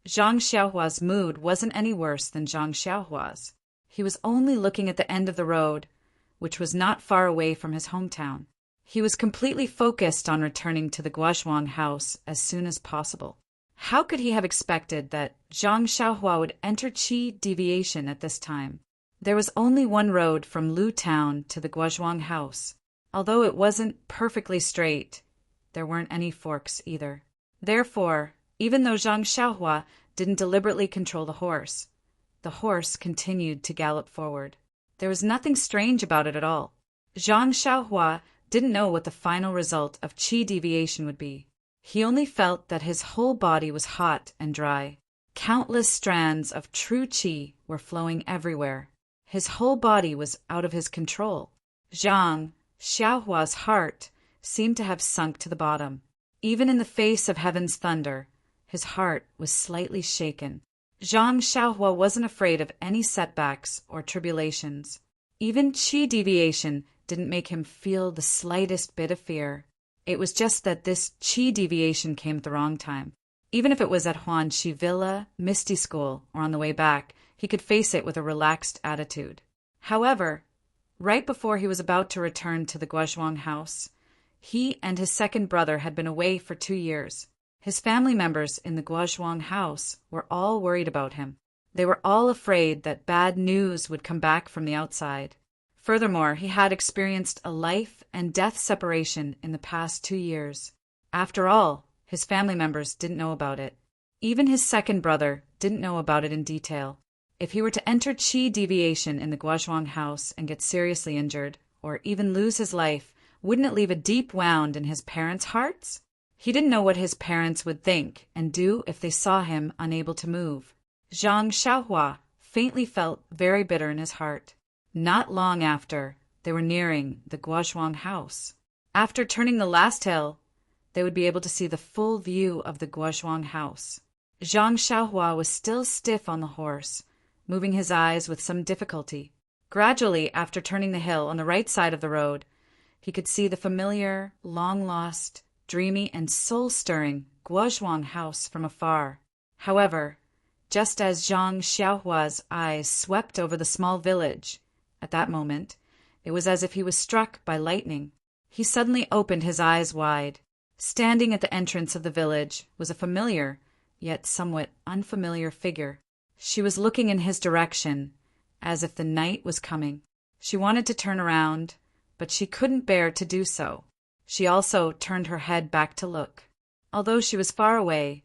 Zhang Xiaohua's mood wasn't any worse than Zhang Xiaohua's. He was only looking at the end of the road, which was not far away from his hometown. He was completely focused on returning to the Guozhuang house as soon as possible. How could he have expected that Zhang Xiaohua would enter qi deviation at this time? There was only one road from Lu Town to the Guozhuang house. Although it wasn't perfectly straight, there weren't any forks either. Therefore, even though Zhang Xiaohua didn't deliberately control the horse continued to gallop forward. There was nothing strange about it at all. Zhang Xiaohua didn't know what the final result of qi deviation would be. He only felt that his whole body was hot and dry. Countless strands of true qi were flowing everywhere. His whole body was out of his control. Zhang Xiaohua's heart seemed to have sunk to the bottom. Even in the face of heaven's thunder, his heart was slightly shaken. Zhang Xiaohua wasn't afraid of any setbacks or tribulations. Even qi deviation didn't make him feel the slightest bit of fear. It was just that this qi deviation came at the wrong time. Even if it was at Huanxi Villa, Misty School, or on the way back, he could face it with a relaxed attitude. However, right before he was about to return to the Guozhuang house, he and his second brother had been away for 2 years. His family members in the Guozhuang house were all worried about him. They were all afraid that bad news would come back from the outside. Furthermore, he had experienced a life and death separation in the past 2 years. After all, his family members didn't know about it. Even his second brother didn't know about it in detail. If he were to enter qi deviation in the Guozhuang house and get seriously injured, or even lose his life, wouldn't it leave a deep wound in his parents' hearts? He didn't know what his parents would think and do if they saw him unable to move. Zhang Xiaohua faintly felt very bitter in his heart. Not long after, they were nearing the Guozhuang house. After turning the last hill, they would be able to see the full view of the Guozhuang house. Zhang Xiaohua was still stiff on the horse, moving his eyes with some difficulty. Gradually, after turning the hill on the right side of the road, he could see the familiar, long-lost, dreamy and soul-stirring Guozhuang house from afar. However, just as Zhang Xiaohua's eyes swept over the small village, at that moment, it was as if he was struck by lightning. He suddenly opened his eyes wide. Standing at the entrance of the village was a familiar, yet somewhat unfamiliar figure. She was looking in his direction, as if the night was coming. She wanted to turn around, but she couldn't bear to do so. She also turned her head back to look. Although she was far away,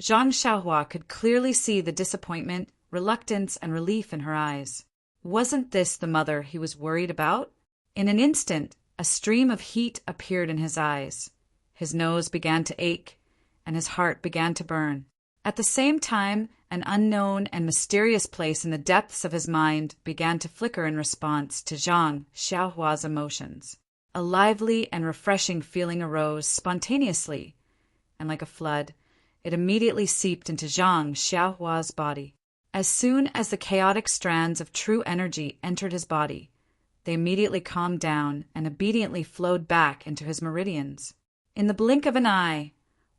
Zhang Xiaohua could clearly see the disappointment, reluctance, and relief in her eyes. Wasn't this the mother he was worried about? In an instant, a stream of heat appeared in his eyes. His nose began to ache, and his heart began to burn. At the same time, an unknown and mysterious place in the depths of his mind began to flicker in response to Zhang Xiaohua's emotions. A lively and refreshing feeling arose spontaneously, and like a flood, it immediately seeped into Zhang Xiaohua's body. As soon as the chaotic strands of true energy entered his body, they immediately calmed down and obediently flowed back into his meridians. In the blink of an eye,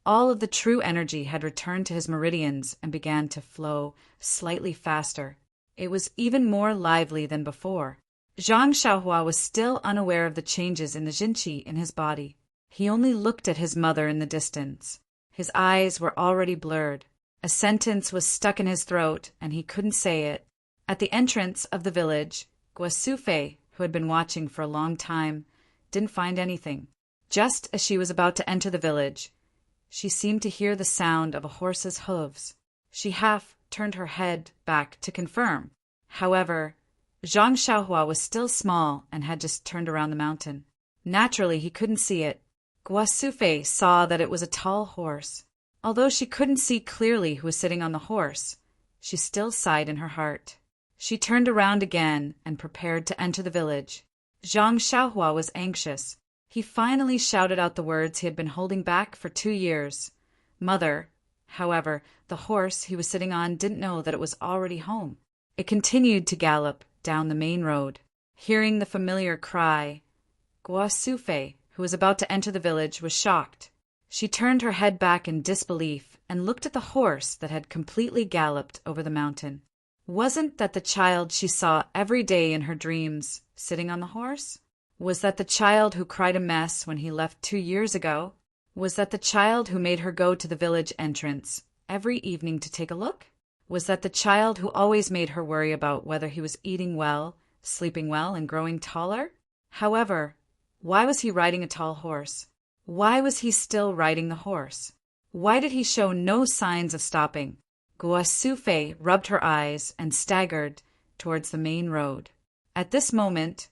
all of the true energy had returned to his meridians and began to flow slightly faster. It was even more lively than before. Zhang Xiaohua was still unaware of the changes in the jinqi in his body. He only looked at his mother in the distance. His eyes were already blurred. A sentence was stuck in his throat, and he couldn't say it. At the entrance of the village, Guosufei, who had been watching for a long time, didn't find anything. Just as she was about to enter the village, she seemed to hear the sound of a horse's hooves. She half turned her head back to confirm. However, Zhang Xiaohua was still small and had just turned around the mountain. Naturally, he couldn't see it. Guosufei saw that it was a tall horse. Although she couldn't see clearly who was sitting on the horse, she still sighed in her heart. She turned around again and prepared to enter the village. Zhang Xiaohua was anxious. He finally shouted out the words he had been holding back for 2 years. Mother. However, the horse he was sitting on didn't know that it was already home. It continued to gallop down the main road. Hearing the familiar cry, Guosufei, who was about to enter the village, was shocked. She turned her head back in disbelief and looked at the horse that had completely galloped over the mountain. Wasn't that the child she saw every day in her dreams sitting on the horse? Was that the child who cried a mess when he left 2 years ago? Was that the child who made her go to the village entrance every evening to take a look? Was that the child who always made her worry about whether he was eating well, sleeping well, and growing taller? However, why was he riding a tall horse? Why was he still riding the horse? Why did he show no signs of stopping? Guosufei rubbed her eyes and staggered towards the main road. At this moment,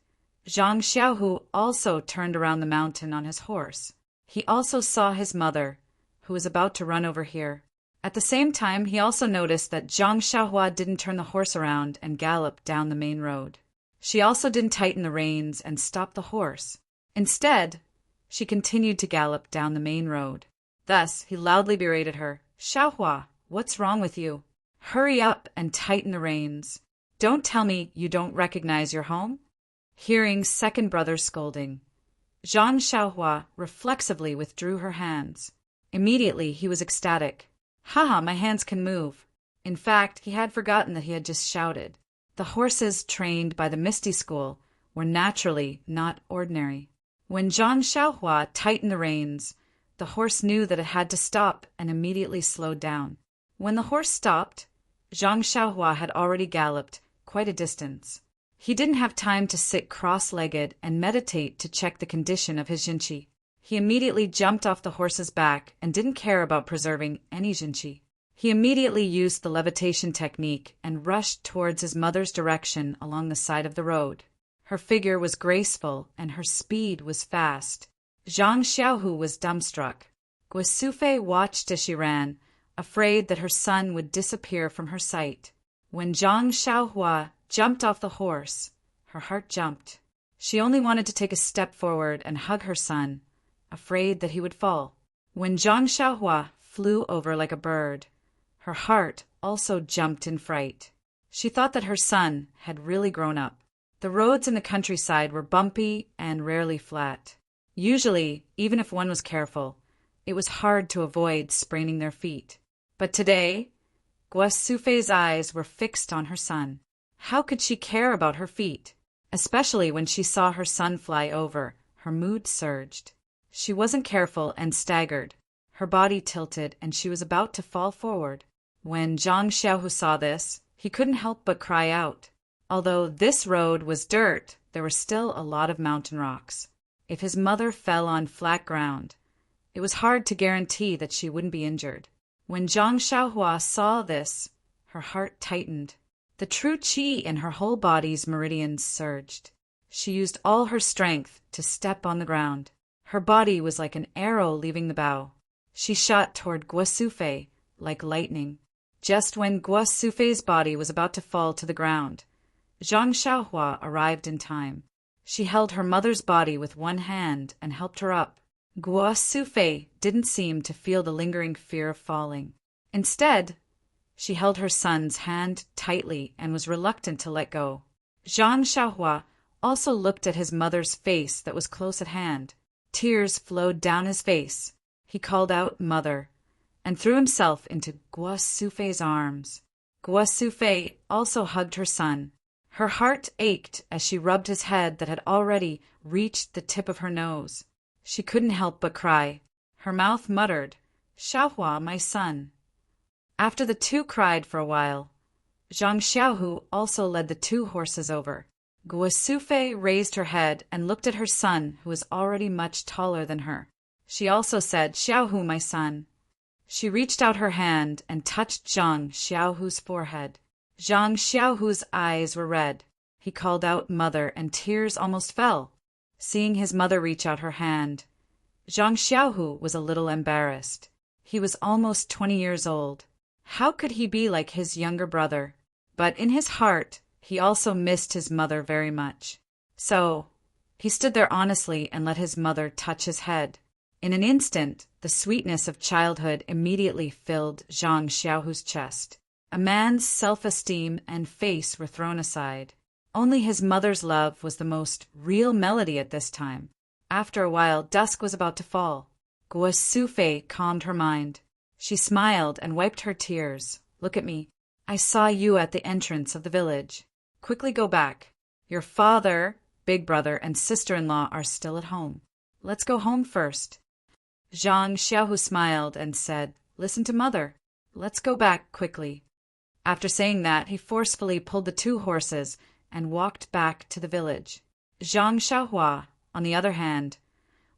Zhang Xiaohu also turned around the mountain on his horse. He also saw his mother, who was about to run over here. At the same time, he also noticed that Zhang Xiaohua didn't turn the horse around and gallop down the main road. She also didn't tighten the reins and stop the horse. Instead, she continued to gallop down the main road. Thus, he loudly berated her. Xiaohua, what's wrong with you? Hurry up and tighten the reins. Don't tell me you don't recognize your home? Hearing second brother's scolding, Zhang Xiaohua reflexively withdrew her hands. Immediately, he was ecstatic. Haha, my hands can move. In fact, he had forgotten that he had just shouted. The horses trained by the Misty School were naturally not ordinary. When Zhang Xiaohua tightened the reins, the horse knew that it had to stop and immediately slowed down. When the horse stopped, Zhang Xiaohua had already galloped quite a distance. He didn't have time to sit cross-legged and meditate to check the condition of his jinqi. He immediately jumped off the horse's back and didn't care about preserving any jinqi. He immediately used the levitation technique and rushed towards his mother's direction along the side of the road. Her figure was graceful and her speed was fast. Zhang Xiaohu was dumbstruck. Guosufei watched as she ran, afraid that her son would disappear from her sight. When Zhang Xiaohua jumped off the horse, her heart jumped. She only wanted to take a step forward and hug her son, afraid that he would fall. When Zhang Xiaohua flew over like a bird, her heart also jumped in fright. She thought that her son had really grown up. The roads in the countryside were bumpy and rarely flat. Usually, even if one was careful, it was hard to avoid spraining their feet. But today, Guasufei's eyes were fixed on her son. How could she care about her feet? Especially when she saw her son fly over, her mood surged. She wasn't careful and staggered. Her body tilted and she was about to fall forward. When Zhang Xiaohu saw this, he couldn't help but cry out. Although this road was dirt, there were still a lot of mountain rocks. If his mother fell on flat ground, it was hard to guarantee that she wouldn't be injured. When Zhang Xiaohua saw this, her heart tightened. The true qi in her whole body's meridians surged. She used all her strength to step on the ground. Her body was like an arrow leaving the bow. She shot toward Guasufei like lightning. Just when Guasufei's body was about to fall to the ground, Zhang Xiaohua arrived in time. She held her mother's body with one hand and helped her up. Guasufei didn't seem to feel the lingering fear of falling. Instead, she held her son's hand tightly and was reluctant to let go. Zhang Xiaohua also looked at his mother's face that was close at hand. Tears flowed down his face. He called out, "Mother," and threw himself into Guasufei's arms. Guasufei also hugged her son. Her heart ached as she rubbed his head that had already reached the tip of her nose. She couldn't help but cry. Her mouth muttered, "Xiaohua, my son." After the two cried for a while, Zhang Xiaohu also led the two horses over. Guasufei raised her head and looked at her son, who was already much taller than her. She also said, "Xiaohu, my son." She reached out her hand and touched Zhang Xiaohu's forehead. Zhang Xiaohu's eyes were red. He called out, "Mother," and tears almost fell. Seeing his mother reach out her hand, Zhang Xiaohu was a little embarrassed. He was almost 20 years old. How could he be like his younger brother? But in his heart, he also missed his mother very much. So, he stood there honestly and let his mother touch his head. In an instant, the sweetness of childhood immediately filled Zhang Xiaohu's chest. A man's self-esteem and face were thrown aside. Only his mother's love was the most real melody at this time. After a while, dusk was about to fall. Guasufei calmed her mind. She smiled and wiped her tears. "Look at me. I saw you at the entrance of the village. Quickly go back. Your father, big brother, and sister-in-law are still at home. Let's go home first." Zhang Xiaohu smiled and said, "Listen to mother. Let's go back quickly." After saying that, he forcefully pulled the two horses and walked back to the village. Zhang Xiaohua, on the other hand,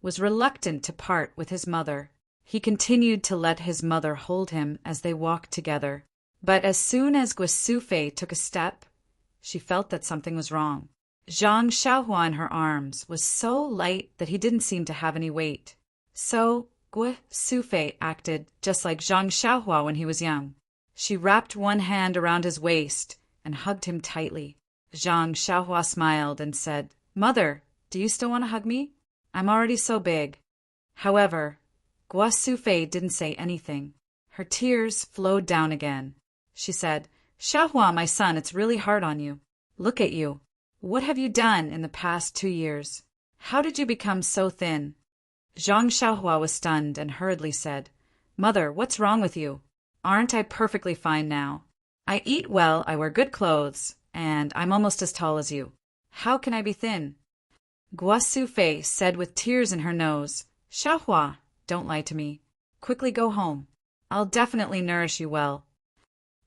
was reluctant to part with his mother. He continued to let his mother hold him as they walked together. But as soon as Guasufei took a step, she felt that something was wrong. Zhang Xiaohua in her arms was so light that he didn't seem to have any weight. So Guasufei acted just like Zhang Xiaohua when he was young. She wrapped one hand around his waist and hugged him tightly. Zhang Xiaohua smiled and said, "Mother, do you still want to hug me? I'm already so big." However, Guasufei didn't say anything. Her tears flowed down again. She said, "Xiaohua, my son, it's really hard on you. Look at you. What have you done in the past 2 years? How did you become so thin?" Zhang Xiaohua was stunned and hurriedly said, "Mother, what's wrong with you? Aren't I perfectly fine now? I eat well, I wear good clothes, and I'm almost as tall as you. How can I be thin?" Guasufei said with tears in her nose, "Xiaohua, don't lie to me. Quickly go home. I'll definitely nourish you well."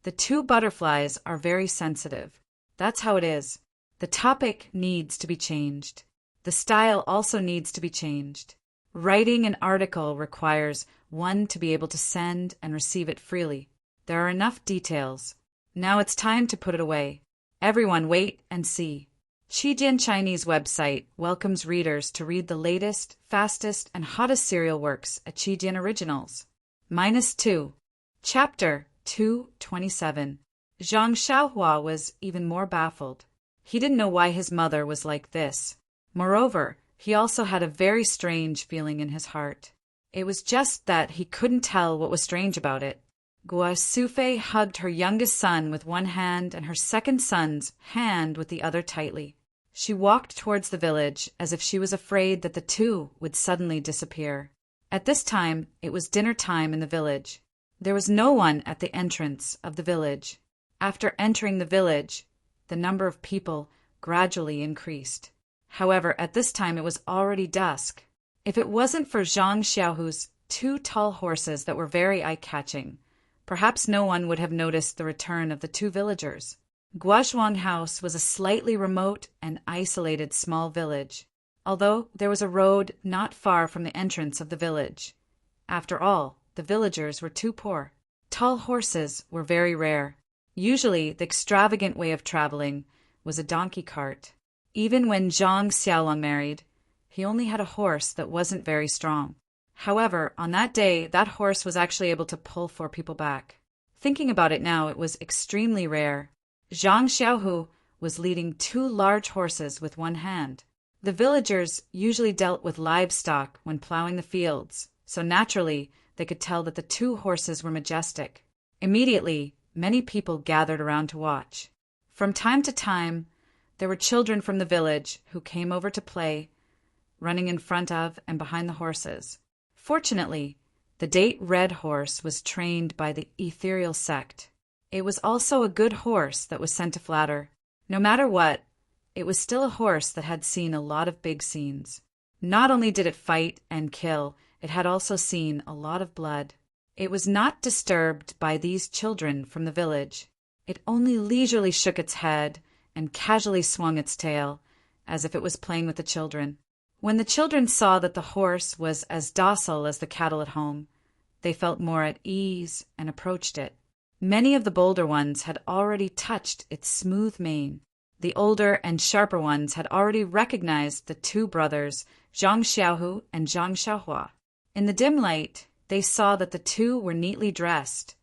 The two butterflies are very sensitive. That's how it is. The topic needs to be changed. The style also needs to be changed. Writing an article requires one to be able to send and receive it freely. There are enough details. Now it's time to put it away. Everyone wait and see. Qijian Chinese website welcomes readers to read the latest, fastest, and hottest serial works at Qijian Originals. -2. Chapter 227. Zhang Xiaohua was even more baffled. He didn't know why his mother was like this. Moreover, he also had a very strange feeling in his heart. It was just that he couldn't tell what was strange about it. Guasufei hugged her youngest son with one hand and her second son's hand with the other tightly. She walked towards the village as if she was afraid that the two would suddenly disappear. At this time, it was dinner time in the village. There was no one at the entrance of the village. After entering the village, the number of people gradually increased. However, at this time it was already dusk. If it wasn't for Zhang Xiaohu's two tall horses that were very eye-catching, perhaps no one would have noticed the return of the two villagers. Guozhuang House was a slightly remote and isolated small village, although there was a road not far from the entrance of the village. After all, the villagers were too poor. Tall horses were very rare. Usually, the extravagant way of traveling was a donkey cart. Even when Zhang Xiaolong married, he only had a horse that wasn't very strong. However, on that day, that horse was actually able to pull four people back. Thinking about it now, it was extremely rare. Zhang Xiaohu was leading two large horses with one hand. The villagers usually dealt with livestock when plowing the fields, so naturally, they could tell that the two horses were majestic. Immediately, many people gathered around to watch. From time to time, there were children from the village who came over to play, running in front of and behind the horses. Fortunately, the date red horse was trained by the ethereal sect. It was also a good horse that was sent to flatter. No matter what, it was still a horse that had seen a lot of big scenes. Not only did it fight and kill, it had also seen a lot of blood. It was not disturbed by these children from the village. It only leisurely shook its head and casually swung its tail, as if it was playing with the children. When the children saw that the horse was as docile as the cattle at home, they felt more at ease and approached it. Many of the bolder ones had already touched its smooth mane. The older and sharper ones had already recognized the two brothers, Zhang Xiaohu and Zhang Xiaohua. In the dim light, they saw that the two were neatly dressed,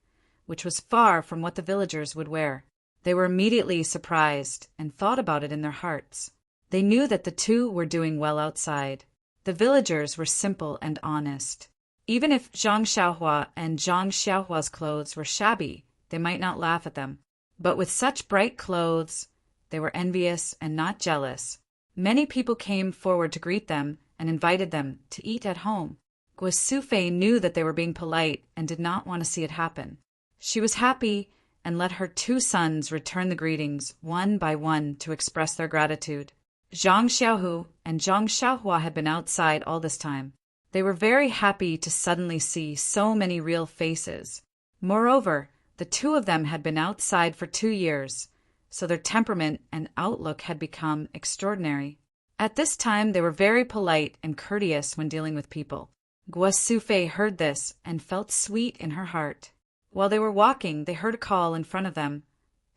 which was far from what the villagers would wear. They were immediately surprised and thought about it in their hearts. They knew that the two were doing well outside. The villagers were simple and honest. Even if Zhang Xiaohua and Zhang Xiaohua's clothes were shabby, they might not laugh at them. But with such bright clothes, they were envious and not jealous. Many people came forward to greet them and invited them to eat at home. Guo Sufei knew that they were being polite and did not want to see it happen. She was happy and let her two sons return the greetings one by one to express their gratitude. Zhang Xiaohu and Zhang Xiaohua had been outside all this time. They were very happy to suddenly see so many real faces. Moreover, the two of them had been outside for 2 years, so their temperament and outlook had become extraordinary. At this time, they were very polite and courteous when dealing with people. Guo Sufei heard this and felt sweet in her heart. While they were walking, they heard a call in front of them.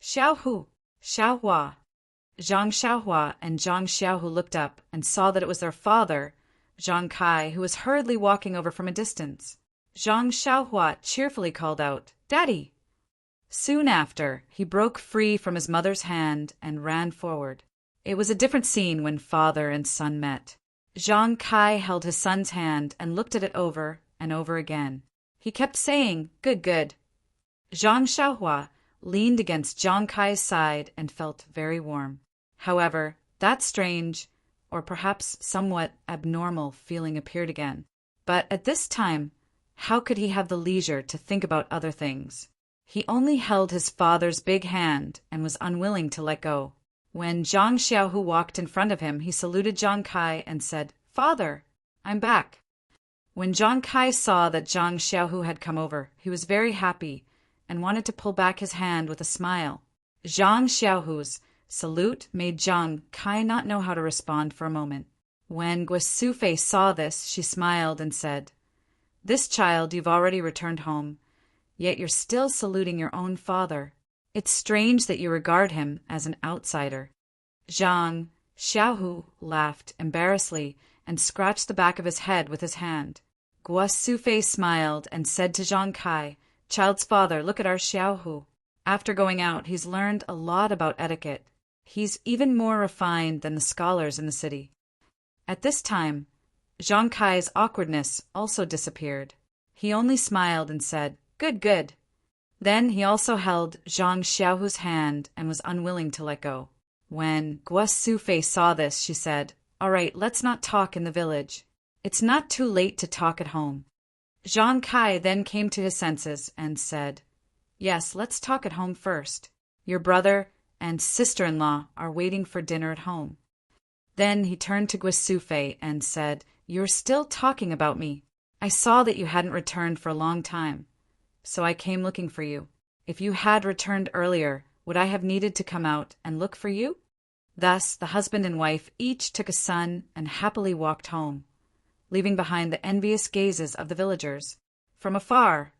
Xiaohu, Xiaohua. Zhang Xiaohua and Zhang Xiaohu looked up and saw that it was their father, Zhang Kai, who was hurriedly walking over from a distance. Zhang Xiaohua cheerfully called out, "Daddy!" Soon after, he broke free from his mother's hand and ran forward. It was a different scene when father and son met. Zhang Kai held his son's hand and looked at it over and over again. He kept saying, "Good, good." Zhang Xiaohua leaned against Zhang Kai's side and felt very warm. However, that strange, or perhaps somewhat abnormal feeling appeared again. But at this time, how could he have the leisure to think about other things? He only held his father's big hand and was unwilling to let go. When Zhang Xiaohu walked in front of him, he saluted Zhang Kai and said, "Father, I'm back." When Zhang Kai saw that Zhang Xiaohu had come over, he was very happy and wanted to pull back his hand with a smile. Zhang Xiaohu's salute made Zhang Kai not know how to respond for a moment. When Guo Sufei saw this, she smiled and said, "This child, you've already returned home, yet you're still saluting your own father. It's strange that you regard him as an outsider." Zhang Xiaohu laughed embarrassedly and scratched the back of his head with his hand. Guo Sufei smiled and said to Zhang Kai, "Child's father, look at our Xiaohu. After going out, he's learned a lot about etiquette. He's even more refined than the scholars in the city." At this time, Zhang Kai's awkwardness also disappeared. He only smiled and said, "Good, good." Then he also held Zhang Xiaohu's hand and was unwilling to let go. When Guo saw this, she said, "All right, let's not talk in the village. It's not too late to talk at home." Zhang Kai then came to his senses and said, "Yes, let's talk at home first. Your brother and sister-in-law are waiting for dinner at home." Then he turned to Guo and said, "You're still talking about me. I saw that you hadn't returned for a long time, so I came looking for you. If you had returned earlier, would I have needed to come out and look for you?" Thus, the husband and wife each took a son and happily walked home, leaving behind the envious gazes of the villagers. From afar,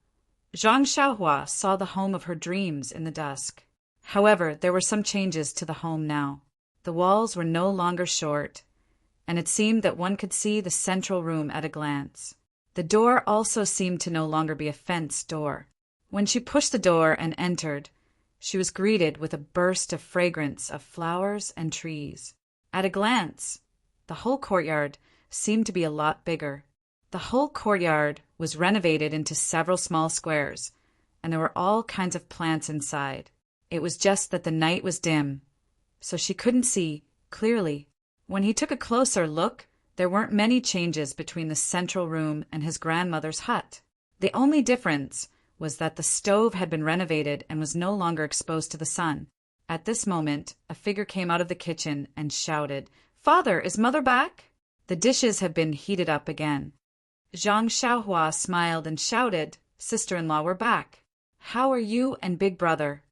Zhang Xiaohua saw the home of her dreams in the dusk. However, there were some changes to the home now. The walls were no longer short, and it seemed that one could see the central room at a glance. The door also seemed to no longer be a fenced door. When she pushed the door and entered, she was greeted with a burst of fragrance of flowers and trees. At a glance, the whole courtyard seemed to be a lot bigger. The whole courtyard was renovated into several small squares, and there were all kinds of plants inside. It was just that the night was dim, so she couldn't see clearly. When he took a closer look, there weren't many changes between the central room and his grandmother's hut. The only difference was that the stove had been renovated and was no longer exposed to the sun. At this moment, a figure came out of the kitchen and shouted, "Father, is Mother back?" The dishes had been heated up again. Zhang Xiaohua smiled and shouted, "Sister-in-law, we're back. How are you and big brother?"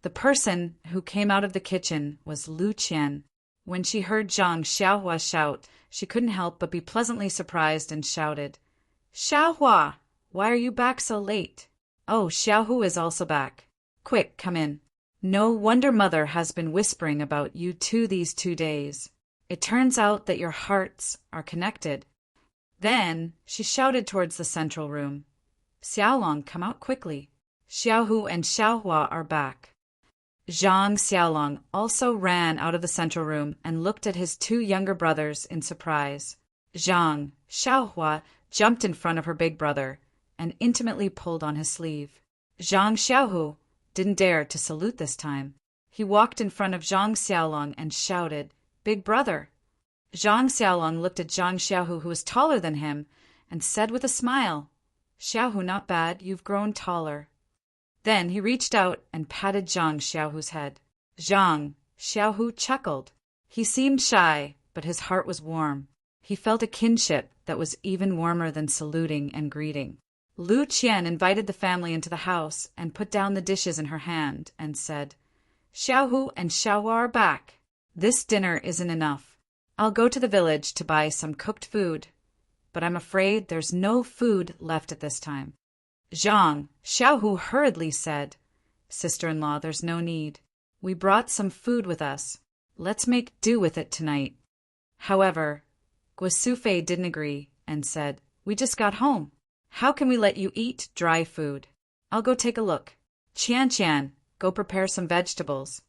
The person who came out of the kitchen was Lu Qian. When she heard Zhang Xiaohua shout, she couldn't help but be pleasantly surprised and shouted, "Xiaohua, why are you back so late?" "Oh, Xiaohu is also back. Quick, come in. No wonder Mother has been whispering about you two these 2 days. It turns out that your hearts are connected." Then she shouted towards the central room, "Xiaolong, come out quickly. Xiaohu and Xiaohua are back." Zhang Xiaolong also ran out of the central room and looked at his 2 younger brothers in surprise. Zhang Xiaohua jumped in front of her big brother and intimately pulled on his sleeve. Zhang Xiaohu didn't dare to salute this time. He walked in front of Zhang Xiaolong and shouted, "Big brother." Zhang Xiaolong looked at Zhang Xiaohu, who was taller than him, and said with a smile, "Xiaohu, not bad, you've grown taller." Then he reached out and patted Zhang Xiaohu's head. Zhang Xiaohu chuckled. He seemed shy, but his heart was warm. He felt a kinship that was even warmer than saluting and greeting. Lu Qian invited the family into the house and put down the dishes in her hand and said, "Xiaohu and Xiaohua are back. This dinner isn't enough. I'll go to the village to buy some cooked food, but I'm afraid there's no food left at this time." Zhang Xiaohu hurriedly said, "Sister-in-law, there's no need. We brought some food with us. Let's make do with it tonight." However, Guo didn't agree and said, "We just got home. How can we let you eat dry food? I'll go take a look. Qian, go prepare some vegetables."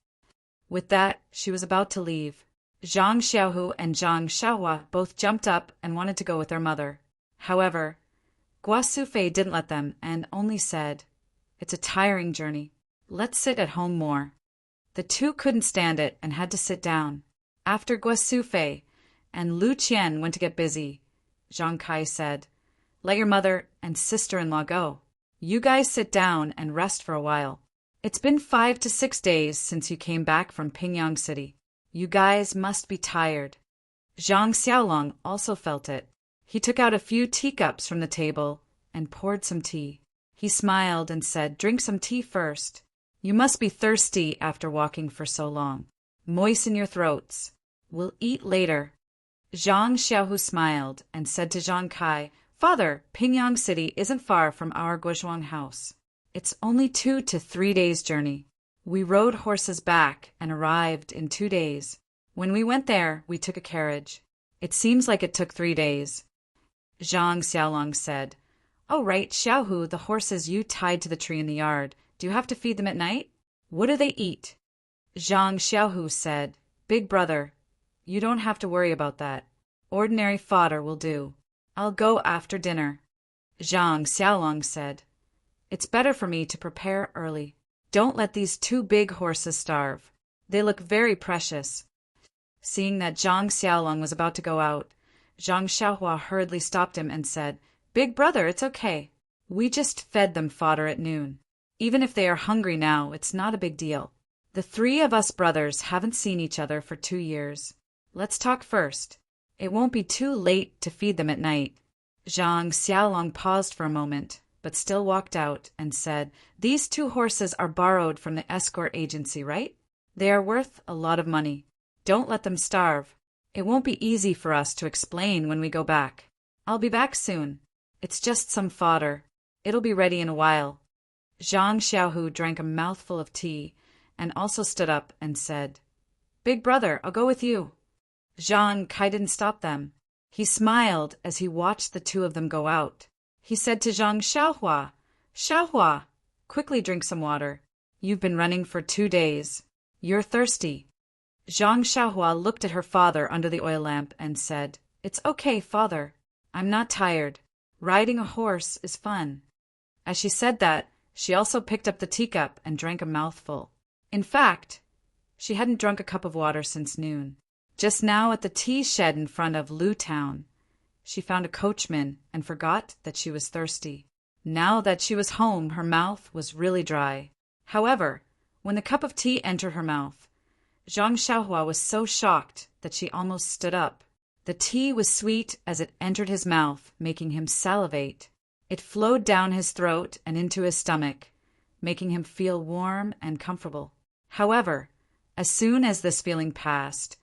With that, she was about to leave. Zhang Xiaohu and Zhang Xiaohua both jumped up and wanted to go with their mother. However, Guo didn't let them and only said, "It's a tiring journey. Let's sit at home more." The 2 couldn't stand it and had to sit down. After Guo and Lu Qian went to get busy, Zhang Kai said, "Let your mother and sister-in-law go. You guys sit down and rest for a while. It's been 5 to 6 days since you came back from Pingyang City. You guys must be tired." Zhang Xiaolong also felt it. He took out a few teacups from the table and poured some tea. He smiled and said, "Drink some tea first. You must be thirsty after walking for so long. Moisten your throats. We'll eat later." Zhang Xiaohu smiled and said to Zhang Kai, "Father, Pingyang City isn't far from our Guozhuang house. It's only 2 to 3 days' journey. We rode horses back and arrived in 2 days. When we went there, we took a carriage. It seems like it took 3 days." Zhang Xiaolong said, "Oh, right, Xiaohu, the horses you tied to the tree in the yard. Do you have to feed them at night? What do they eat?" Zhang Xiaohu said, "Big brother, you don't have to worry about that. Ordinary fodder will do. I'll go after dinner." Zhang Xiaolong said, "It's better for me to prepare early. Don't let these 2 big horses starve. They look very precious." Seeing that Zhang Xiaolong was about to go out, Zhang Xiaohua hurriedly stopped him and said, "Big brother, it's okay. We just fed them fodder at noon. Even if they are hungry now, it's not a big deal. The three of us brothers haven't seen each other for 2 years. Let's talk first. It won't be too late to feed them at night." Zhang Xiaolong paused for a moment, but still walked out and said, "These 2 horses are borrowed from the escort agency, right? They are worth a lot of money. Don't let them starve. It won't be easy for us to explain when we go back. I'll be back soon. It's just some fodder. It'll be ready in a while." Zhang Xiaohu drank a mouthful of tea and also stood up and said, "Big brother, I'll go with you." Zhang Kai didn't stop them. He smiled as he watched the 2 of them go out. He said to Zhang Xiaohua, "Xiaohua, quickly drink some water. You've been running for 2 days. You're thirsty." Zhang Xiaohua looked at her father under the oil lamp and said, "It's okay, father. I'm not tired. Riding a horse is fun." As she said that, she also picked up the teacup and drank a mouthful. In fact, she hadn't drunk a cup of water since noon. Just now at the tea shed in front of Lu Town, she found a coachman and forgot that she was thirsty. Now that she was home, her mouth was really dry. However, when the cup of tea entered her mouth, Zhang Xiaohua was so shocked that she almost stood up. The tea was sweet as it entered his mouth, making him salivate. It flowed down his throat and into his stomach, making him feel warm and comfortable. However, as soon as this feeling passed,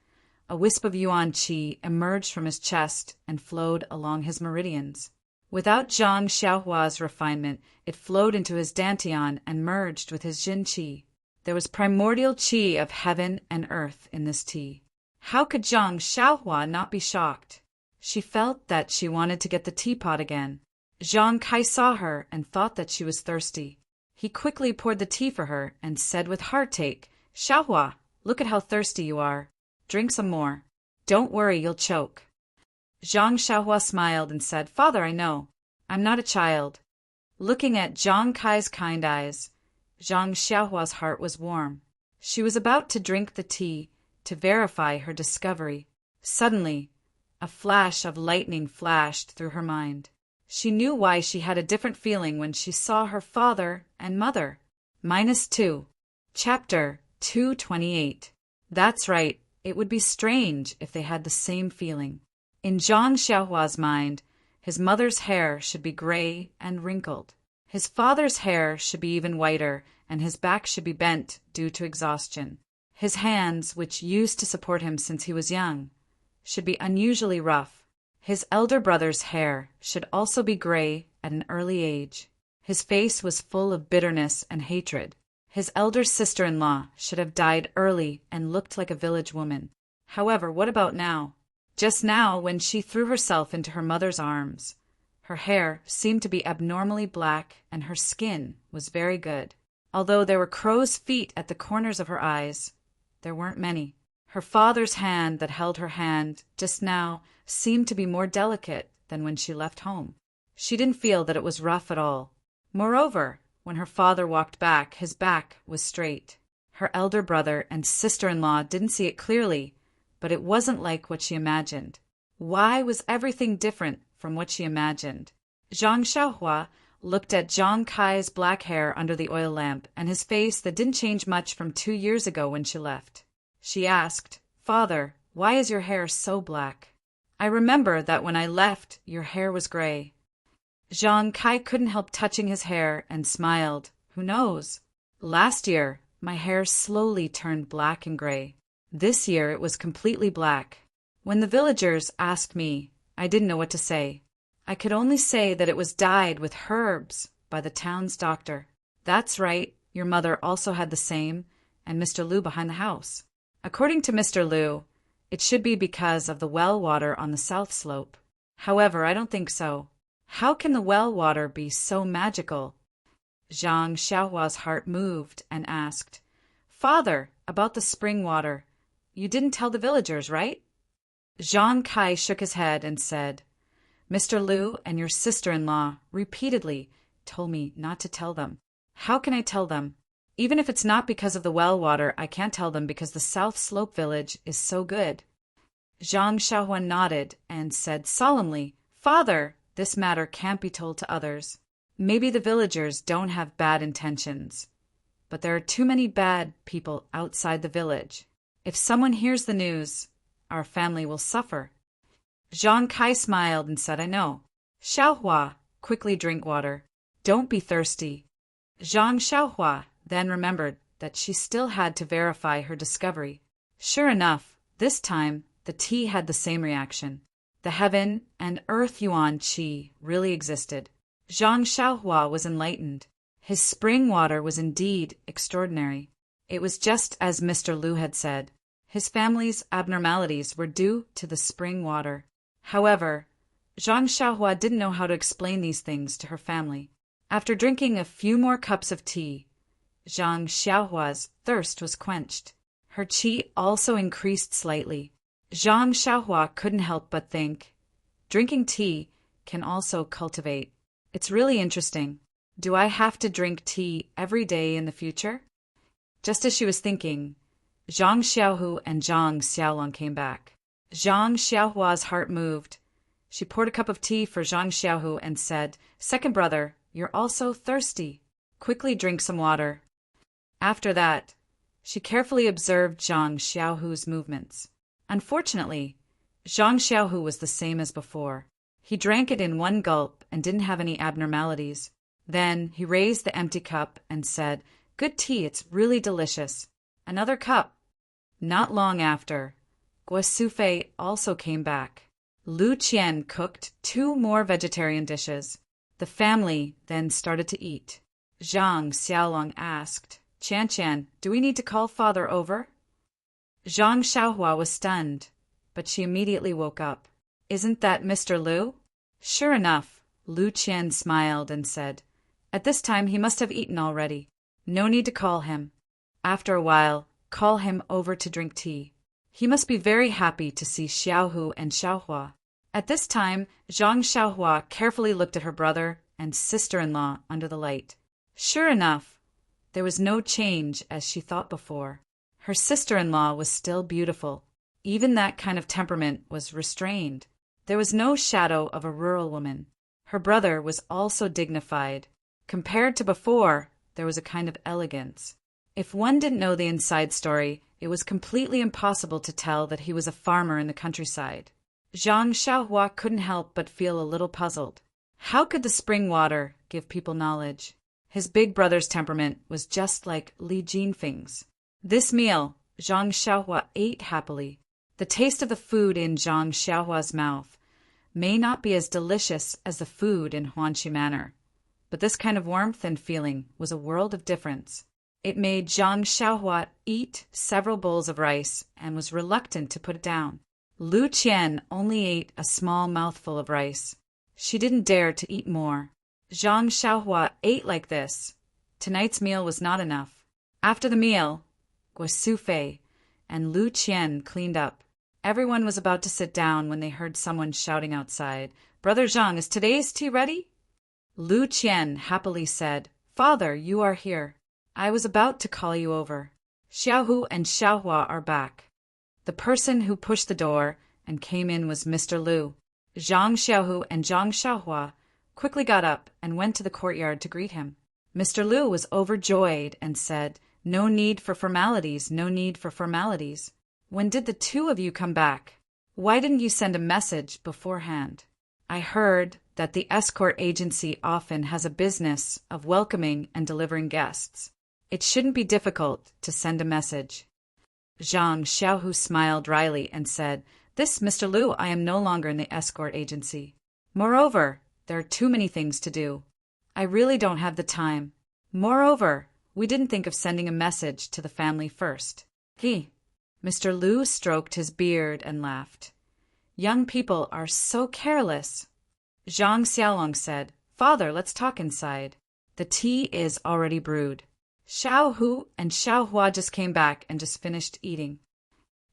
a wisp of yuan qi emerged from his chest and flowed along his meridians. Without Zhang Xiaohua's refinement, it flowed into his dantian and merged with his jin qi. There was primordial qi of heaven and earth in this tea. How could Zhang Xiaohua not be shocked? She felt that she wanted to get the teapot again. Zhang Kai saw her and thought that she was thirsty. He quickly poured the tea for her and said with heartache, "Xiaohua, look at how thirsty you are. Drink some more. Don't worry, you'll choke." Zhang Xiaohua smiled and said, "Father, I know. I'm not a child." Looking at Zhang Kai's kind eyes, Zhang Xiaohua's heart was warm. She was about to drink the tea to verify her discovery. Suddenly, a flash of lightning flashed through her mind. She knew why she had a different feeling when she saw her father and mother. -2. Chapter 228. That's right, it would be strange if they had the same feeling. In Zhang Xiaohua's mind, his mother's hair should be gray and wrinkled. His father's hair should be even whiter, and his back should be bent due to exhaustion. His hands, which used to support him since he was young, should be unusually rough. His elder brother's hair should also be gray at an early age. His face was full of bitterness and hatred. His elder sister-in-law should have died early and looked like a village woman. However, what about now? Just now, when she threw herself into her mother's arms, her hair seemed to be abnormally black and her skin was very good. Although there were crow's feet at the corners of her eyes, there weren't many. Her father's hand that held her hand just now seemed to be more delicate than when she left home. She didn't feel that it was rough at all. Moreover, when her father walked back, his back was straight. Her elder brother and sister-in-law didn't see it clearly, but it wasn't like what she imagined. Why was everything different from what she imagined? Zhang Xiaohua looked at Zhang Kai's black hair under the oil lamp and his face that didn't change much from 2 years ago when she left. She asked, "Father, why is your hair so black? I remember that when I left, your hair was gray." Zhang Kai couldn't help touching his hair and smiled. "Who knows? Last year, my hair slowly turned black and gray. This year it was completely black. When the villagers asked me, I didn't know what to say. I could only say that it was dyed with herbs by the town's doctor." "That's right, your mother also had the same, and Mr. Liu behind the house. According to Mr. Liu, it should be because of the well water on the south slope. However, I don't think so. How can the well water be so magical?" Zhang Xiaohua's heart moved and asked, "Father, about the spring water. You didn't tell the villagers, right?" Zhang Kai shook his head and said, "Mr. Liu and your sister-in-law repeatedly told me not to tell them. How can I tell them? Even if it's not because of the well water, I can't tell them because the South Slope village is so good. Zhang Xiaohua nodded and said solemnly, Father, this matter can't be told to others. Maybe the villagers don't have bad intentions, but there are too many bad people outside the village. If someone hears the news, our family will suffer. Zhang Kai smiled and said, I know. Xiaohua, quickly drink water. Don't be thirsty. Zhang Xiaohua then remembered that she still had to verify her discovery. Sure enough, this time the tea had the same reaction. The heaven and earth yuan qi really existed. Zhang Xiaohua was enlightened. His spring water was indeed extraordinary. It was just as Mr. Lu had said. His family's abnormalities were due to the spring water. However, Zhang Xiaohua didn't know how to explain these things to her family. After drinking a few more cups of tea, Zhang Xiaohua's thirst was quenched. Her qi also increased slightly. Zhang Xiaohua couldn't help but think, drinking tea can also cultivate. It's really interesting. Do I have to drink tea every day in the future? Just as she was thinking, Zhang Xiaohu and Zhang Xiaolong came back. Zhang Xiaohua's heart moved. She poured a cup of tea for Zhang Xiaohu and said, Second brother, you're also thirsty. Quickly drink some water. After that, she carefully observed Zhang Xiaohu's movements. Unfortunately, Zhang Xiaohu was the same as before. He drank it in one gulp and didn't have any abnormalities. Then he raised the empty cup and said, Good tea, it's really delicious. Another cup. Not long after, Guo Sufei also came back. Lu Qian cooked 2 more vegetarian dishes. The family then started to eat. Zhang Xiaolong asked, Qian, do we need to call father over? Zhang Xiaohua was stunned, but she immediately woke up. Isn't that Mr. Lu? Sure enough, Lu Qian smiled and said, At this time he must have eaten already. No need to call him. After a while, call him over to drink tea. He must be very happy to see Xiaohu and Xiaohua. At this time, Zhang Xiaohua carefully looked at her brother and sister-in-law under the light. Sure enough, there was no change as she thought before. Her sister-in-law was still beautiful. Even that kind of temperament was restrained. There was no shadow of a rural woman. Her brother was also dignified. Compared to before, there was a kind of elegance. If one didn't know the inside story, it was completely impossible to tell that he was a farmer in the countryside. Zhang Xiaohua couldn't help but feel a little puzzled. How could the spring water give people knowledge? His big brother's temperament was just like Li Jinfeng's. This meal, Zhang Xiaohua ate happily. The taste of the food in Zhang Xiaohua's mouth may not be as delicious as the food in Huanqi Manor, but this kind of warmth and feeling was a world of difference. It made Zhang Xiaohua eat several bowls of rice and was reluctant to put it down. Lu Qian only ate a small mouthful of rice. She didn't dare to eat more. Zhang Xiaohua ate like this. Tonight's meal was not enough. After the meal, Guo Sufei and Lu Qian cleaned up. Everyone was about to sit down when they heard someone shouting outside, Brother Zhang, is today's tea ready? Lu Qian happily said, Father, you are here. I was about to call you over. Xiaohu and Xiaohua are back. The person who pushed the door and came in was Mr. Lu. Zhang Xiaohu and Zhang Xiaohua quickly got up and went to the courtyard to greet him. Mr. Lu was overjoyed and said, No need for formalities, no need for formalities. When did the 2 of you come back? Why didn't you send a message beforehand? I heard that the escort agency often has a business of welcoming and delivering guests. It shouldn't be difficult to send a message. Zhang Xiaohu smiled dryly and said, This, Mr. Lu, I am no longer in the escort agency. Moreover, there are too many things to do. I really don't have the time. Moreover, we didn't think of sending a message to the family first. Mr. Lu stroked his beard and laughed. Young people are so careless. Zhang Xiaolong said, Father, let's talk inside. The tea is already brewed. Xiaohu and Xiaohua just came back and just finished eating.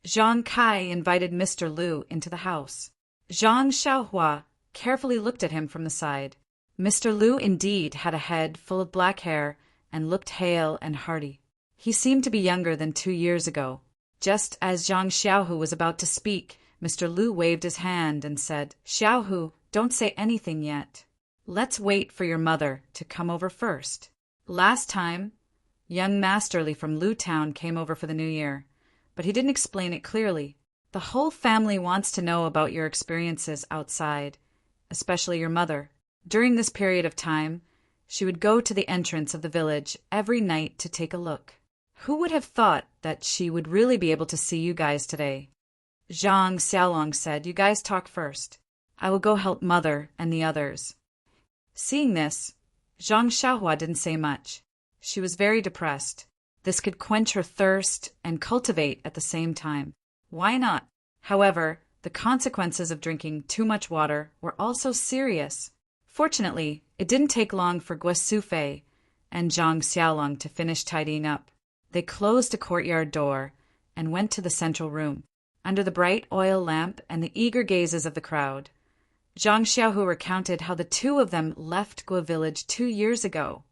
Zhang Kai invited Mr. Lu into the house. Zhang Xiaohua carefully looked at him from the side. Mr. Lu indeed had a head full of black hair and looked hale and hearty. He seemed to be younger than 2 years ago. Just as Zhang Xiaohu was about to speak, Mr. Lu waved his hand and said, "Xiaohu, don't say anything yet. Let's wait for your mother to come over first." Last time, young Masterly from Lu Town came over for the New Year, but he didn't explain it clearly. The whole family wants to know about your experiences outside, especially your mother. During this period of time, she would go to the entrance of the village every night to take a look. Who would have thought that she would really be able to see you guys today? Zhang Xiaolong said, "You guys talk first. I will go help Mother and the others." Seeing this, Zhang Xiaohua didn't say much. She was very depressed. This could quench her thirst and cultivate at the same time. Why not? However, the consequences of drinking too much water were also serious. Fortunately, it didn't take long for Guo Sufei and Zhang Xiaolong to finish tidying up. They closed a courtyard door and went to the central room. Under the bright oil lamp and the eager gazes of the crowd, Zhang Xiaohu recounted how the two of them left Guo village 2 years ago,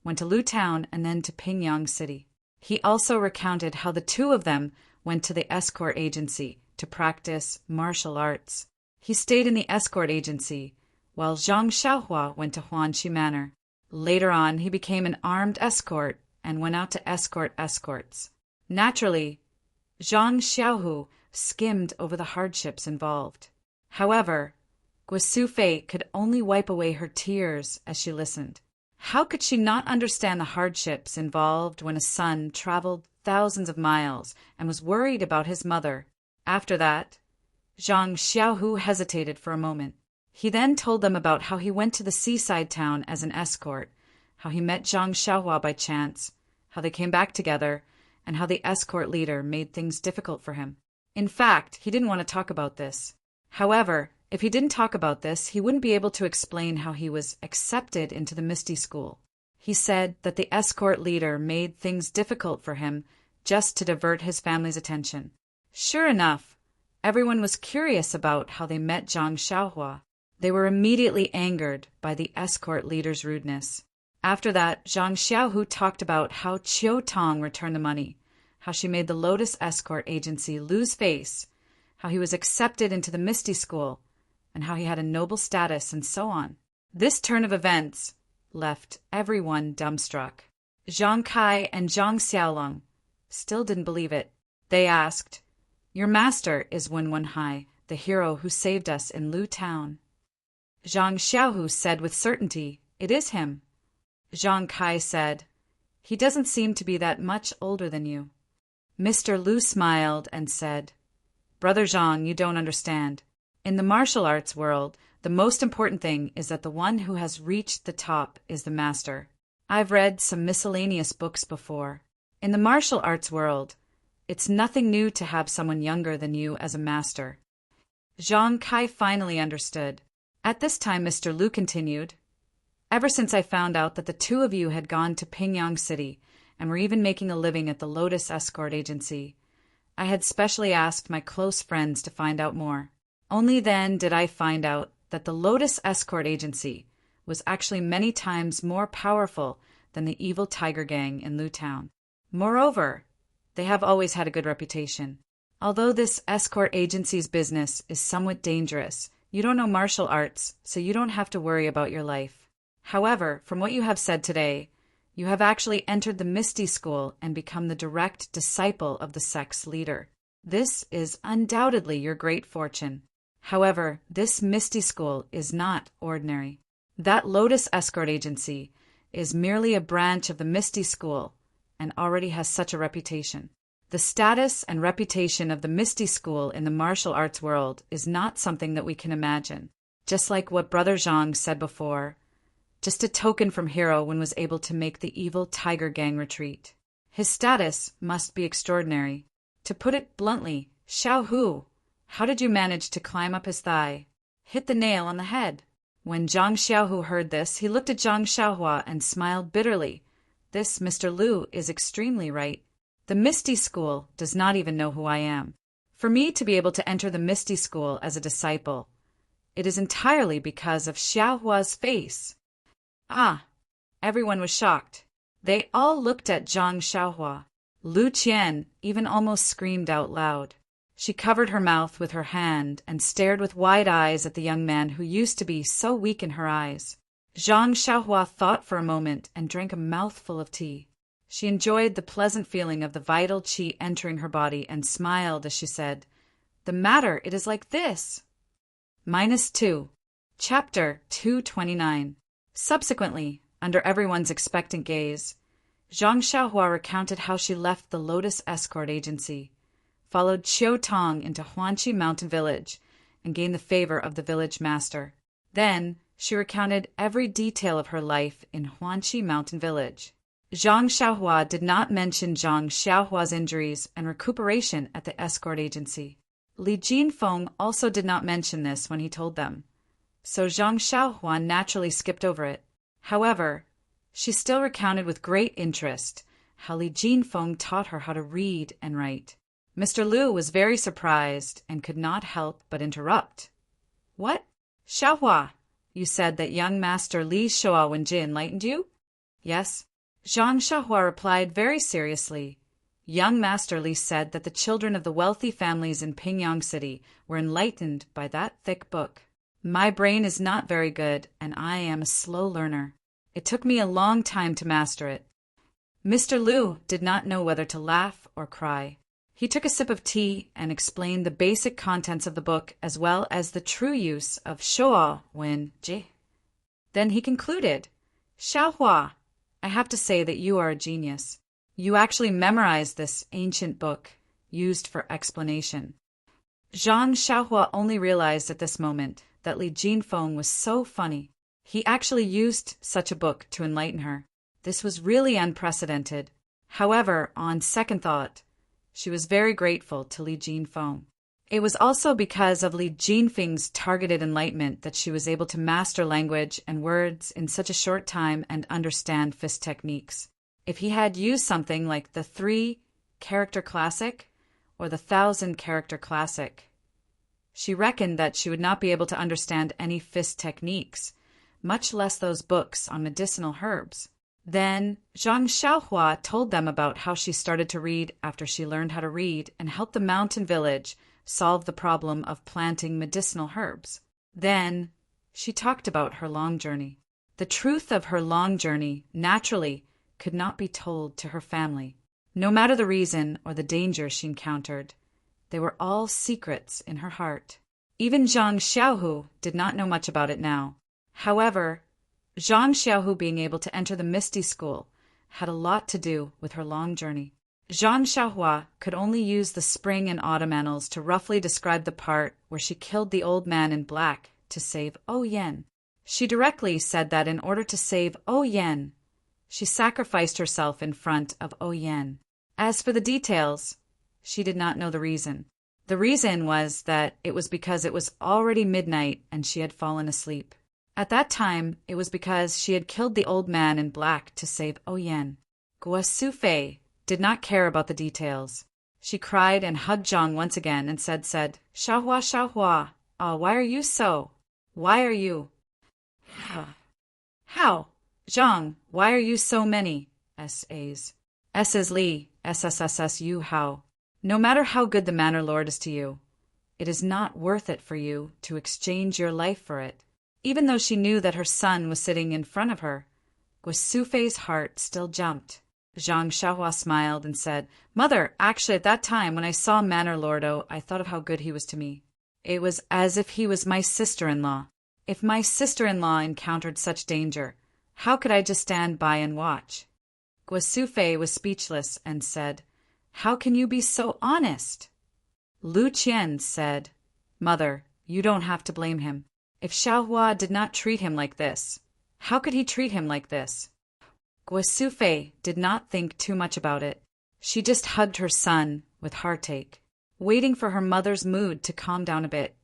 went to Lu Town and then to Pingyang City. He also recounted how the two of them went to the escort agency to practice martial arts. He stayed in the escort agency, while Zhang Xiaohua went to Huanxi Manor. Later on, he became an armed escort and went out to escort escorts. Naturally, Zhang Xiaohu skimmed over the hardships involved. However, Guo Sufei could only wipe away her tears as she listened. How could she not understand the hardships involved when a son traveled thousands of miles and was worried about his mother? After that, Zhang Xiaohu hesitated for a moment. He then told them about how he went to the seaside town as an escort, how he met Zhang Xiaohua by chance, how they came back together, and how the escort leader made things difficult for him. In fact, he didn't want to talk about this. However, if he didn't talk about this, he wouldn't be able to explain how he was accepted into the Misty School. He said that the escort leader made things difficult for him just to divert his family's attention. Sure enough, everyone was curious about how they met Zhang Xiaohua. They were immediately angered by the escort leader's rudeness. After that, Zhang Xiaohu talked about how Qiu Tong returned the money, how she made the Lotus Escort Agency lose face, how he was accepted into the Misty School, and how he had a noble status, and so on. This turn of events left everyone dumbstruck. Zhang Kai and Zhang Xiaolong still didn't believe it. They asked, "Your master is Wen Hai, the hero who saved us in Lu Town." Zhang Xiaohu said with certainty, "It is him." Zhang Kai said, "He doesn't seem to be that much older than you." Mr. Lu smiled and said, "Brother Zhang, you don't understand. In the martial arts world, the most important thing is that the one who has reached the top is the master. I've read some miscellaneous books before. In the martial arts world, it's nothing new to have someone younger than you as a master." Zhang Kai finally understood. At this time, Mr. Lu continued, "Ever since I found out that the two of you had gone to Pingyang City and were even making a living at the Lotus Escort Agency, I had specially asked my close friends to find out more. Only then did I find out that the Lotus Escort Agency was actually many times more powerful than the evil Tiger Gang in Lu Town. Moreover, they have always had a good reputation. Although this escort agency's business is somewhat dangerous, you don't know martial arts, so you don't have to worry about your life. However, from what you have said today, you have actually entered the Misty School and become the direct disciple of the sect's leader. This is undoubtedly your great fortune. However, this Misty School is not ordinary. That Lotus Escort Agency is merely a branch of the Misty School and already has such a reputation. The status and reputation of the Misty School in the martial arts world is not something that we can imagine. Just like what Brother Zhang said before, just a token from Hero when was able to make the evil Tiger Gang retreat. His status must be extraordinary. To put it bluntly, Xiao Hu, how did you manage to climb up his thigh? Hit the nail on the head." When Zhang Xiaohu heard this, he looked at Zhang Xiaohua and smiled bitterly. "This Mr. Lu is extremely right. The Misty School does not even know who I am. For me to be able to enter the Misty School as a disciple, it is entirely because of Xiaohua's face." Ah! Everyone was shocked. They all looked at Zhang Xiaohua. Lu Qian even almost screamed out loud. She covered her mouth with her hand and stared with wide eyes at the young man who used to be so weak in her eyes. Zhang Xiaohua thought for a moment and drank a mouthful of tea. She enjoyed the pleasant feeling of the vital qi entering her body and smiled as she said, "The matter, it is like this." -2. Chapter 229. Subsequently, under everyone's expectant gaze, Zhang Xiaohua recounted how she left the Lotus Escort Agency, followed Qiu Tong into Huanqi Mountain Village, and gained the favor of the village master. Then, she recounted every detail of her life in Huanqi Mountain Village. Zhang Xiaohua did not mention Zhang Xiaohua's injuries and recuperation at the escort agency. Li Jinfeng also did not mention this when he told them, so Zhang Xiaohua naturally skipped over it. However, she still recounted with great interest how Li Jinfeng taught her how to read and write. Mr. Liu was very surprised and could not help but interrupt. "What? Xiaohua, you said that young master Li Shua Wenjin enlightened you?" "Yes." Zhang Xiaohua replied very seriously. Young Master Li said that the children of the wealthy families in Pingyang City were enlightened by that thick book. My brain is not very good, and I am a slow learner. It took me a long time to master it. Mr. Liu did not know whether to laugh or cry. He took a sip of tea and explained the basic contents of the book as well as the true use of Shua Wen Ji. Then he concluded, "Xiaohua, I have to say that you are a genius. You actually memorized this ancient book, used for explanation." Zhang Xiaohua only realized at this moment that Li Jinfeng was so funny. He actually used such a book to enlighten her. This was really unprecedented. However, on second thought, she was very grateful to Li Jinfeng. It was also because of Li Jinfeng's targeted enlightenment that she was able to master language and words in such a short time and understand fist techniques. If he had used something like the 3-character classic or the 1,000-character classic, she reckoned that she would not be able to understand any fist techniques, much less those books on medicinal herbs. Then Zhang Xiaohua told them about how she started to read after she learned how to read and helped the mountain village solve the problem of planting medicinal herbs. Then she talked about her long journey. The truth of her long journey, naturally, could not be told to her family. No matter the reason or the danger she encountered, they were all secrets in her heart. Even Zhang Xiaohu did not know much about it now. However, Zhang Xiaohu being able to enter the Misty School had a lot to do with her long journey. Zhang Xiaohua could only use the spring and autumn annals to roughly describe the part where she killed the old man in black to save O Yen. She directly said that in order to save O Yen, she sacrificed herself in front of O Yen. As for the details, she did not know the reason. The reason was that it was because it was already midnight and she had fallen asleep. At that time, it was because she had killed the old man in black to save O Yen. Guo Sufei did not care about the details. She cried and hugged Zhang once again and said, "Xiaohua, Xiaohua, why are you so? Why are you?" "How? Zhang, why are you so many S.A.s? S.S. Li, SSSSU how? No matter how good the Manor Lord is to you, it is not worth it for you to exchange your life for it." Even though she knew that her son was sitting in front of her, Guo Sufei's heart still jumped. Zhang Xiaohua smiled and said, "Mother, actually at that time when I saw Manor Lordo, I thought of how good he was to me. It was as if he was my sister-in-law. If my sister-in-law encountered such danger, how could I just stand by and watch?" Guo Sufei was speechless and said, "How can you be so honest?" Lu Qian said, "Mother, you don't have to blame him. If Xiaohua did not treat him like this, how could he treat him like this?" Guo Sufei did not think too much about it. She just hugged her son with heartache, waiting for her mother's mood to calm down a bit.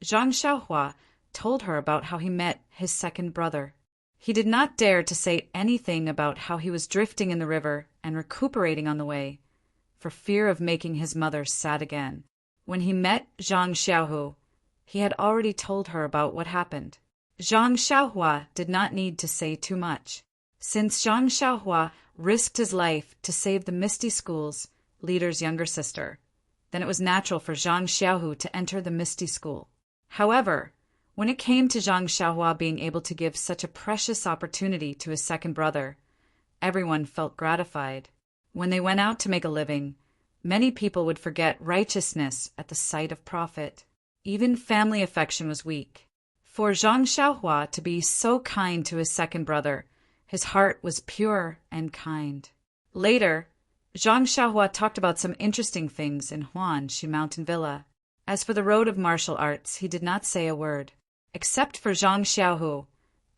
Zhang Xiaohua told her about how he met his second brother. He did not dare to say anything about how he was drifting in the river and recuperating on the way, for fear of making his mother sad again. When he met Zhang Xiaohu, he had already told her about what happened. Zhang Xiaohua did not need to say too much. Since Zhang Xiaohua risked his life to save the Misty School's leader's younger sister, then it was natural for Zhang Xiaohu to enter the Misty School. However, when it came to Zhang Xiaohua being able to give such a precious opportunity to his second brother, everyone felt gratified. When they went out to make a living, many people would forget righteousness at the sight of profit. Even family affection was weak. For Zhang Xiaohua to be so kind to his second brother, his heart was pure and kind. Later, Zhang Xiaohua talked about some interesting things in Huanxi Mountain Villa. As for the road of martial arts, he did not say a word. Except for Zhang Xiaohu,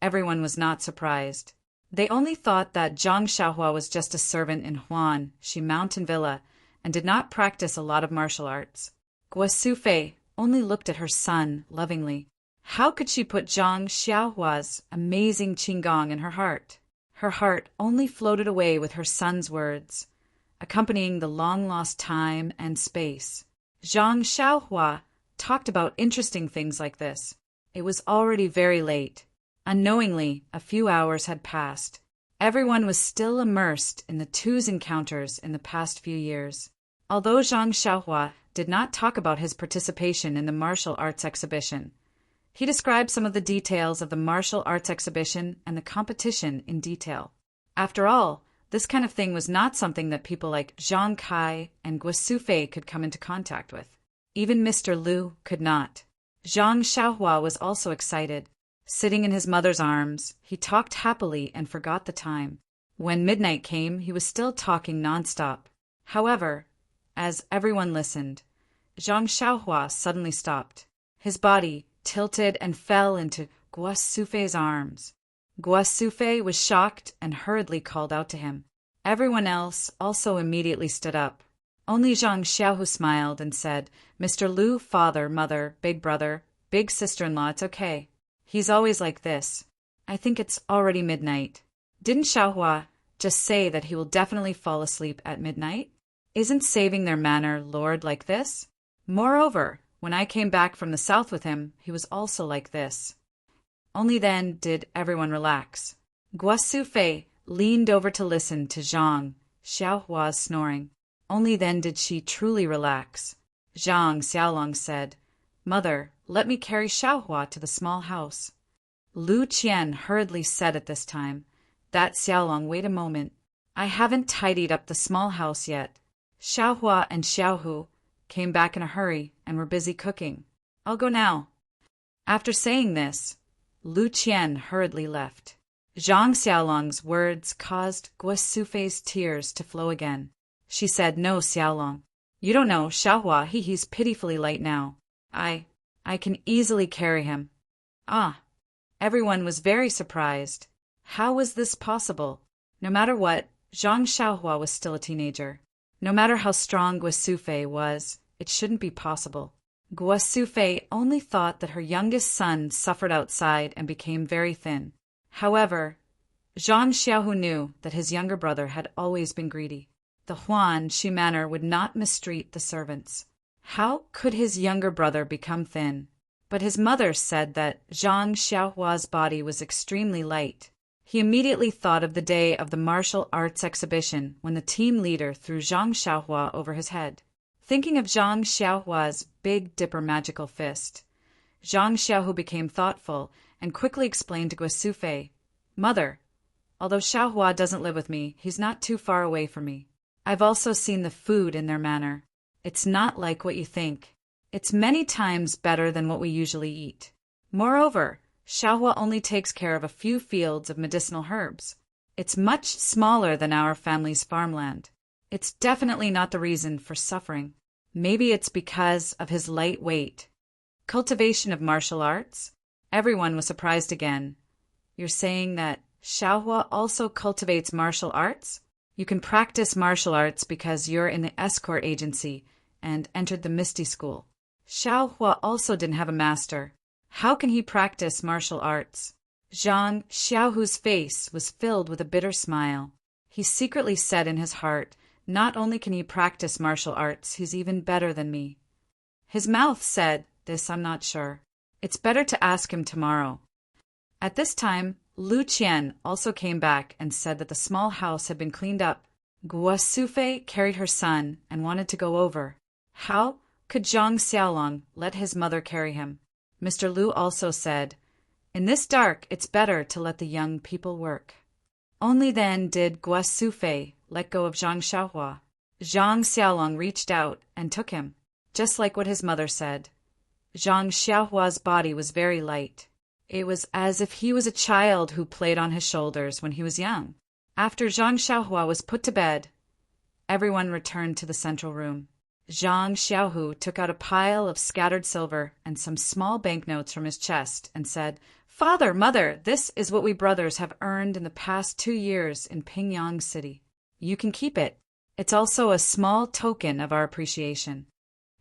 everyone was not surprised. They only thought that Zhang Xiaohua was just a servant in Huanxi Mountain Villa and did not practice a lot of martial arts. Guo Sufei only looked at her son lovingly. How could she put Zhang Xiaohua's amazing qigong in her heart? Her heart only floated away with her son's words, accompanying the long-lost time and space. Zhang Xiaohua talked about interesting things like this. It was already very late. Unknowingly, a few hours had passed. Everyone was still immersed in the two's encounters in the past few years. Although Zhang Xiaohua did not talk about his participation in the martial arts exhibition, he described some of the details of the martial arts exhibition and the competition in detail. After all, this kind of thing was not something that people like Zhang Kai and Guo Sufei could come into contact with. Even Mr. Liu could not. Zhang Xiaohua was also excited. Sitting in his mother's arms, he talked happily and forgot the time. When midnight came, he was still talking nonstop. However, as everyone listened, Zhang Xiaohua suddenly stopped. His body tilted and fell into Guo Sufei's arms. Guo Sufei was shocked and hurriedly called out to him. Everyone else also immediately stood up. Only Zhang Xiaohu smiled and said, "Mr. Liu, father, mother, big brother, big sister-in-law, it's okay. He's always like this. I think it's already midnight. Didn't Xiaohua just say that he will definitely fall asleep at midnight? Isn't saving their manor lord like this? Moreover, when I came back from the south with him, he was also like this." Only then did everyone relax. Guo Sufei leaned over to listen to Zhang Xiaohua's snoring. Only then did she truly relax. Zhang Xiaolong said, "Mother, let me carry Xiaohua to the small house." Lu Qian hurriedly said at this time, "That Xiaolong, wait a moment. I haven't tidied up the small house yet." Xiaohua and Xiaohu came back in a hurry and were busy cooking. "I'll go now." After saying this, Lu Qian hurriedly left. Zhang Xiaolong's words caused Guo Sufei's tears to flow again. She said, "No, Xiaolong. You don't know, Xiaohua, he's pitifully light now. I can easily carry him." Ah! Everyone was very surprised. How was this possible? No matter what, Zhang Xiaohua was still a teenager. No matter how strong Guo Sufei was, it shouldn't be possible. Guo Sufei only thought that her youngest son suffered outside and became very thin. However, Zhang Xiaohu knew that his younger brother had always been greedy. The Huanxi manor would not mistreat the servants. How could his younger brother become thin? But his mother said that Zhang Xiaohua's body was extremely light. He immediately thought of the day of the martial arts exhibition when the team leader threw Zhang Xiaohua over his head. Thinking of Zhang Xiaohua's Big Dipper magical fist, Zhang Xiaohu became thoughtful and quickly explained to Guo Sufei, "Mother, although Xiaohua doesn't live with me, he's not too far away from me. I've also seen the food in their manor. It's not like what you think. It's many times better than what we usually eat. Moreover, Xiaohua only takes care of a few fields of medicinal herbs. It's much smaller than our family's farmland. It's definitely not the reason for suffering. Maybe it's because of his light weight." Cultivation of martial arts? Everyone was surprised again. "You're saying that Xiaohua also cultivates martial arts? You can practice martial arts because you're in the escort agency and entered the Misty School. Xiaohua also didn't have a master. How can he practice martial arts?" Zhang Xiaohu's face was filled with a bitter smile. He secretly said in his heart, "Not only can he practice martial arts, he's even better than me." His mouth said, "This I'm not sure. It's better to ask him tomorrow." At this time, Lu Qian also came back and said that the small house had been cleaned up. Guo Sufei carried her son and wanted to go over. How could Zhang Xiaolong let his mother carry him? Mr. Lu also said, "In this dark, it's better to let the young people work." Only then did Guo Sufei let go of Zhang Xiaohua. Zhang Xiaolong reached out and took him, just like what his mother said. Zhang Xiaohua's body was very light. It was as if he was a child who played on his shoulders when he was young. After Zhang Xiaohua was put to bed, everyone returned to the central room. Zhang Xiaohu took out a pile of scattered silver and some small banknotes from his chest and said, "Father, Mother, this is what we brothers have earned in the past 2 years in Pingyang City. You can keep it. It's also a small token of our appreciation."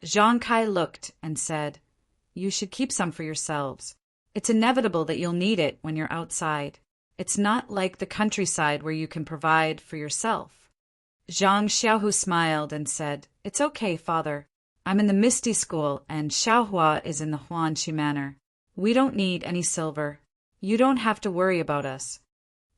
Zhang Kai looked and said, "You should keep some for yourselves. It's inevitable that you'll need it when you're outside. It's not like the countryside where you can provide for yourself." Zhang Xiaohu smiled and said, "It's okay, Father. I'm in the Misty School and Xiaohua is in the Huanxi Manor. We don't need any silver. You don't have to worry about us."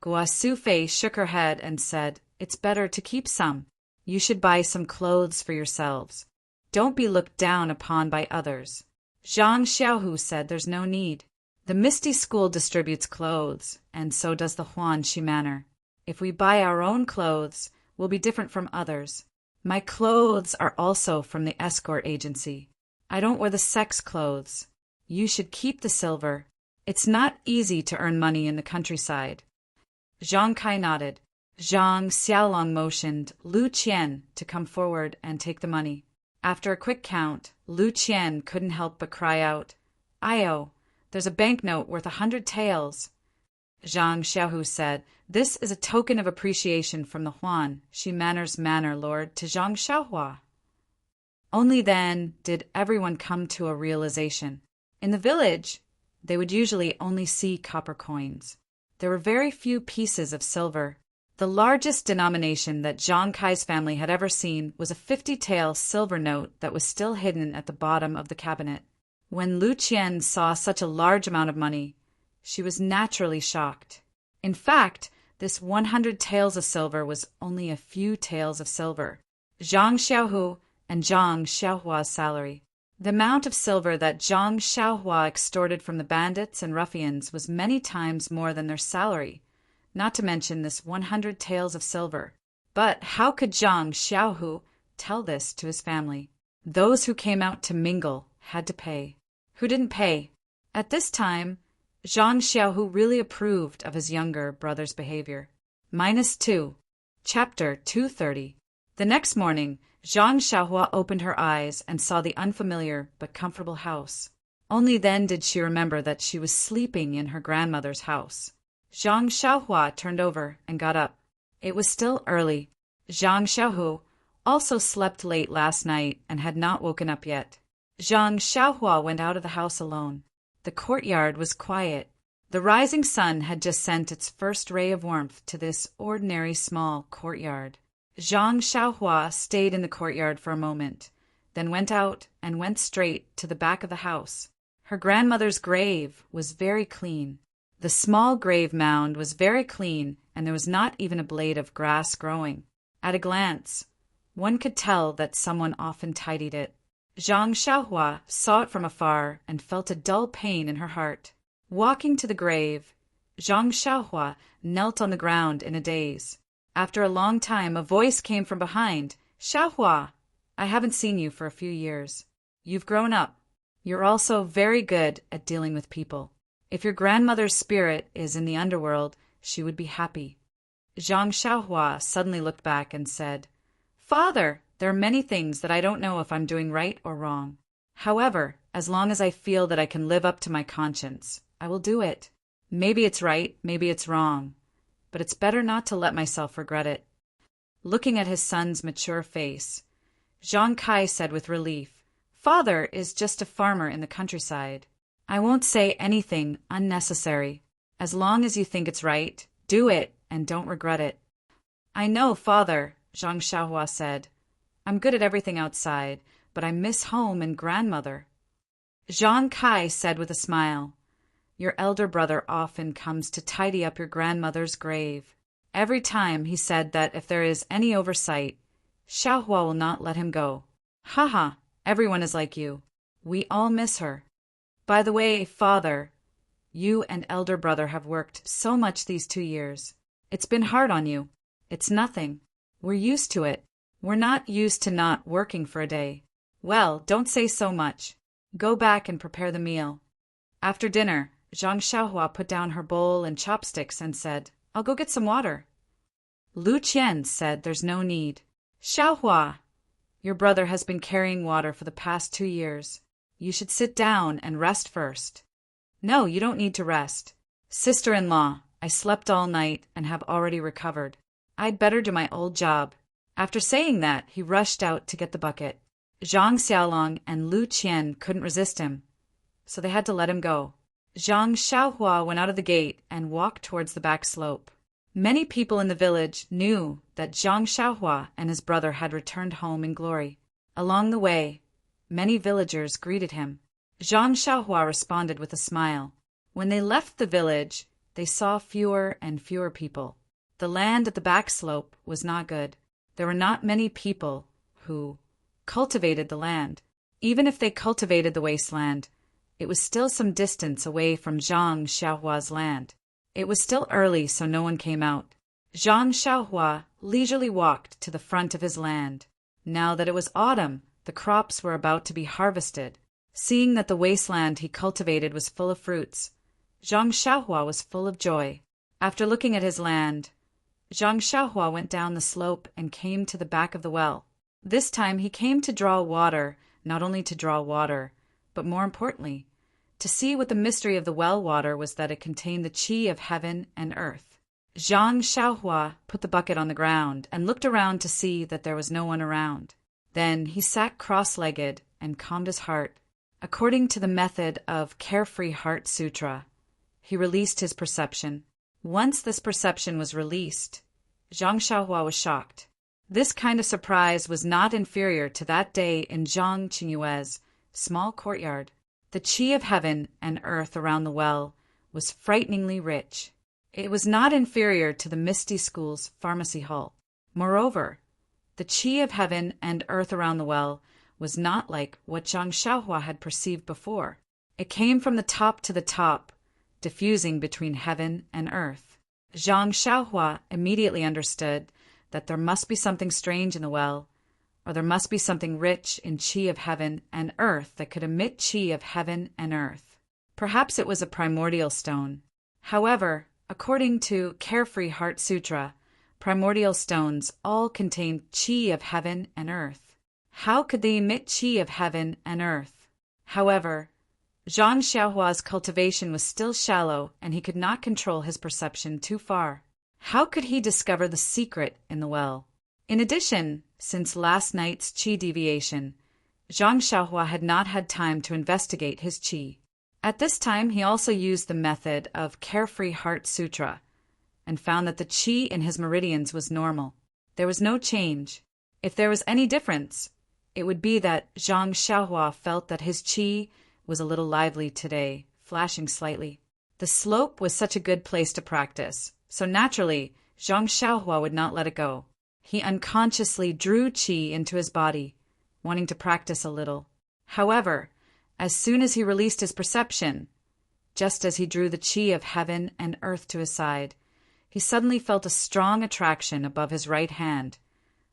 Guo Sufei shook her head and said, "It's better to keep some. You should buy some clothes for yourselves. Don't be looked down upon by others." Zhang Xiaohu said, "There's no need. The Misty School distributes clothes, and so does the Huanxi Manor. If we buy our own clothes, we'll be different from others. My clothes are also from the escort agency. I don't wear the sex clothes. You should keep the silver. It's not easy to earn money in the countryside." Zhang Kai nodded. Zhang Xiaolong motioned Lu Qian to come forward and take the money. After a quick count, Lu Qian couldn't help but cry out, "Io, there's a banknote worth 100 taels." Zhang Xiaohu said, "This is a token of appreciation from the Huanxi Manor's manor lord to Zhang Xiaohua." Only then did everyone come to a realization. In the village, they would usually only see copper coins. There were very few pieces of silver. The largest denomination that Zhang Kai's family had ever seen was a 50-tael silver note that was still hidden at the bottom of the cabinet. When Lu Qian saw such a large amount of money, she was naturally shocked. In fact, this 100 taels of silver was only a few taels of silver, Zhang Xiaohu and Zhang Xiaohua's salary. The amount of silver that Zhang Xiaohua extorted from the bandits and ruffians was many times more than their salary, not to mention this 100 taels of silver. But how could Zhang Xiaohu tell this to his family? Those who came out to mingle had to pay. Who didn't pay? At this time, Zhang Xiaohu really approved of his younger brother's behavior. -2. Chapter 230. The next morning, Zhang Xiaohua opened her eyes and saw the unfamiliar but comfortable house. Only then did she remember that she was sleeping in her grandmother's house. Zhang Xiaohua turned over and got up. It was still early. Zhang Xiaohu also slept late last night and had not woken up yet. Zhang Xiaohua went out of the house alone. The courtyard was quiet. The rising sun had just sent its first ray of warmth to this ordinary small courtyard. Zhang Xiaohua stayed in the courtyard for a moment, then went out and went straight to the back of the house. Her grandmother's grave was very clean. The small grave mound was very clean, and there was not even a blade of grass growing. At a glance, one could tell that someone often tidied it. Zhang Xiaohua saw it from afar and felt a dull pain in her heart. Walking to the grave, Zhang Xiaohua knelt on the ground in a daze. After a long time, a voice came from behind. "Xiaohua, I haven't seen you for a few years. You've grown up. You're also very good at dealing with people. If your grandmother's spirit is in the underworld, she would be happy." Zhang Xiaohua suddenly looked back and said, "Father, there are many things that I don't know if I'm doing right or wrong. However, as long as I feel that I can live up to my conscience, I will do it. Maybe it's right, maybe it's wrong, but it's better not to let myself regret it." Looking at his son's mature face, Zhang Kai said with relief, "Father is just a farmer in the countryside. I won't say anything unnecessary. As long as you think it's right, do it and don't regret it." "I know, Father," Zhang Xiaohua said. "I'm good at everything outside, but I miss home and grandmother." Zhang Kai said with a smile, Your elder brother often comes to tidy up your grandmother's grave. Every time he said that if there is any oversight, Xiaohua will not let him go. Haha, everyone is like you. We all miss her. By the way, father, you and elder brother have worked so much these 2 years. It's been hard on you. It's nothing. We're used to it. We're not used to not working for a day. Well, don't say so much. Go back and prepare the meal. After dinner, Zhang Xiaohua put down her bowl and chopsticks and said, I'll go get some water. Lu Qian said there's no need. Xiaohua, your brother has been carrying water for the past 2 years. You should sit down and rest first. No, you don't need to rest. Sister-in-law, I slept all night and have already recovered. I'd better do my old job. After saying that, he rushed out to get the bucket. Zhang Xiaolong and Lu Qian couldn't resist him, so they had to let him go. Zhang Xiaohua went out of the gate and walked towards the back slope. Many people in the village knew that Zhang Xiaohua and his brother had returned home in glory. Along the way, many villagers greeted him. Zhang Xiaohua responded with a smile. When they left the village, they saw fewer and fewer people. The land at the back slope was not good. There were not many people who cultivated the land. Even if they cultivated the wasteland, it was still some distance away from Zhang Xiaohua's land. It was still early, so no one came out. Zhang Xiaohua leisurely walked to the front of his land. Now that it was autumn, the crops were about to be harvested. Seeing that the wasteland he cultivated was full of fruits, Zhang Xiaohua was full of joy. After looking at his land, Zhang Xiaohua went down the slope and came to the back of the well. This time he came to draw water, not only to draw water, but more importantly, to see what the mystery of the well water was, that it contained the qi of heaven and earth. Zhang Xiaohua put the bucket on the ground and looked around to see that there was no one around. Then he sat cross-legged and calmed his heart. According to the method of Carefree Heart Sutra, he released his perception. Once this perception was released, Zhang Xiaohua was shocked. This kind of surprise was not inferior to that day in Zhang Qingyue's small courtyard. The qi of heaven and earth around the well was frighteningly rich. It was not inferior to the Misty School's pharmacy hall. Moreover, the qi of heaven and earth around the well was not like what Zhang Xiaohua had perceived before. It came from the top to the top, diffusing between heaven and earth. Zhang Xiaohua immediately understood that there must be something strange in the well, or there must be something rich in qi of heaven and earth that could emit qi of heaven and earth. Perhaps it was a primordial stone. However, according to Carefree Heart Sutra, primordial stones all contain qi of heaven and earth. How could they emit qi of heaven and earth? However, Zhang Xiaohua's cultivation was still shallow, and he could not control his perception too far. How could he discover the secret in the well? In addition, since last night's qi deviation, Zhang Xiaohua had not had time to investigate his qi. At this time, he also used the method of Carefree Heart Sutra and found that the qi in his meridians was normal. There was no change. If there was any difference, it would be that Zhang Xiaohua felt that his qi was a little lively today, flashing slightly. The slope was such a good place to practice, so naturally, Zhang Xiaohua would not let it go. He unconsciously drew qi into his body, wanting to practice a little. However, as soon as he released his perception, just as he drew the qi of heaven and earth to his side, he suddenly felt a strong attraction above his right hand,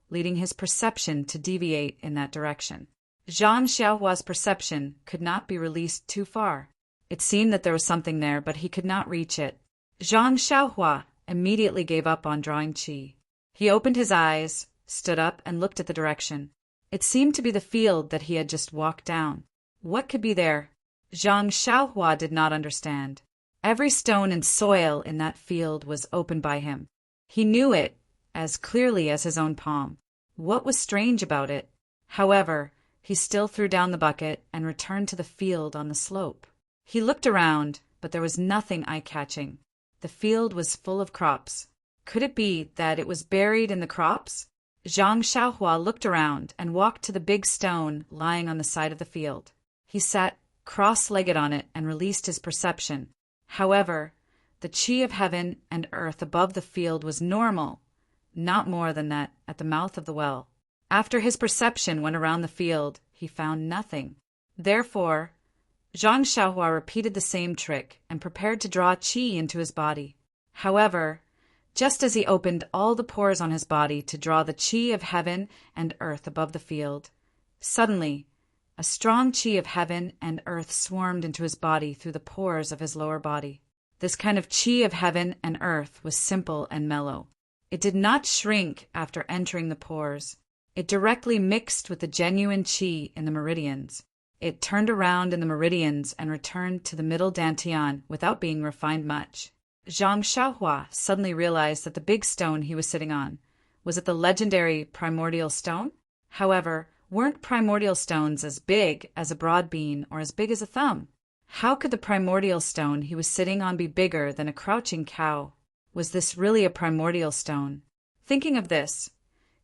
leading his perception to deviate in that direction. Zhang Xiaohua's perception could not be released too far. It seemed that there was something there, but he could not reach it. Zhang Xiaohua immediately gave up on drawing qi. He opened his eyes, stood up, and looked at the direction. It seemed to be the field that he had just walked down. What could be there? Zhang Xiaohua did not understand. Every stone and soil in that field was opened by him. He knew it as clearly as his own palm. What was strange about it? However, he still threw down the bucket and returned to the field on the slope. He looked around, but there was nothing eye-catching. The field was full of crops. Could it be that it was buried in the crops? Zhang Xiaohua looked around and walked to the big stone lying on the side of the field. He sat cross-legged on it and released his perception. However, the qi of heaven and earth above the field was normal, not more than that at the mouth of the well. After his perception went around the field, he found nothing. Therefore, Zhang Xiaohua repeated the same trick and prepared to draw qi into his body. However, just as he opened all the pores on his body to draw the qi of heaven and earth above the field, suddenly, a strong qi of heaven and earth swarmed into his body through the pores of his lower body. This kind of qi of heaven and earth was simple and mellow. It did not shrink after entering the pores. It directly mixed with the genuine qi in the meridians. It turned around in the meridians and returned to the middle dantian without being refined much. Zhang Xiaohua suddenly realized that the big stone he was sitting on was it the legendary primordial stone? However, weren't primordial stones as big as a broad bean or as big as a thumb? How could the primordial stone he was sitting on be bigger than a crouching cow? Was this really a primordial stone? Thinking of this,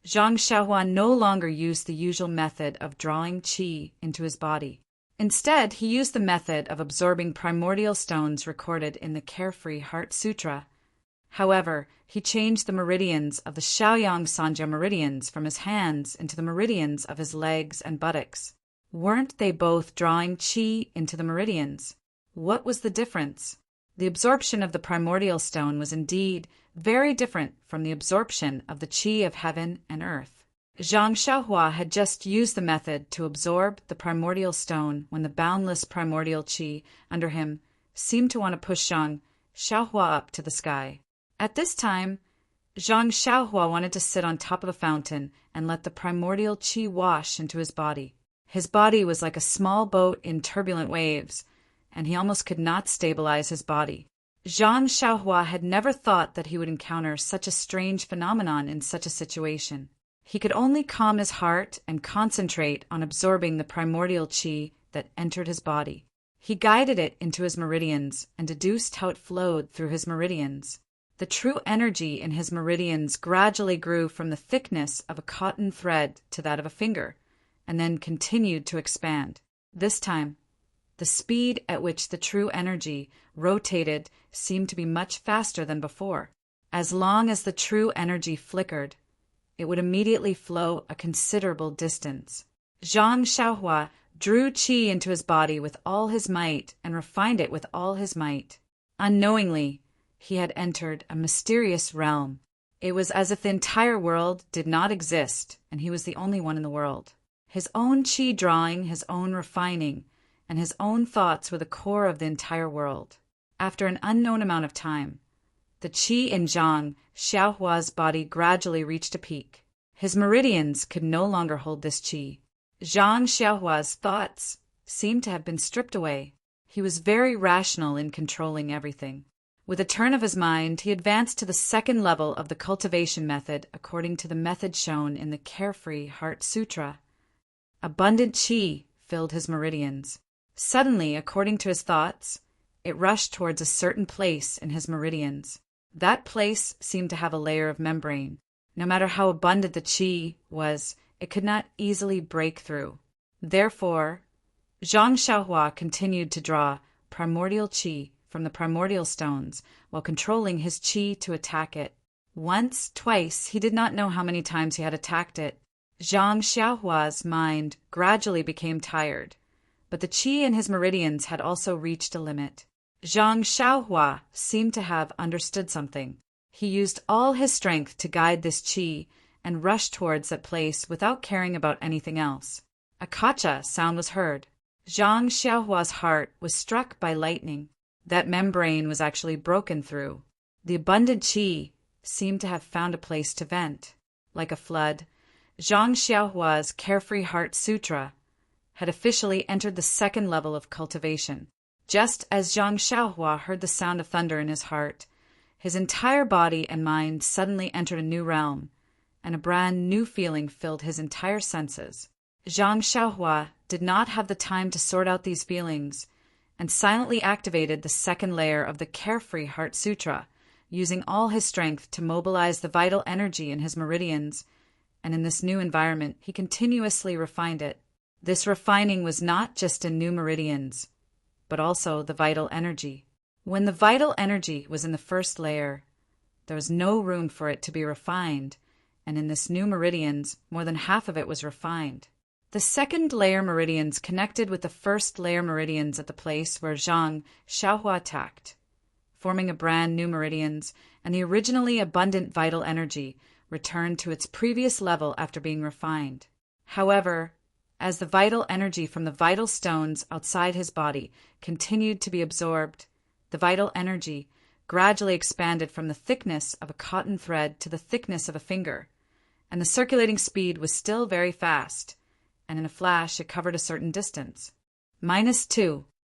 Zhang Xiaohua no longer used the usual method of drawing qi into his body. Instead, he used the method of absorbing primordial stones recorded in the Carefree Heart Sutra. However, he changed the meridians of the Shaoyang Sanja meridians from his hands into the meridians of his legs and buttocks. Weren't they both drawing qi into the meridians? What was the difference? The absorption of the primordial stone was indeed very different from the absorption of the qi of heaven and earth. Zhang Xiaohua had just used the method to absorb the primordial stone when the boundless primordial qi under him seemed to want to push Zhang Xiaohua up to the sky. At this time, Zhang Xiaohua wanted to sit on top of a fountain and let the primordial qi wash into his body. His body was like a small boat in turbulent waves, and he almost could not stabilize his body. Zhang Xiaohua had never thought that he would encounter such a strange phenomenon in such a situation. He could only calm his heart and concentrate on absorbing the primordial qi that entered his body. He guided it into his meridians and deduced how it flowed through his meridians. The true energy in his meridians gradually grew from the thickness of a cotton thread to that of a finger, and then continued to expand. This time, the speed at which the true energy rotated seemed to be much faster than before. As long as the true energy flickered, it would immediately flow a considerable distance. Zhang Xiaohua drew qi into his body with all his might and refined it with all his might. Unknowingly, he had entered a mysterious realm. It was as if the entire world did not exist, and he was the only one in the world. His own qi drawing, his own refining, and his own thoughts were the core of the entire world. After an unknown amount of time, the qi in Zhang Xiaohua's body gradually reached a peak. His meridians could no longer hold this qi. Zhang Xiaohua's thoughts seemed to have been stripped away. He was very rational in controlling everything. With a turn of his mind, he advanced to the second level of the cultivation method according to the method shown in the Carefree Heart Sutra. Abundant qi filled his meridians. Suddenly, according to his thoughts, it rushed towards a certain place in his meridians. That place seemed to have a layer of membrane. No matter how abundant the qi was, it could not easily break through. Therefore, Zhang Xiaohua continued to draw primordial qi from the primordial stones while controlling his qi to attack it. Once, twice, he did not know how many times he had attacked it. Zhang Xiaohua's mind gradually became tired, but the qi in his meridians had also reached a limit. Zhang Xiaohua seemed to have understood something. He used all his strength to guide this qi and rushed towards that place without caring about anything else. A kacha sound was heard. Zhang Xiaohua's heart was struck by lightning. That membrane was actually broken through. The abundant qi seemed to have found a place to vent. Like a flood, Zhang Xiaohua's Carefree Heart Sutra had officially entered the second level of cultivation. Just as Zhang Xiaohua heard the sound of thunder in his heart, his entire body and mind suddenly entered a new realm, and a brand new feeling filled his entire senses. Zhang Xiaohua did not have the time to sort out these feelings, and silently activated the second layer of the Carefree Heart Sutra, using all his strength to mobilize the vital energy in his meridians, and in this new environment he continuously refined it. This refining was not just in new meridians, but also the vital energy. When the vital energy was in the first layer, there was no room for it to be refined, and in this new meridians, more than half of it was refined. The second layer meridians connected with the first layer meridians at the place where Zhang Xiaohua attacked, forming a brand new meridians, and the originally abundant vital energy returned to its previous level after being refined. However, as the vital energy from the vital stones outside his body continued to be absorbed, the vital energy gradually expanded from the thickness of a cotton thread to the thickness of a finger, and the circulating speed was still very fast, and in a flash it covered a certain distance. -2.